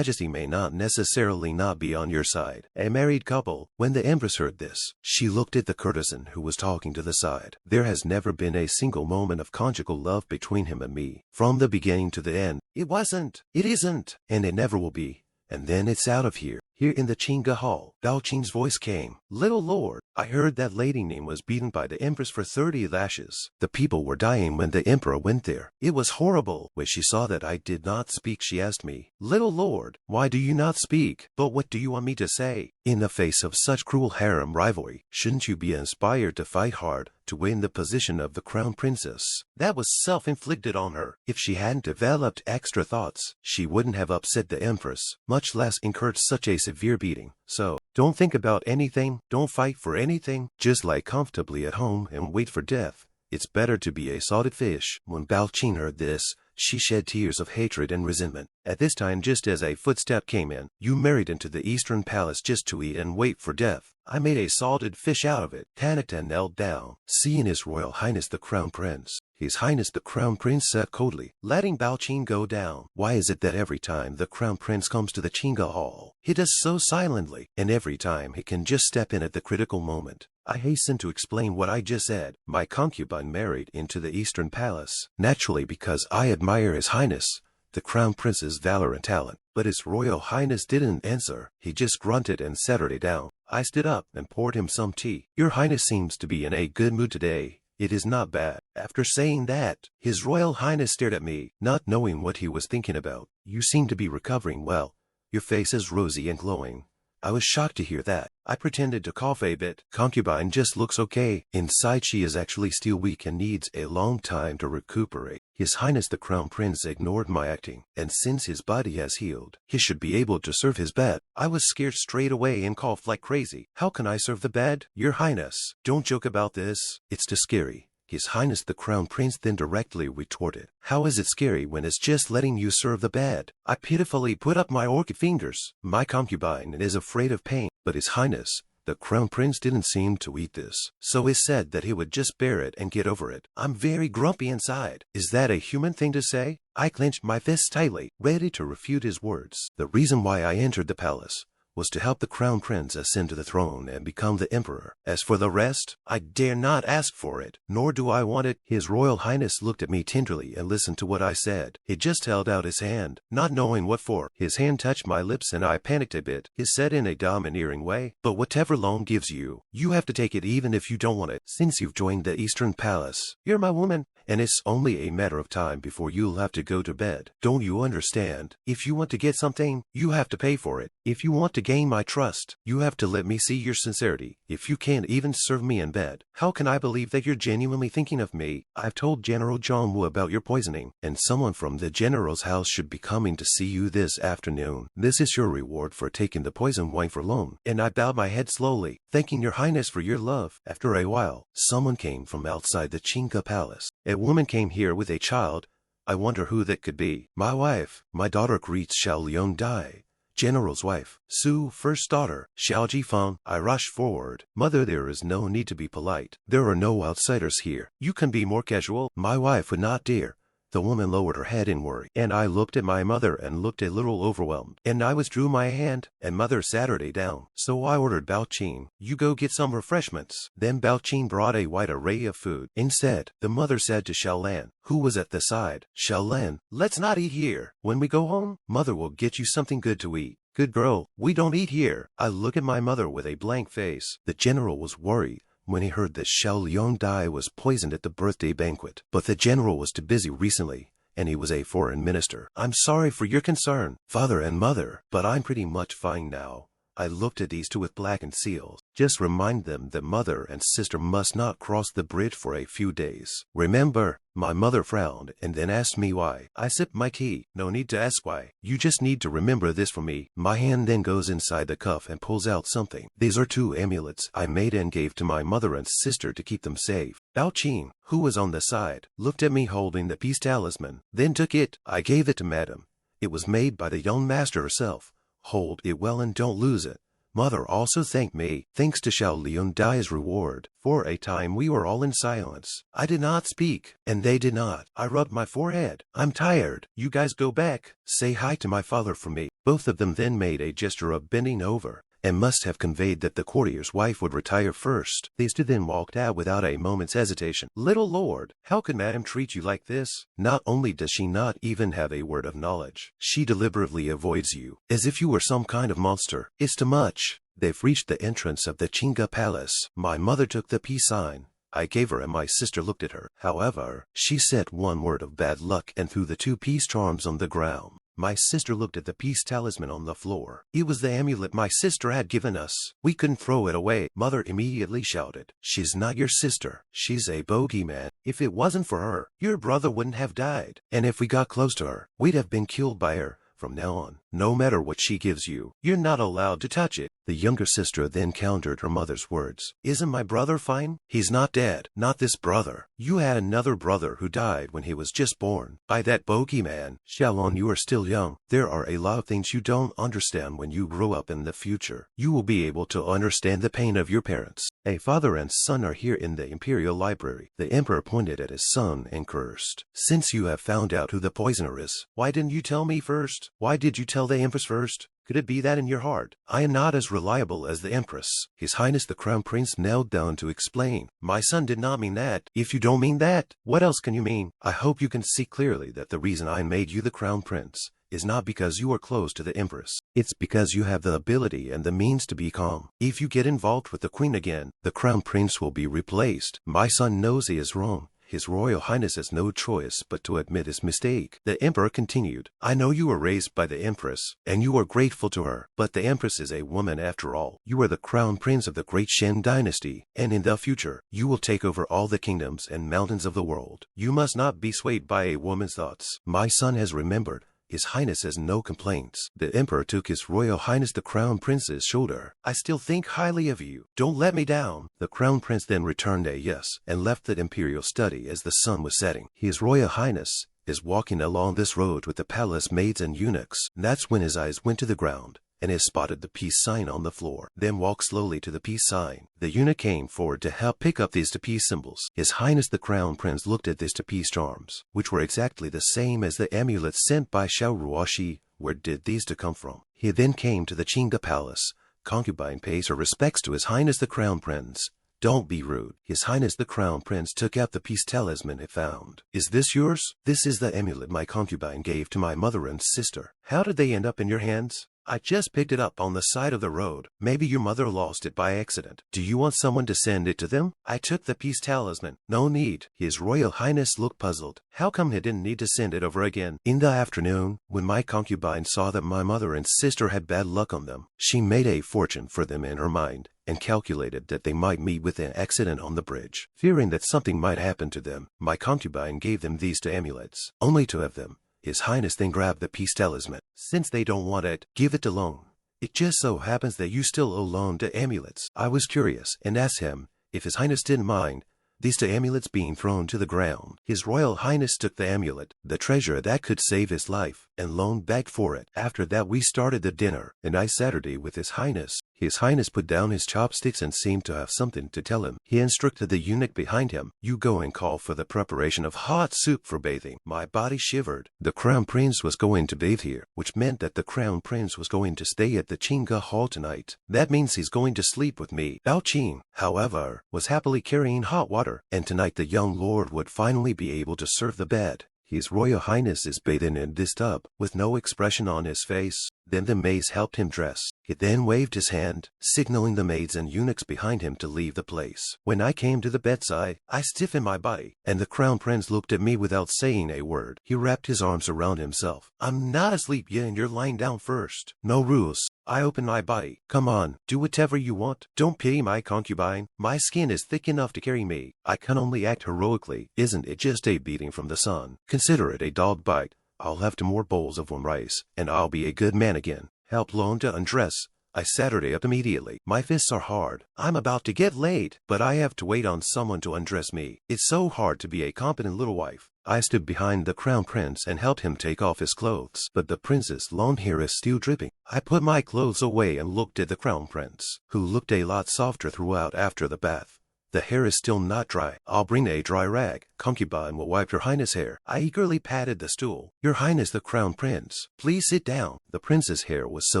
S1: may not necessarily not be on your side. A married couple. When the empress heard this, she looked at the courtesan who was talking to the side. There has never been a single moment of conjugal love between him and me. From the beginning to the end, it wasn't. It isn't, and it never will be. And then it's out of here. Here in the Chinga hall, Bao Qing's voice came. Little lord, I heard that lady name was beaten by the empress for 30 lashes. The people were dying when the emperor went there. It was horrible. When she saw that I did not speak, she asked me, Little lord, why do you not speak? But what do you want me to say? In the face of such cruel harem rivalry, shouldn't you be inspired to fight hard to win the position of the crown princess? That was self-inflicted on her. If she hadn't developed extra thoughts, she wouldn't have upset the empress, much less incurred such a severe beating. So, don't think about anything, don't fight for anything, just lie comfortably at home and wait for death. It's better to be a salted fish. When Bao Qing heard this, she shed tears of hatred and resentment. At this time, just as a footstep came in, you married into the eastern palace just to eat and wait for death. I made a salted fish out of it. Tanatan knelt down, seeing His Royal Highness the Crown Prince. His Highness the Crown Prince said coldly, letting Bao Qing go down. Why is it that every time the Crown Prince comes to the Chinga Hall, he does so silently, and every time he can just step in at the critical moment? I hasten to explain what I just said. My concubine married into the Eastern Palace, naturally because I admire His Highness, the Crown Prince's valor and talent. But His Royal Highness didn't answer. He just grunted and settled it down. I stood up and poured him some tea. Your Highness seems to be in a good mood today. It is not bad. After saying that, His Royal Highness stared at me, not knowing what he was thinking about. You seem to be recovering well. Your face is rosy and glowing. I was shocked to hear that. I pretended to cough a bit. Concubine just looks okay. Inside she is actually still weak and needs a long time to recuperate. His Highness the Crown Prince ignored my acting, and since his body has healed, he should be able to serve his bed. I was scared straight away and coughed like crazy. How can I serve the bed? Your Highness, don't joke about this. It's too scary. His Highness the Crown Prince then directly retorted, how is it scary when it's just letting you serve the bed? I pitifully put up my orchid fingers. My concubine is afraid of pain, but His Highness, the Crown Prince didn't seem to eat this, so he said that he would just bear it and get over it. I'm very grumpy inside. Is that a human thing to say? I clenched my fists tightly, ready to refute his words. The reason why I entered the palace was to help the Crown Prince ascend to the throne and become the Emperor. As for the rest, I dare not ask for it, nor do I want it. His Royal Highness looked at me tenderly and listened to what I said. He just held out his hand, not knowing what for. His hand touched my lips and I panicked a bit. He said in a domineering way, but whatever Long gives you, you have to take it even if you don't want it. Since you've joined the Eastern Palace, you're my woman, and it's only a matter of time before you'll have to go to bed. Don't you understand? If you want to get something, you have to pay for it. If you want to gain my trust, you have to let me see your sincerity. If you can't even serve me in bed, how can I believe that you're genuinely thinking of me? I've told General Zhongwu about your poisoning, and someone from the general's house should be coming to see you this afternoon. This is your reward for taking the poison wine for loan. And I bowed my head slowly, thanking your Highness for your love. After a while, someone came from outside the Chinga Palace. A woman came here with a child. I wonder who that could be. My wife. My daughter greets Xiao Dai, General's wife. Su, first daughter. Xiao Jifeng. I rushed forward. Mother, there is no need to be polite. There are no outsiders here. You can be more casual. My wife would not dare. The woman lowered her head in worry, and I looked at my mother and looked a little overwhelmed. And I withdrew my hand, and mother sat her down. So I ordered Bao Qing, you go get some refreshments. Then Bao Qing brought a wide array of food. Instead, the mother said to Xiao Lan, who was at the side, Xiao Lan, let's not eat here. When we go home, mother will get you something good to eat. Good girl, we don't eat here. I looked at my mother with a blank face. The general was worried when he heard that Xiao Dai was poisoned at the birthday banquet. But the general was too busy recently, and he was a foreign minister. I'm sorry for your concern, father and mother, but I'm pretty much fine now. I looked at these two with blackened seals. Just remind them that mother and sister must not cross the bridge for a few days. Remember? My mother frowned and then asked me why. I sipped my tea. No need to ask why. You just need to remember this for me. My hand then goes inside the cuff and pulls out something. These are 2 amulets I made and gave to my mother and sister to keep them safe. Bao Qing, who was on the side, looked at me holding the peace talisman, then took it. I gave it to madam. It was made by the young master herself. Hold it well and don't lose it. Mother also thanked me. Thanks to Xiao Liun Dai's reward. For a time we were all in silence. I did not speak, and they did not. I rubbed my forehead. I'm tired. You guys go back. Say hi to my father for me. Both of them then made a gesture of bending over, and must have conveyed that the courtier's wife would retire first. These 2 then walked out without a moment's hesitation. Little lord, how could madam treat you like this? Not only does she not even have a word of knowledge, she deliberately avoids you, as if you were some kind of monster. It's too much. They've reached the entrance of the Qingga Palace. My mother took the peace sign. I gave her and my sister looked at her. However, she said one word of bad luck and threw the 2 peace charms on the ground. My sister looked at the peace talisman on the floor. It was the amulet my sister had given us. We couldn't throw it away. Mother immediately shouted, "She's not your sister. She's a bogeyman. If it wasn't for her, your brother wouldn't have died. And if we got close to her, we'd have been killed by her. From now on, no matter what she gives you, you're not allowed to touch it." The younger sister then countered her mother's words. "Isn't my brother fine? He's not dead. Not this brother. You had another brother who died when he was just born. By that bogeyman. Xiaolong, you are still young. There are a lot of things you don't understand. When you grow up in the future, you will be able to understand the pain of your parents. A father and son are here in the imperial library." The emperor pointed at his son and cursed. "Since you have found out who the poisoner is, why didn't you tell me first? Why did you tell the empress first? Could it be that in your heart I am not as reliable as the empress?" His Highness the Crown Prince knelt down to explain. "My son did not mean that. If you don't mean that, what else can you mean? I hope you can see clearly that the reason I made you the Crown Prince is not because you are close to the empress. It's because you have the ability and the means to be calm. If you get involved with the queen again, the Crown Prince will be replaced. My son knows he is wrong. His Royal Highness has no choice but to admit his mistake." The emperor continued, "I know you were raised by the empress, and you are grateful to her, but the empress is a woman after all. You are the crown prince of the great Shen dynasty, and in the future, you will take over all the kingdoms and mountains of the world. You must not be swayed by a woman's thoughts. My son has remembered. His Highness has no complaints." The emperor took his Royal Highness the Crown Prince's shoulder. "I still think highly of you. Don't let me down." The Crown Prince then returned a yes and left the imperial study as the sun was setting. His Royal Highness is walking along this road with the palace maids and eunuchs. That's when his eyes went to the ground and he spotted the peace sign on the floor, then walked slowly to the peace sign. The eunuch came forward to help pick up these 2 peace symbols. His Highness the Crown Prince looked at these 2 peace charms, which were exactly the same as the amulets sent by Xiao Xixi. Where did these 2 come from? He then came to the Qingga Palace. Concubine pays her respects to His Highness the Crown Prince. "Don't be rude." His Highness the Crown Prince took out the peace talisman he found. "Is this yours?" "This is the amulet my concubine gave to my mother and sister." "How did they end up in your hands?" "I just picked it up on the side of the road. Maybe your mother lost it by accident. Do you want someone to send it to them?" "I took the peace talisman." "No need." His Royal Highness looked puzzled. How come he didn't need to send it over again? In the afternoon, when my concubine saw that my mother and sister had bad luck on them, she made a fortune for them in her mind, and calculated that they might meet with an accident on the bridge. Fearing that something might happen to them, my concubine gave them these 2 amulets, only to have them. His Highness then grabbed the peace talisman. "Since they don't want it, give it to Loan. It just so happens that you still owe Loan the amulets." I was curious and asked him if His Highness didn't mind these 2 amulets being thrown to the ground. His Royal Highness took the amulet, the treasure that could save his life, and Loan begged for it. After that we started the dinner, and I Saturday with His Highness. His Highness put down his chopsticks and seemed to have something to tell him. He instructed the eunuch behind him, "You go and call for the preparation of hot soup for bathing." My body shivered. The Crown Prince was going to bathe here, which meant that the Crown Prince was going to stay at the Qingga Hall tonight. That means he's going to sleep with me. Bao Qing, however, was happily carrying hot water, and tonight the young lord would finally be able to serve the bed. His Royal Highness is bathing in this tub, with no expression on his face. Then the maids helped him dress. He then waved his hand, signaling the maids and eunuchs behind him to leave the place. When I came to the bedside, I stiffened my body, and the Crown Prince looked at me without saying a word. He wrapped his arms around himself. "I'm not asleep yet and you're lying down first." "No rules." I opened my body. Come on, do whatever you want. Don't pity my concubine. My skin is thick enough to carry me. I can only act heroically. Isn't it just a beating from the sun? Consider it a dog bite. I'll have 2 more bowls of warm rice, and I'll be a good man again. Help Lone to undress. I sat her up immediately. My fists are hard. I'm about to get laid, but I have to wait on someone to undress me. It's so hard to be a competent little wife. I stood behind the crown prince and helped him take off his clothes, but the prince's long hair is still dripping. I put my clothes away and looked at the crown prince, who looked a lot softer throughout after the bath. The hair is still not dry. I'll bring a dry rag. Concubine will wipe your highness' hair. I eagerly patted the stool. Your highness the crown prince, please sit down. The prince's hair was so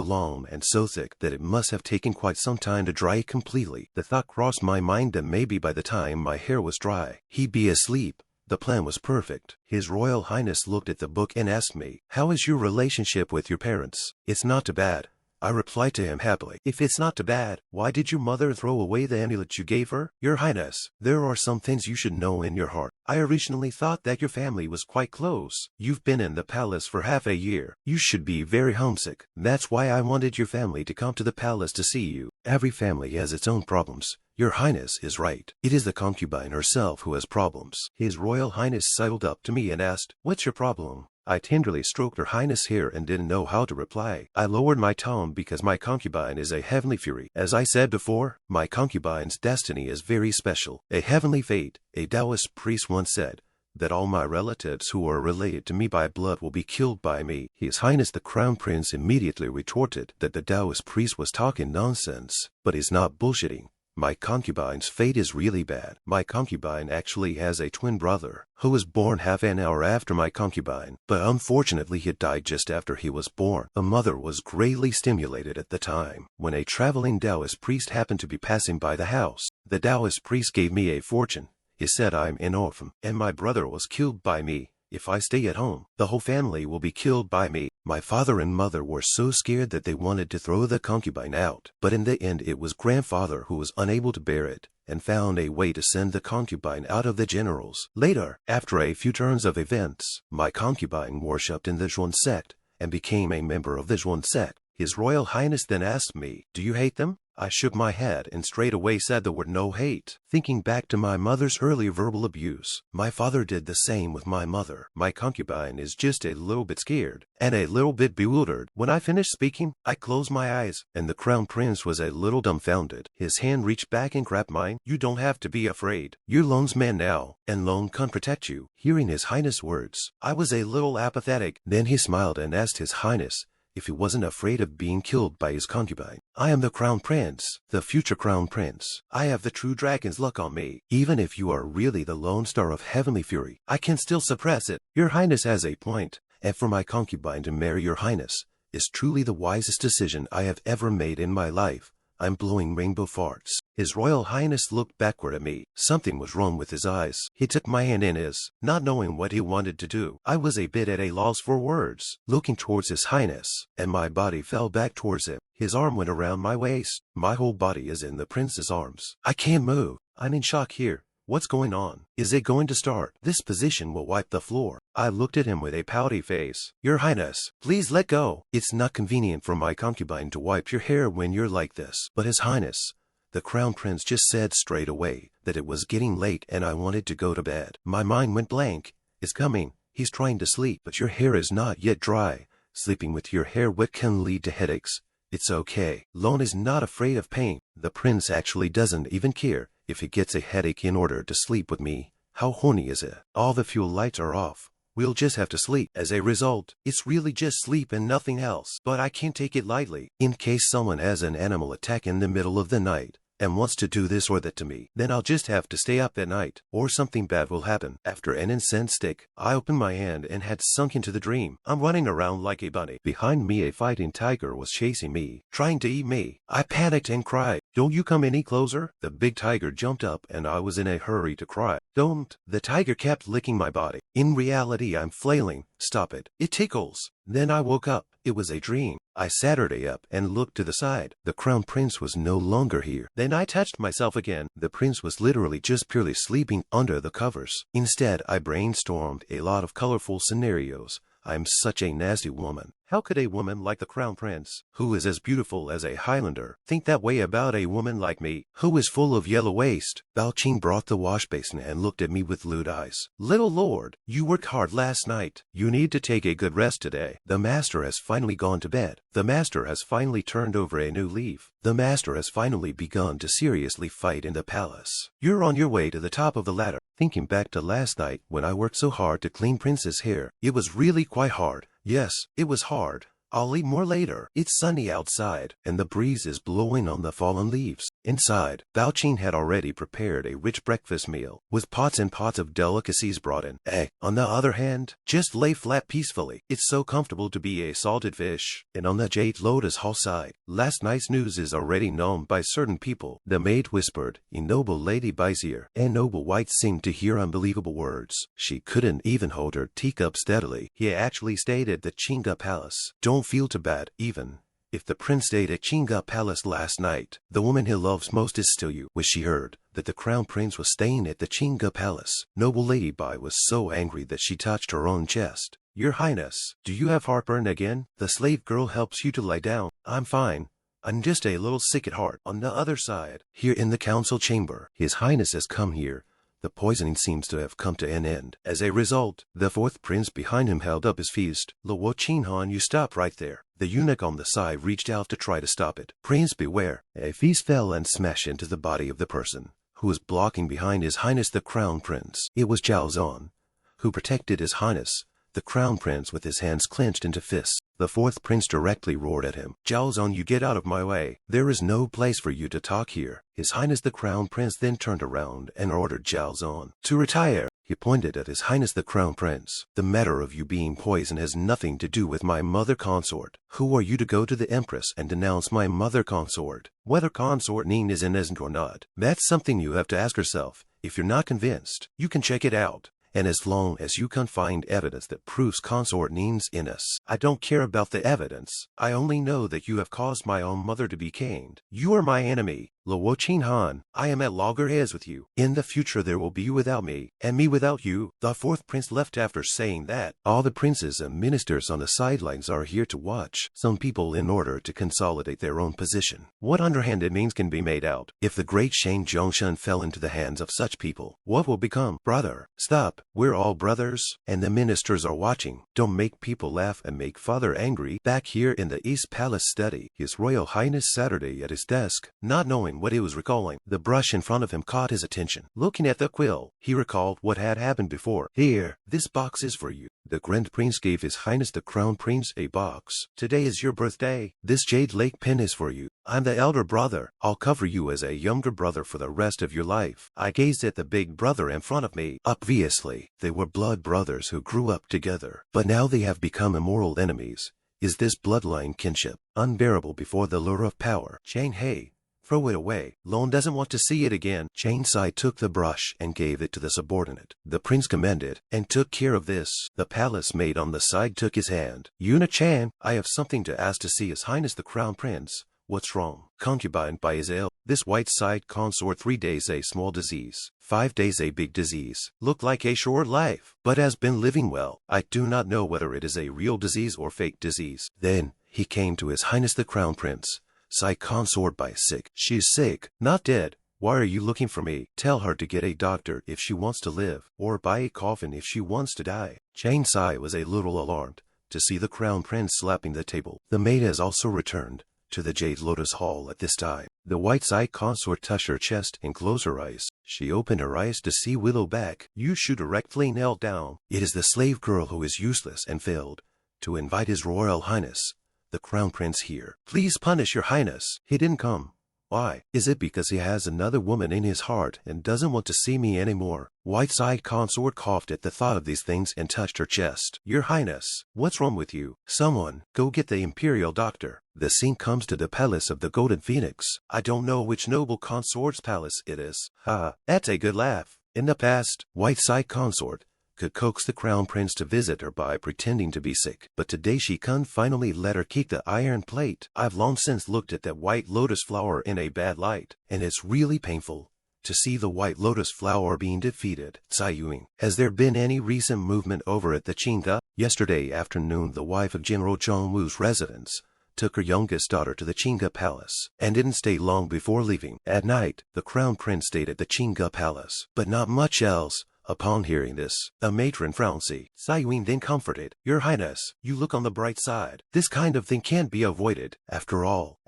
S1: long and so thick that it must have taken quite some time to dry it completely. The thought crossed my mind that maybe by the time my hair was dry, he'd be asleep. The plan was perfect. His Royal Highness looked at the book and asked me, "How is your relationship with your parents?" "It's not too bad," I replied to him happily. "If it's not too bad, why did your mother throw away the amulet you gave her?" "Your Highness, there are some things you should know in your heart. I originally thought that your family was quite close. You've been in the palace for half a year. You should be very homesick. That's why I wanted your family to come to the palace to see you. Every family has its own problems. Your Highness is right. It is the concubine herself who has problems." His Royal Highness sidled up to me and asked, "What's your problem?" I tenderly stroked her highness' hair and didn't know how to reply. I lowered my tone because my concubine is a heavenly fury. As I said before, my concubine's destiny is very special. A heavenly fate. A Taoist priest once said that all my relatives who are related to me by blood will be killed by me. His Highness the Crown Prince immediately retorted that the Taoist priest was talking nonsense, but he's not bullshitting. My concubine's fate is really bad. My concubine actually has a twin brother who was born half an hour after my concubine, but unfortunately he died just after he was born. The mother was greatly stimulated at the time when a traveling Taoist priest happened to be passing by the house. The Taoist priest gave me a fortune. He said I'm an orphan, and my brother was killed by me. If I stay at home, the whole family will be killed by me. My father and mother were so scared that they wanted to throw the concubine out, but in the end it was grandfather who was unable to bear it and found a way to send the concubine out of the generals. Later, after a few turns of events, my concubine worshipped in the Zhuan sect and became a member of the Zhuan sect. His Royal Highness then asked me, "Do you hate them?" I shook my head and straightaway said the word "no hate." Thinking back to my mother's earlier verbal abuse, my father did the same with my mother. My concubine is just a little bit scared and a little bit bewildered. When I finished speaking, I closed my eyes, and the Crown Prince was a little dumbfounded. His hand reached back and grabbed mine. "You don't have to be afraid. You're Lone's man now, and Lone can protect you." Hearing His Highness' words, I was a little apathetic. Then he smiled and asked His Highness if he wasn't afraid of being killed by his concubine. "I am the Crown Prince, the future Crown Prince. I have the true dragon's luck on me. Even if you are really the lone star of heavenly fury, I can still suppress it. Your Highness has a point, and for my concubine to marry your Highness is truly the wisest decision I have ever made in my life. I'm blowing rainbow farts." His Royal Highness looked backward at me. Something was wrong with his eyes. He took my hand in his, not knowing what he wanted to do. I was a bit at a loss for words, looking towards His Highness, and my body fell back towards him. His arm went around my waist. My whole body is in the prince's arms. I can't move. I'm in shock here. What's going on? Is it going to start? This position will wipe the floor. I looked at him with a pouty face. "Your Highness, please let go. It's not convenient for my concubine to wipe your hair when you're like this." But His Highness, the Crown Prince, just said straight away that it was getting late and I wanted to go to bed. My mind went blank. "It's coming. He's trying to sleep, but your hair is not yet dry. Sleeping with your hair wet can lead to headaches. It's okay. Lone is not afraid of pain. The prince actually doesn't even care if he gets a headache in order to sleep with me. How horny is it? All the fuel lights are off. We'll just have to sleep. As a result, it's really just sleep and nothing else. But I can't take it lightly. In case someone has an animal attack in the middle of the night and wants to do this or that to me, then I'll just have to stay up at night, or something bad will happen." After an incense stick, I opened my hand and had sunk into the dream. I'm running around like a bunny. Behind me, a fighting tiger was chasing me, trying to eat me. I panicked and cried, "Don't you come any closer." The big tiger jumped up and I was in a hurry to cry, "Don't." The tiger kept licking my body. In reality, I'm flailing. "Stop it. It tickles." Then I woke up. It was a dream. I sat up and looked to the side. The Crown Prince was no longer here. Then I touched myself again. The prince was literally just purely sleeping under the covers. Instead, I brainstormed a lot of colorful scenarios I'm such a nasty woman. How could a woman like the Crown Prince, who is as beautiful as a Highlander, think that way about a woman like me, who is full of yellow waste? Bao Qing brought the wash basin and looked at me with lewd eyes. Little lord, you worked hard last night. You need to take a good rest today. The master has finally gone to bed. The master has finally turned over a new leaf. The master has finally begun to seriously fight in the palace. You're on your way to the top of the ladder. Thinking back to last night when I worked so hard to clean Prince's hair, it was really quite hard. Yes, it was hard. I'll eat more later. It's sunny outside, and the breeze is blowing on the fallen leaves. Inside, Bao Qing had already prepared a rich breakfast meal, with pots and pots of delicacies brought in. On the other hand, just lay flat peacefully. It's so comfortable to be a salted fish. And on the Jade Lotus Hall side, last night's news is already known by certain people. The maid whispered, in noble Lady Bai's ear, and noble White seemed to hear unbelievable words. She couldn't even hold her teacup steadily. He actually stayed at the Qingge Palace. Don't feel too bad, even if the prince stayed at Qingge Palace last night. The woman he loves most is still you. When she heard that the crown prince was staying at the Qingge Palace, noble Lady Bai was so angry that she touched her own chest. Your Highness, do you have heartburn again? The slave girl helps you to lie down. I'm fine. I'm just a little sick at heart. On the other side, here in the council chamber, His Highness has come here. The poisoning seems to have come to an end. As a result, the fourth prince behind him held up his fist. Luo Qinhan, you stop right there. The eunuch on the side reached out to try to stop it. Prince, beware. A fist fell and smashed into the body of the person who was blocking behind His Highness the Crown Prince. It was Zhao Zong, who protected His Highness the Crown Prince with his hands clenched into fists. The fourth prince directly roared at him. Zhao Zong, you get out of my way. There is no place for you to talk here. His Highness the Crown Prince then turned around and ordered Zhao Zong to retire. He pointed at His Highness the Crown Prince. The matter of you being poisoned has nothing to do with my mother consort. Who are you to go to the Empress and denounce my mother consort? Whether consort Ning is innocent or not, that's something you have to ask yourself. If you're not convinced, you can check it out. And as long as you can find evidence that proves consort Ning's innocence, I don't care about the evidence. I only know that you have caused my own mother to be caned. You are my enemy. Luo Qinhan, I am at loggerheads with you. In the future there will be you without me, and me without you. The fourth prince left after saying that. All the princes and ministers on the sidelines are here to watch some people in order to consolidate their own position. What underhanded means can be made out. If the great Shang Zhongshan fell into the hands of such people, what will become? Brother, stop. We're all brothers, and the ministers are watching. Don't make people laugh and make father angry. Back here in the East Palace study, His Royal Highness Saturday at his desk, not knowing what he was recalling. The brush in front of him caught his attention. Looking at the quill, he recalled what had happened before. Here, this box is for you. The Grand Prince gave His Highness the Crown Prince a box. Today is your birthday. This jade lake pen is for you. I'm the elder brother. I'll cover you as a younger brother for the rest of your life. I gazed at the big brother in front of me. Obviously, they were blood brothers who grew up together. But now they have become immoral enemies. Is this bloodline kinship unbearable before the lure of power? Chang He, throw it away. Lone doesn't want to see it again. Chang Sai took the brush and gave it to the subordinate. The prince commanded and took care of this. The palace maid on the side took his hand. Eunuch Chan, I have something to ask to see His Highness the Crown Prince. What's wrong? Concubine by his ill. This white side consort 3 days a small disease, 5 days a big disease. Look like a short life, but has been living well. I do not know whether it is a real disease or fake disease. Then he came to His Highness the Crown Prince. Sai consort by sick. She's sick, not dead. Why are you looking for me? Tell her to get a doctor if she wants to live, or buy a coffin if she wants to die. Chang Sai was a little alarmed to see the Crown Prince slapping the table. The maid has also returned to the Jade Lotus Hall at this time. The white side consort touched her chest and closed her eyes. She opened her eyes to see Willow back. You should directly knelt down. It is the slave girl who is useless and failed to invite His Royal Highness the Crown Prince here. Please punish your Highness. He didn't come. Why? Is it because he has another woman in his heart and doesn't want to see me anymore? White-side consort coughed at the thought of these things and touched her chest. Your Highness, what's wrong with you? Someone, go get the imperial doctor. The scene comes to the palace of the Golden Phoenix. I don't know which noble consort's palace it is. Ha, that's a good laugh. In the past, White-side consort could coax the Crown Prince to visit her by pretending to be sick. But today she can finally let her keep the iron plate. I've long since looked at that white lotus flower in a bad light, and it's really painful to see the White Lotus flower being defeated. Tsai. Has there been any recent movement over at the Qingge? Yesterday afternoon, the wife of General Zhongwu's residence took her youngest daughter to the Qingge Palace and didn't stay long before leaving. At night, the crown prince stayed at the Qingge Palace, but not much else. Upon hearing this, a matron frowned. Tsai then comforted, "Your Highness, you look on the bright side. This kind of thing can't be avoided. After all,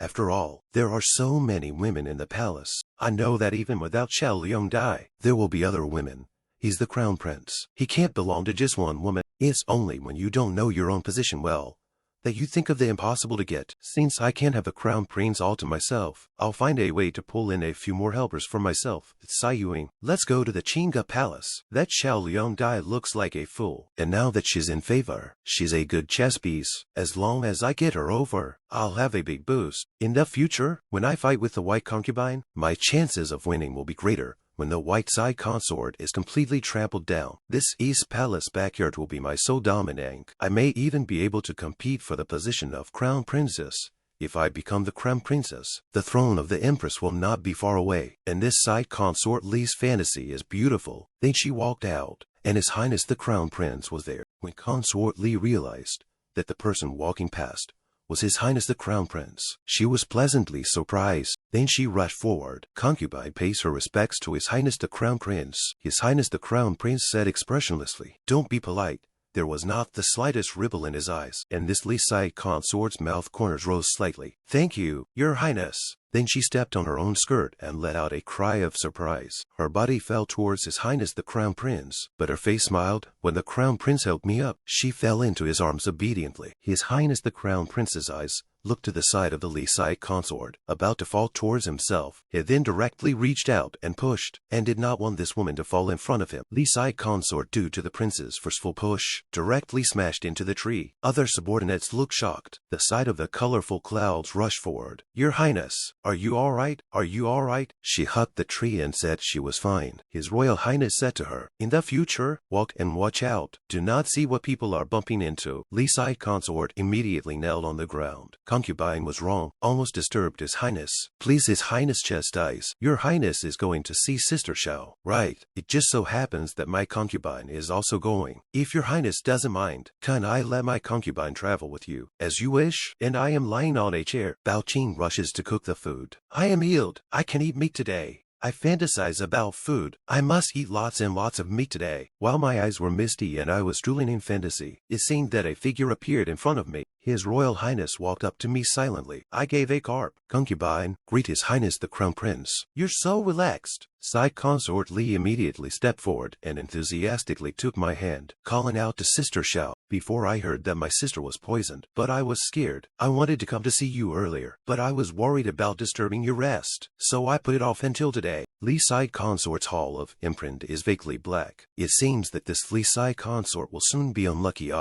S1: there are so many women in the palace. I know that even without Xiao Xixi, there will be other women. He's the crown prince. He can't belong to just one woman. It's only when you don't know your own position well that you think of the impossible to get. Since I can't have the crown prince all to myself, I'll find a way to pull in a few more helpers for myself." Tsai. Let's go to the Qingge Palace. That Xiao Xixi looks like a fool, and now that she's in favor, she's a good chess piece. As long as I get her over, I'll have a big boost. In the future, when I fight with the white concubine, my chances of winning will be greater. When the white side consort is completely trampled down, this East Palace backyard will be my sole dominant. I may even be able to compete for the position of crown princess. If I become the crown princess, the throne of the empress will not be far away, and this side consort Li's fantasy is beautiful. Then she walked out, and His Highness the Crown Prince was there. When consort Li realized that the person walking past was His Highness the Crown Prince, she was pleasantly surprised. Then she rushed forward. Concubine pays her respects to His Highness the Crown Prince. His Highness the Crown Prince said expressionlessly, "Don't be polite." There was not the slightest ripple in his eyes, and this Li side consort's mouth corners rose slightly. "Thank you, Your Highness." Then she stepped on her own skirt and let out a cry of surprise. Her body fell towards His Highness the Crown Prince, but her face smiled. When the Crown Prince helped me up, she fell into his arms obediently. His Highness the Crown Prince's eyes looked to the side of the Li side consort, about to fall towards himself. He then directly reached out and pushed, and did not want this woman to fall in front of him. Li side consort, due to the prince's forceful push, directly smashed into the tree. Other subordinates looked shocked. The sight of the colorful clouds rushed forward. "Your Highness, are you all right? Are you all right?" She hugged the tree and said she was fine. His Royal Highness said to her, "In the future, walk and watch out. Do not see what people are bumping into." Li side consort immediately knelt on the ground. Concubine was wrong, almost disturbed His Highness. "Please, His Highness chastise. Your Highness is going to see Sister Xiao." "Right. It just so happens that my concubine is also going. If Your Highness doesn't mind, can I let my concubine travel with you?" "As you wish." "And I am lying on a chair." Bao Qing rushes to cook the food. "I am healed. I can eat meat today. I fantasize about food. I must eat lots and lots of meat today." While my eyes were misty and I was drooling in fantasy, it seemed that a figure appeared in front of me. His Royal Highness walked up to me silently. I gave a carp. "Concubine, greet His Highness the Crown Prince." "You're so relaxed." Side consort Li immediately stepped forward and enthusiastically took my hand, calling out to Sister Xiao. "Before I heard that my sister was poisoned, but I was scared. I wanted to come to see you earlier, but I was worried about disturbing your rest, so I put it off until today." Li side consort's hall of imprint is vaguely black. It seems that this Li side consort will soon be unlucky.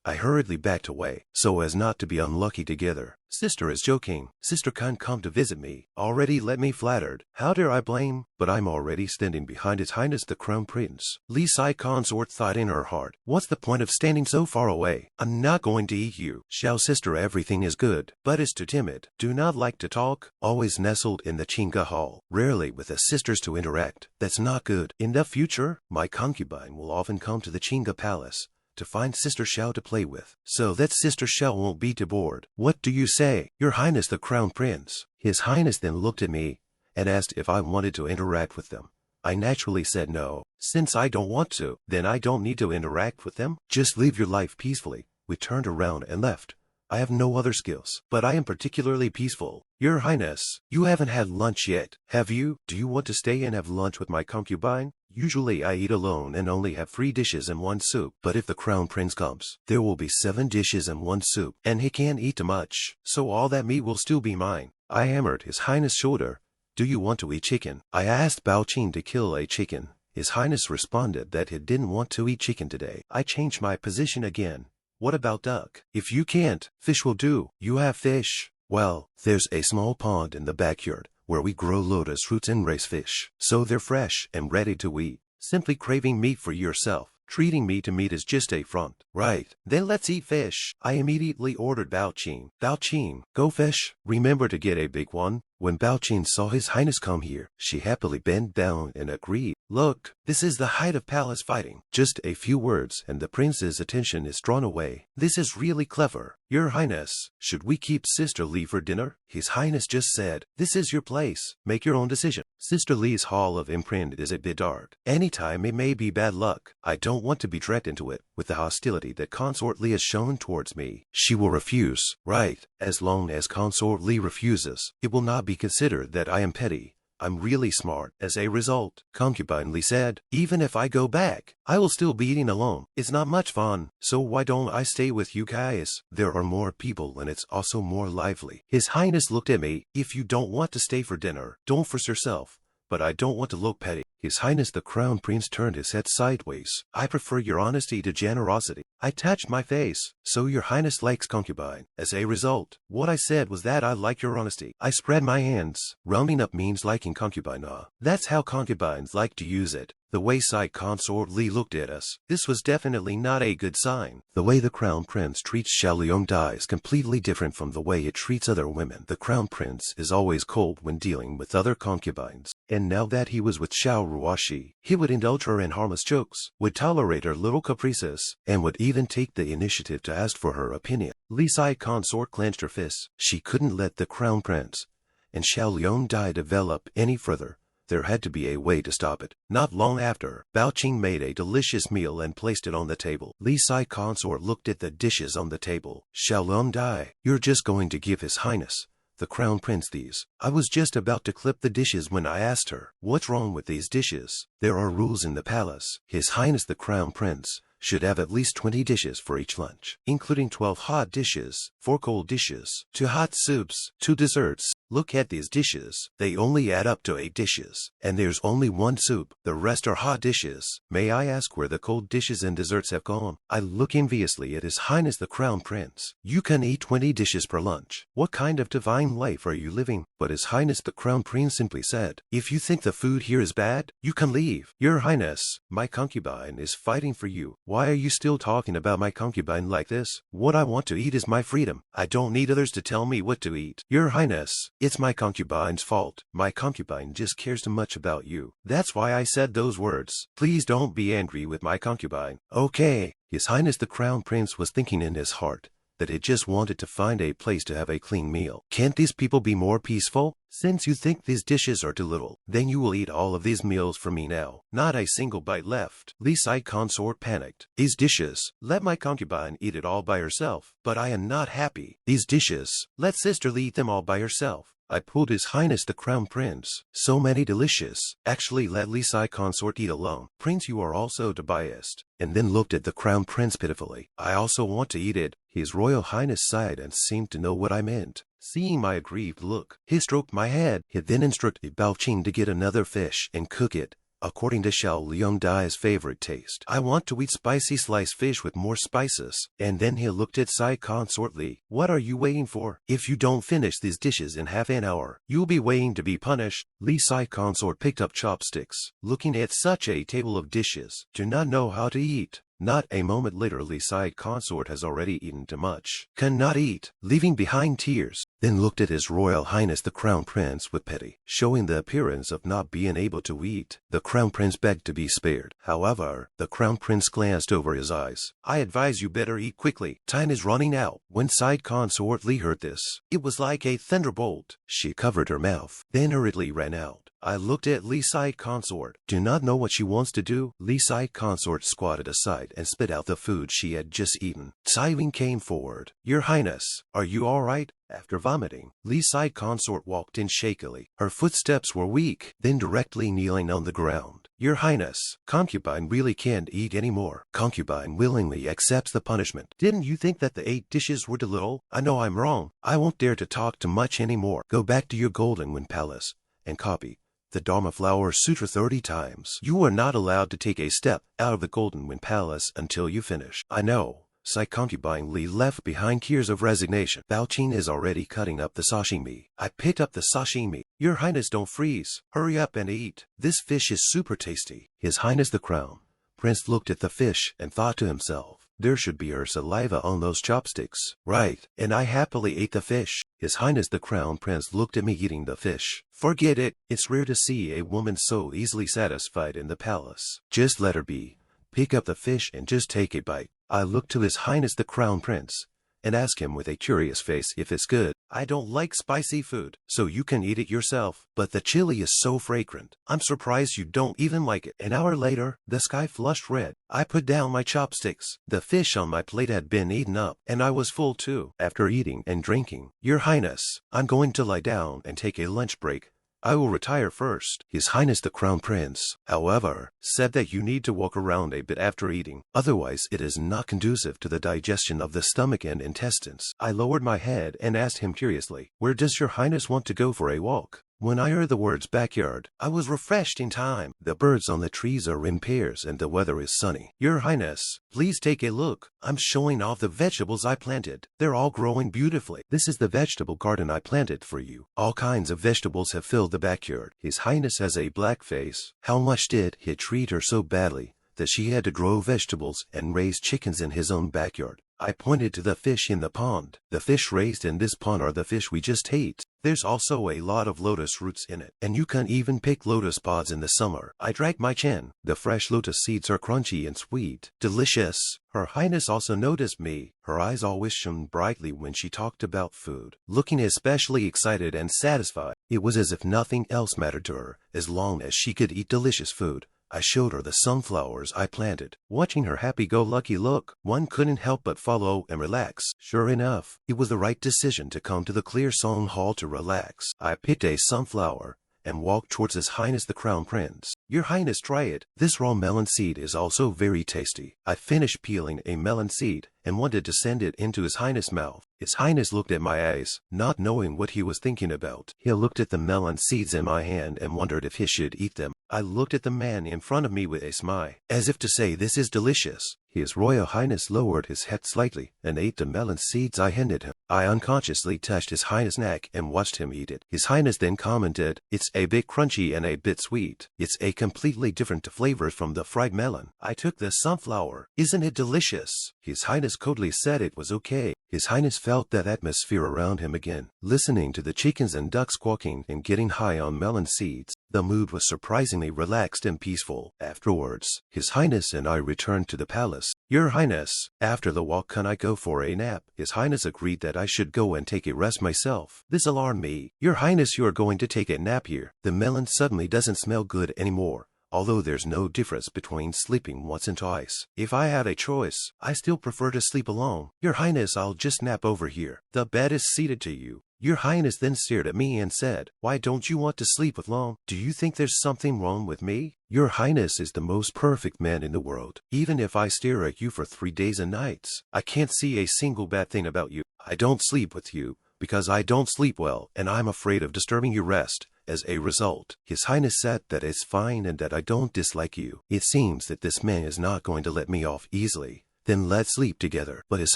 S1: I hurriedly backed away, so as not to be unlucky together. Sister is joking. Sister can't come to visit me. Already let me flattered. How dare I blame? But I'm already standing behind His Highness the Crown Prince. Li side consort thought in her heart, "What's the point of standing so far away? I'm not going to eat you." Xiao sister, everything is good, but is too timid. Do not like to talk. Always nestled in the Qingge hall. Rarely with the sisters to interact. That's not good. In the future, my concubine will often come to the Qingge Palace to find Sister Xiao to play with, so that Sister Xiao won't be too bored. "What do you say, Your Highness the Crown Prince?" His Highness then looked at me and asked if I wanted to interact with them. I naturally said no. "Since I don't want to, then I don't need to interact with them. Just live your life peacefully." We turned around and left. I have no other skills, but I am particularly peaceful. "Your Highness, you haven't had lunch yet, have you? Do you want to stay and have lunch with my concubine? Usually I eat alone and only have 3 dishes and 1 soup, but if the Crown Prince comes, there will be 7 dishes and 1 soup, and he can't eat too much, so all that meat will still be mine." I hammered His Highness' shoulder. "Do you want to eat chicken?" I asked Bao Qing to kill a chicken. His Highness responded that he didn't want to eat chicken today. I changed my position again. "What about duck?" "If you can't, fish will do." "You have fish?" "Well, there's a small pond in the backyard where we grow lotus roots and raise fish, so they're fresh and ready to eat." Simply craving meat for yourself. Treating me to meat is just a front. Right, then let's eat fish. I immediately ordered Bao-Qin. Bao-Qin, go fish. Remember to get a big one. When Bao-Qin saw His Highness come here, she happily bent down and agreed. Look, this is the height of palace fighting. Just a few words and the prince's attention is drawn away. This is really clever. Your Highness, should we keep Sister Li for dinner? His Highness just said, this is your place. Make your own decision. Sister Li's hall of imprint is a bit dark. Anytime it may be bad luck. I don't want to be dragged into it. With the hostility that Consort Li has shown towards me, she will refuse. Right, as long as Consort Li refuses, it will not be considered that I am petty. I'm really smart. As a result, Concubine Li said, even if I go back, I will still be eating alone. It's not much fun, so why don't I stay with you guys? There are more people and it's also more lively. His Highness looked at me. If you don't want to stay for dinner, don't force yourself. But I don't want to look petty. His Highness the Crown Prince turned his head sideways. I prefer your honesty to generosity. I touched my face. So your Highness likes Concubine. As a result, what I said was that I like your honesty. I spread my hands. Rounding up means liking Concubine. That's how concubines like to use it. The way Side Consort Li looked at us, this was definitely not a good sign. The way the Crown Prince treats Xiao Xixi is completely different from the way it treats other women. The Crown Prince is always cold when dealing with other concubines. And now that he was with Xiao Xixi, he would indulge her in harmless jokes, would tolerate her little caprices, and would even take the initiative to ask for her opinion. Li Side Consort clenched her fists. She couldn't let the Crown Prince and Xiao Xixi develop any further. There had to be a way to stop it. Not long after, Bao-Qin made a delicious meal and placed it on the table. Li Side Consort looked at the dishes on the table. Xiao Xixi, you're just going to give His Highness the Crown Prince these. I was just about to clip the dishes when I asked her, what's wrong with these dishes? There are rules in the palace. His Highness the Crown Prince should have at least 20 dishes for each lunch, including 12 hot dishes, 4 cold dishes, 2 hot soups, 2 desserts. Look at these dishes. They only add up to 8 dishes. And there's only 1 soup. The rest are hot dishes. May I ask where the cold dishes and desserts have gone? I look enviously at His Highness the Crown Prince. You can eat 20 dishes per lunch. What kind of divine life are you living? But His Highness the Crown Prince simply said, if you think the food here is bad, you can leave. Your Highness, my concubine is fighting for you. Why are you still talking about my concubine like this? What I want to eat is my freedom. I don't need others to tell me what to eat. Your Highness, it's my concubine's fault. My concubine just cares too much about you. That's why I said those words. Please don't be angry with my concubine. Okay. His Highness the Crown Prince was thinking in his heart that he just wanted to find a place to have a clean meal. Can't these people be more peaceful? Since you think these dishes are too little, then you will eat all of these meals for me now. Not a single bite left. Li Side Consort panicked. These dishes, let my concubine eat it all by herself. But I am not happy. These dishes, let Sister Li eat them all by herself. I pulled His Highness the Crown Prince. So many delicious. Actually let Li Side Consort eat alone. Prince, you are also too biased. And then looked at the Crown Prince pitifully. I also want to eat it. His Royal Highness sighed and seemed to know what I meant. Seeing my aggrieved look, he stroked my head. He then instructed Bao-Qin to get another fish and cook it according to Xiao Xix's favorite taste. I want to eat spicy sliced fish with more spices. And then he looked at Side Consort Li. What are you waiting for? If you don't finish these dishes in half an hour, you'll be waiting to be punished. Li Side Consort picked up chopsticks, looking at such a table of dishes. Do not know how to eat. Not a moment later, Li Side Consort has already eaten too much. Cannot eat, leaving behind tears. Then looked at His Royal Highness the Crown Prince with pity, showing the appearance of not being able to eat. The Crown Prince begged to be spared. However, the Crown Prince glanced over his eyes. I advise you better eat quickly. Time is running out. When Side Consort Li heard this, it was like a thunderbolt. She covered her mouth, then hurriedly ran out. I looked at Li Side Consort. Do not know what she wants to do. Li Side Consort squatted aside and spit out the food she had just eaten. Tsai came forward. Your Highness, are you all right? After vomiting, Li Side Consort walked in shakily. Her footsteps were weak, then directly kneeling on the ground. Your Highness, concubine really can't eat anymore. Concubine willingly accepts the punishment. Didn't you think that the 8 dishes were too little? I know I'm wrong. I won't dare to talk too much anymore. Go back to your Golden Wind Palace and copy the Dharma Flower Sutra 30 times. You are not allowed to take a step out of the Golden Wind Palace until you finish. I know. Side Concubine Li left behind tears of resignation. Bao-Qin is already cutting up the sashimi. I picked up the sashimi. Your Highness, don't freeze. Hurry up and eat. This fish is super tasty. His Highness the Crown prince looked at the fish and thought to himself, there should be her saliva on those chopsticks. Right, and I happily ate the fish. His Highness the Crown Prince looked at me eating the fish. Forget it. It's rare to see a woman so easily satisfied in the palace. Just let her be. Pick up the fish and just take a bite. I looked to His Highness the Crown Prince and asked him with a curious face if it's good. I don't like spicy food, so you can eat it yourself. But the chili is so fragrant. I'm surprised you don't even like it. An hour later, the sky flushed red. I put down my chopsticks. The fish on my plate had been eaten up, and I was full too. After eating and drinking, Your Highness, I'm going to lie down and take a lunch break. I will retire first. His Highness the Crown Prince, however, said that you need to walk around a bit after eating. Otherwise, it is not conducive to the digestion of the stomach and intestines. I lowered my head and asked him curiously, where does Your Highness want to go for a walk? When I heard the words backyard, I was refreshed in time. The birds on the trees are in pairs and the weather is sunny. Your Highness, please take a look. I'm showing off the vegetables I planted. They're all growing beautifully. This is the vegetable garden I planted for you. All kinds of vegetables have filled the backyard. His Highness has a black face. How much did he treat her so badly that she had to grow vegetables and raise chickens in his own backyard? I pointed to the fish in the pond. The fish raised in this pond are the fish we just ate. There's also a lot of lotus roots in it, and you can even pick lotus pods in the summer. I dragged my chin. The fresh lotus seeds are crunchy and sweet. Delicious. Her Highness also noticed me. Her eyes always shone brightly when she talked about food, looking especially excited and satisfied. It was as if nothing else mattered to her, as long as she could eat delicious food. I showed her the sunflowers I planted. Watching her happy-go-lucky look, one couldn't help but follow and relax. Sure enough, it was the right decision to come to the Clear Song Hall to relax. I picked a sunflower and walked towards His Highness the Crown Prince. Your Highness, try it. This raw melon seed is also very tasty. I finished peeling a melon seed and wanted to send it into His Highness' mouth. His Highness looked at my eyes, not knowing what he was thinking about. He looked at the melon seeds in my hand and wondered if he should eat them. I looked at the man in front of me with a smile, as if to say, this is delicious. His Royal Highness lowered his head slightly and ate the melon seeds I handed him. I unconsciously touched His Highness' neck and watched him eat it. His Highness then commented, it's a bit crunchy and a bit sweet. It's a completely different flavor from the fried melon. I took the sunflower. Isn't it delicious? His Highness coldly said it was okay. His Highness felt that atmosphere around him again, listening to the chickens and ducks quacking and getting high on melon seeds. The mood was surprisingly relaxed and peaceful. Afterwards, His Highness and I returned to the palace. Your Highness, after the walk can I go for a nap? His Highness agreed that I should go and take a rest myself. This alarmed me. Your Highness, you are going to take a nap here. The melon suddenly doesn't smell good anymore. Although there's no difference between sleeping once and twice. If I had a choice, I still prefer to sleep alone. Your Highness, I'll just nap over here. The bed is seated to you. Your Highness then stared at me and said, why don't you want to sleep alone? Do you think there's something wrong with me? Your Highness is the most perfect man in the world. Even if I stare at you for 3 days and nights, I can't see a single bad thing about you. I don't sleep with you because I don't sleep well, and I'm afraid of disturbing your rest. As a result, His Highness said that it's fine and that I don't dislike you. It seems that this man is not going to let me off easily. Then let's sleep together. But His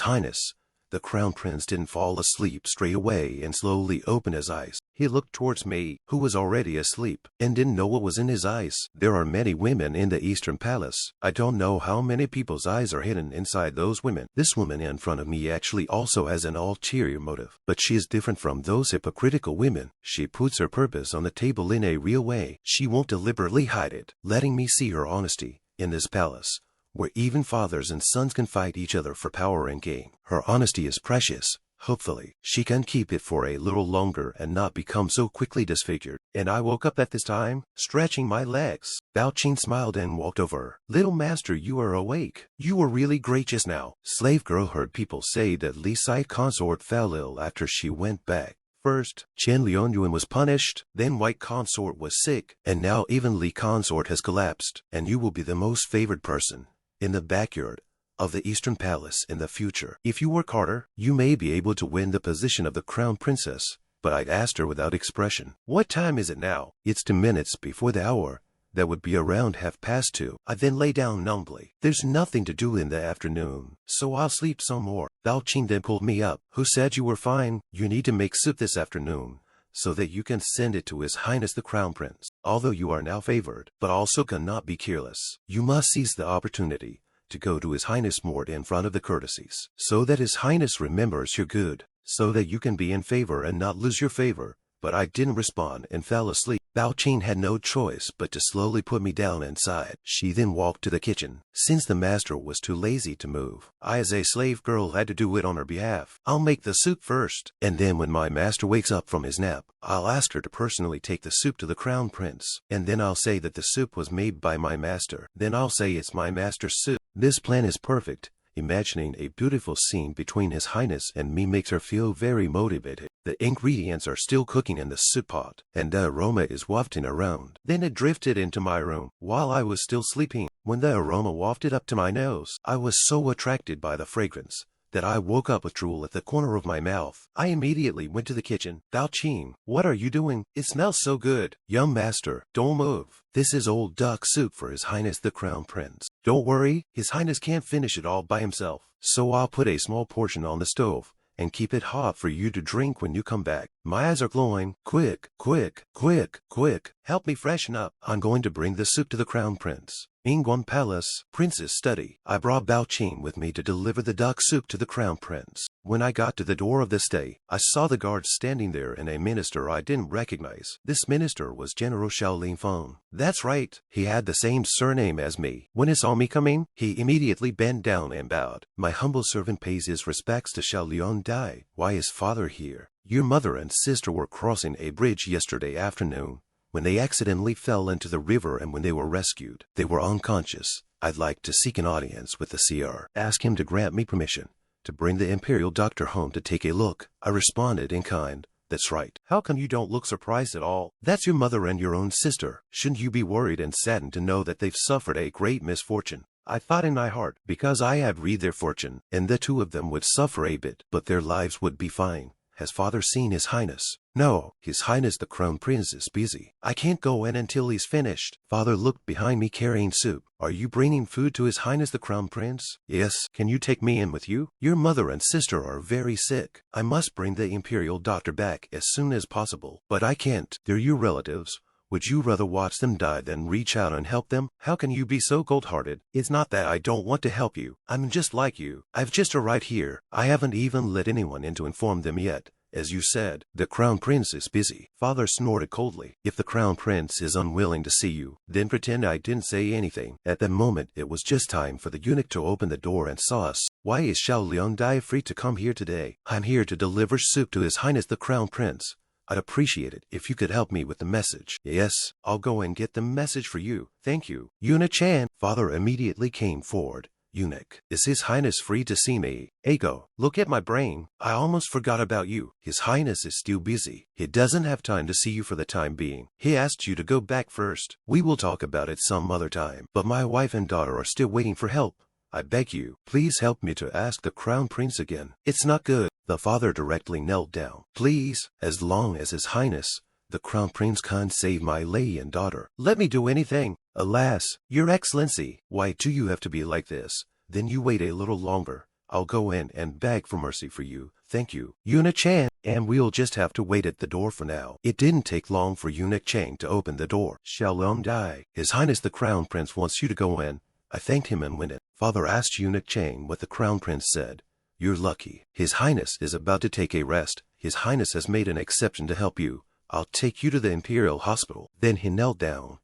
S1: Highness, the Crown Prince, didn't fall asleep straight away and slowly opened his eyes. He looked towards me, who was already asleep, and didn't know what was in his eyes. There are many women in the Eastern Palace. I don't know how many people's eyes are hidden inside those women. This woman in front of me actually also has an ulterior motive, but she is different from those hypocritical women. She puts her purpose on the table in a real way. She won't deliberately hide it, letting me see her honesty. In this palace, where even fathers and sons can fight each other for power and gain, her honesty is precious. Hopefully, she can keep it for a little longer and not become so quickly disfigured. And I woke up at this time, stretching my legs. Bao Qing smiled and walked over. Little master, you are awake. You were really great just now. Slave girl heard people say that Li Sai consort fell ill after she went back. First, Chen Lianyuan was punished, then White Consort was sick, and now even Li Consort has collapsed, and you will be the most favored person in the backyard of the Eastern Palace in the future. If you work harder, you may be able to win the position of the Crown Princess. But I asked her without expression, what time is it now? It's 2 minutes before the hour. That would be around 2:30. I then lay down numbly. There's nothing to do in the afternoon, so I'll sleep some more. Bao Qing then pulled me up. Who said you were fine? You need to make soup this afternoon. so that you can send it to His Highness the Crown Prince. Although you are now favored, but also cannot be careless. You must seize the opportunity to go to His Highness Mort in front of the courtesies, so that His Highness remembers your good, so that you can be in favor and not lose your favor. But I didn't respond and fell asleep. Bao Qing had no choice but to slowly put me down inside. She then walked to the kitchen. Since the master was too lazy to move, I as a slave girl had to do it on her behalf. I'll make the soup first, and then when my master wakes up from his nap, I'll ask her to personally take the soup to the Crown Prince, and then I'll say that the soup was made by my master. Then I'll say it's my master's soup. This plan is perfect. Imagining a beautiful scene between His Highness and me makes her feel very motivated. The ingredients are still cooking in the soup pot, and the aroma is wafting around. Then it drifted into my room while I was still sleeping. When the aroma wafted up to my nose, I was so attracted by the fragrance that I woke up with drool at the corner of my mouth. I immediately went to the kitchen. Bao Qing, what are you doing? It smells so good. Young master, don't move. This is old duck soup for His Highness the Crown Prince. Don't worry, His Highness can't finish it all by himself. So I'll put a small portion on the stove and keep it hot for you to drink when you come back. My eyes are glowing. Quick, quick, quick, quick. Help me freshen up. I'm going to bring the soup to the Crown Prince. Ingguan Palace, Prince's study. I brought Bao Qing with me to deliver the duck soup to the Crown Prince. When I got to the door of the study, I saw the guards standing there and a minister I didn't recognize. This minister was General Xiao Lingfeng. That's right, he had the same surname as me. When he saw me coming, he immediately bent down and bowed. My humble servant pays his respects to Xiao Liangdai. Why is father here? Your mother and sister were crossing a bridge yesterday afternoon when they accidentally fell into the river, and when they were rescued, they were unconscious. I'd like to seek an audience with the CR. Ask him to grant me permission to bring the imperial doctor home to take a look. I responded in kind. That's right. How come you don't look surprised at all? That's your mother and your own sister. Shouldn't you be worried and saddened to know that they've suffered a great misfortune? I thought in my heart, because I had read their fortune, and the two of them would suffer a bit, but their lives would be fine. Has father seen His Highness? No, His Highness the Crown Prince is busy. I can't go in until he's finished. Father looked behind me carrying soup. Are you bringing food to His Highness the Crown Prince? Yes. Can you take me in with you? Your mother and sister are very sick. I must bring the imperial doctor back as soon as possible. But I can't. They're your relatives. Would you rather watch them die than reach out and help them? How can you be so cold-hearted? It's not that I don't want to help you. I'm just like you. I've just arrived here. I haven't even let anyone in to inform them yet. As you said, the Crown Prince is busy. Father snorted coldly. If the Crown Prince is unwilling to see you, then pretend I didn't say anything. At that moment, it was just time for the eunuch to open the door and saw us. Why is Xiao Liangdai free to come here today? I'm here to deliver soup to His Highness the Crown Prince. I'd appreciate it if you could help me with the message. Yes, I'll go and get the message for you. Thank you. Eunuch Chan. Father immediately came forward. Eunuch, is His Highness free to see me? Ago, look at my brain. I almost forgot about you. His Highness is still busy. He doesn't have time to see you for the time being. He asked you to go back first. We will talk about it some other time. But my wife and daughter are still waiting for help. I beg you, please help me to ask the Crown Prince again. It's not good. The father directly knelt down. Please, as long as His Highness the Crown Prince can't save my lady and daughter, let me do anything. Alas, Your Excellency, why do you have to be like this? Then you wait a little longer. I'll go in and beg for mercy for you. Thank you. Eunuch Chan, and we'll just have to wait at the door for now. It didn't take long for Eunuch Chan to open the door. Xiao Liangdai, His Highness the Crown Prince wants you to go in. I thanked him and went in. Father asked Eunuch Chan what the Crown Prince said. You're lucky. His Highness is about to take a rest. His Highness has made an exception to help you. I'll take you to the Imperial Hospital. Then he knelt down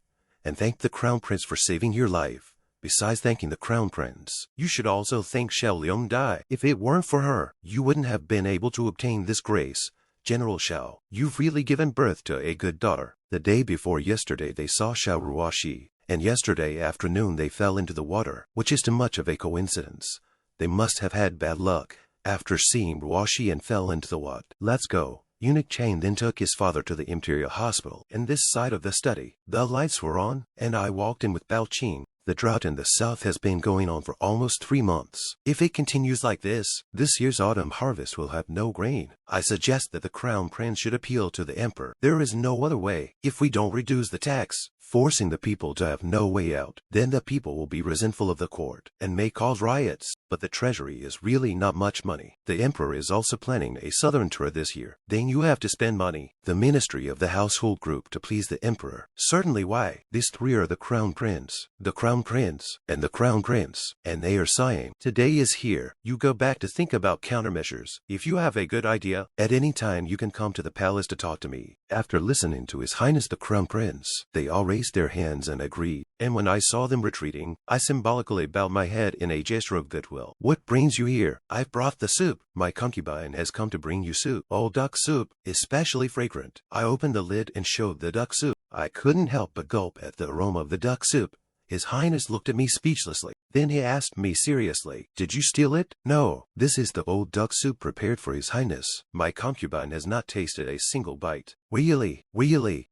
S1: and thanked the Crown Prince for saving your life. Besides thanking the Crown Prince, you should also thank Xiao Liangdai. If it weren't for her, you wouldn't have been able to obtain this grace. General Xiao, you've really given birth to a good daughter. The day before yesterday they saw Xiao Ruoxi, and yesterday afternoon they fell into the water, which is too much of a coincidence. They must have had bad luck after seeing Ruoxi and fell into the water. Let's go. Eunuch Chan then took his father to the Imperial Hospital. In this side of the study, the lights were on, and I walked in with Bao Qing. The drought in the south has been going on for almost 3 months. If it continues like this year's autumn harvest will have no grain. I suggest that the Crown Prince should appeal to the Emperor. There is no other way. If we don't reduce the tax, forcing the people to have no way out. Then the people will be resentful of the court and may cause riots. But the treasury is really not much money. The emperor is also planning a southern tour this year. Then you have to spend money. The ministry of the household group to please the emperor. Certainly. Why? These three are the crown prince, the crown prince, and the crown prince, and they are sighing. Today is here. You go back to think about countermeasures. If you have a good idea, at any time you can come to the palace to talk to me. After listening to His Highness the Crown Prince, they all raised their hands and agreed. And when I saw them retreating, I symbolically bowed my head in a gesture of goodwill. What brings you here? I've brought the soup. My concubine has come to bring you soup. Oh, duck soup, especially fragrant. I opened the lid and showed the duck soup. I couldn't help but gulp at the aroma of the duck soup. His Highness looked at me speechlessly. Then he asked me seriously, "Did you steal it?" "No, this is the old duck soup prepared for His Highness. My concubine has not tasted a single bite." Really?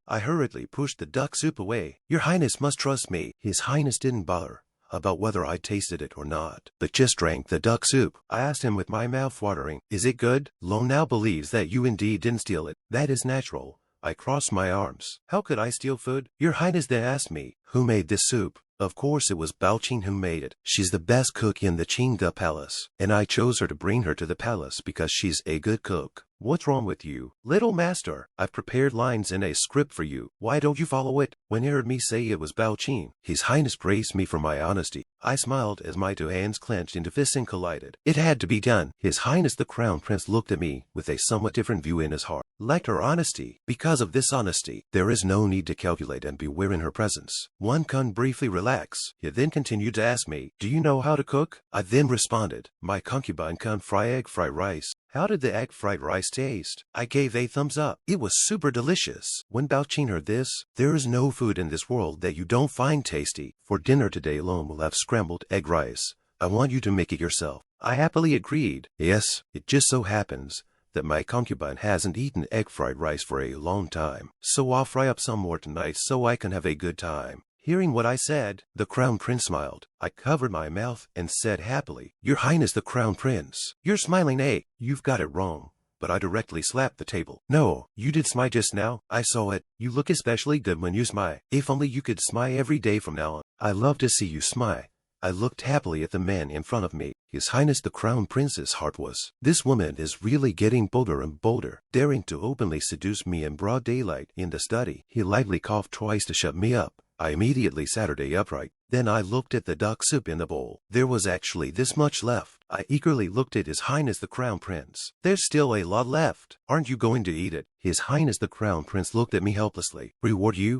S1: I hurriedly pushed the duck soup away. "Your Highness must trust me." His Highness didn't bother about whether I tasted it or not, but just drank the duck soup. I asked him with my mouth watering, "Is it good?" Lone now believes that you indeed didn't steal it. That is natural. I crossed my arms. How could I steal food? Your Highness then asked me, "Who made this soup?" Of course it was Bao Qing who made it. She's the best cook in the Qingde palace, and I chose her to bring her to the palace because she's a good cook. What's wrong with you? Little master, I've prepared lines in a script for you. Why don't you follow it? When he heard me say it was Bao Qing, His Highness praised me for my honesty. I smiled as my two hands clenched into fists and collided. It had to be done. His Highness the Crown Prince looked at me with a somewhat different view in his heart. Liked her honesty. Because of this honesty, there is no need to calculate and beware in her presence. One can briefly relax. He then continued to ask me, "Do you know how to cook?" I then responded, "My concubine can fry egg fried rice." How did the egg fried rice taste? I gave a thumbs up. It was super delicious. When Bao Qing heard this, "There is no food in this world that you don't find tasty. For dinner today alone we'll have scrambled egg rice. I want you to make it yourself." I happily agreed. Yes, it just so happens that my concubine hasn't eaten egg fried rice for a long time. So I'll fry up some more tonight so I can have a good time. Hearing what I said, the Crown Prince smiled. I covered my mouth and said happily, "Your Highness the Crown Prince, you're smiling, eh? You've got it wrong." But I directly slapped the table. "No, you did smile just now. I saw it. You look especially good when you smile. If only you could smile every day from now on. I love to see you smile." I looked happily at the man in front of me. His Highness the Crown Prince's heart was, "This woman is really getting bolder and bolder, daring to openly seduce me in broad daylight in the study." He lightly coughed twice to shut me up. I immediately sat upright. Then I looked at the duck soup in the bowl. There was actually this much left. I eagerly looked at His Highness the Crown Prince. "There's still a lot left. Aren't you going to eat it?" His Highness the Crown Prince looked at me helplessly. "Reward you?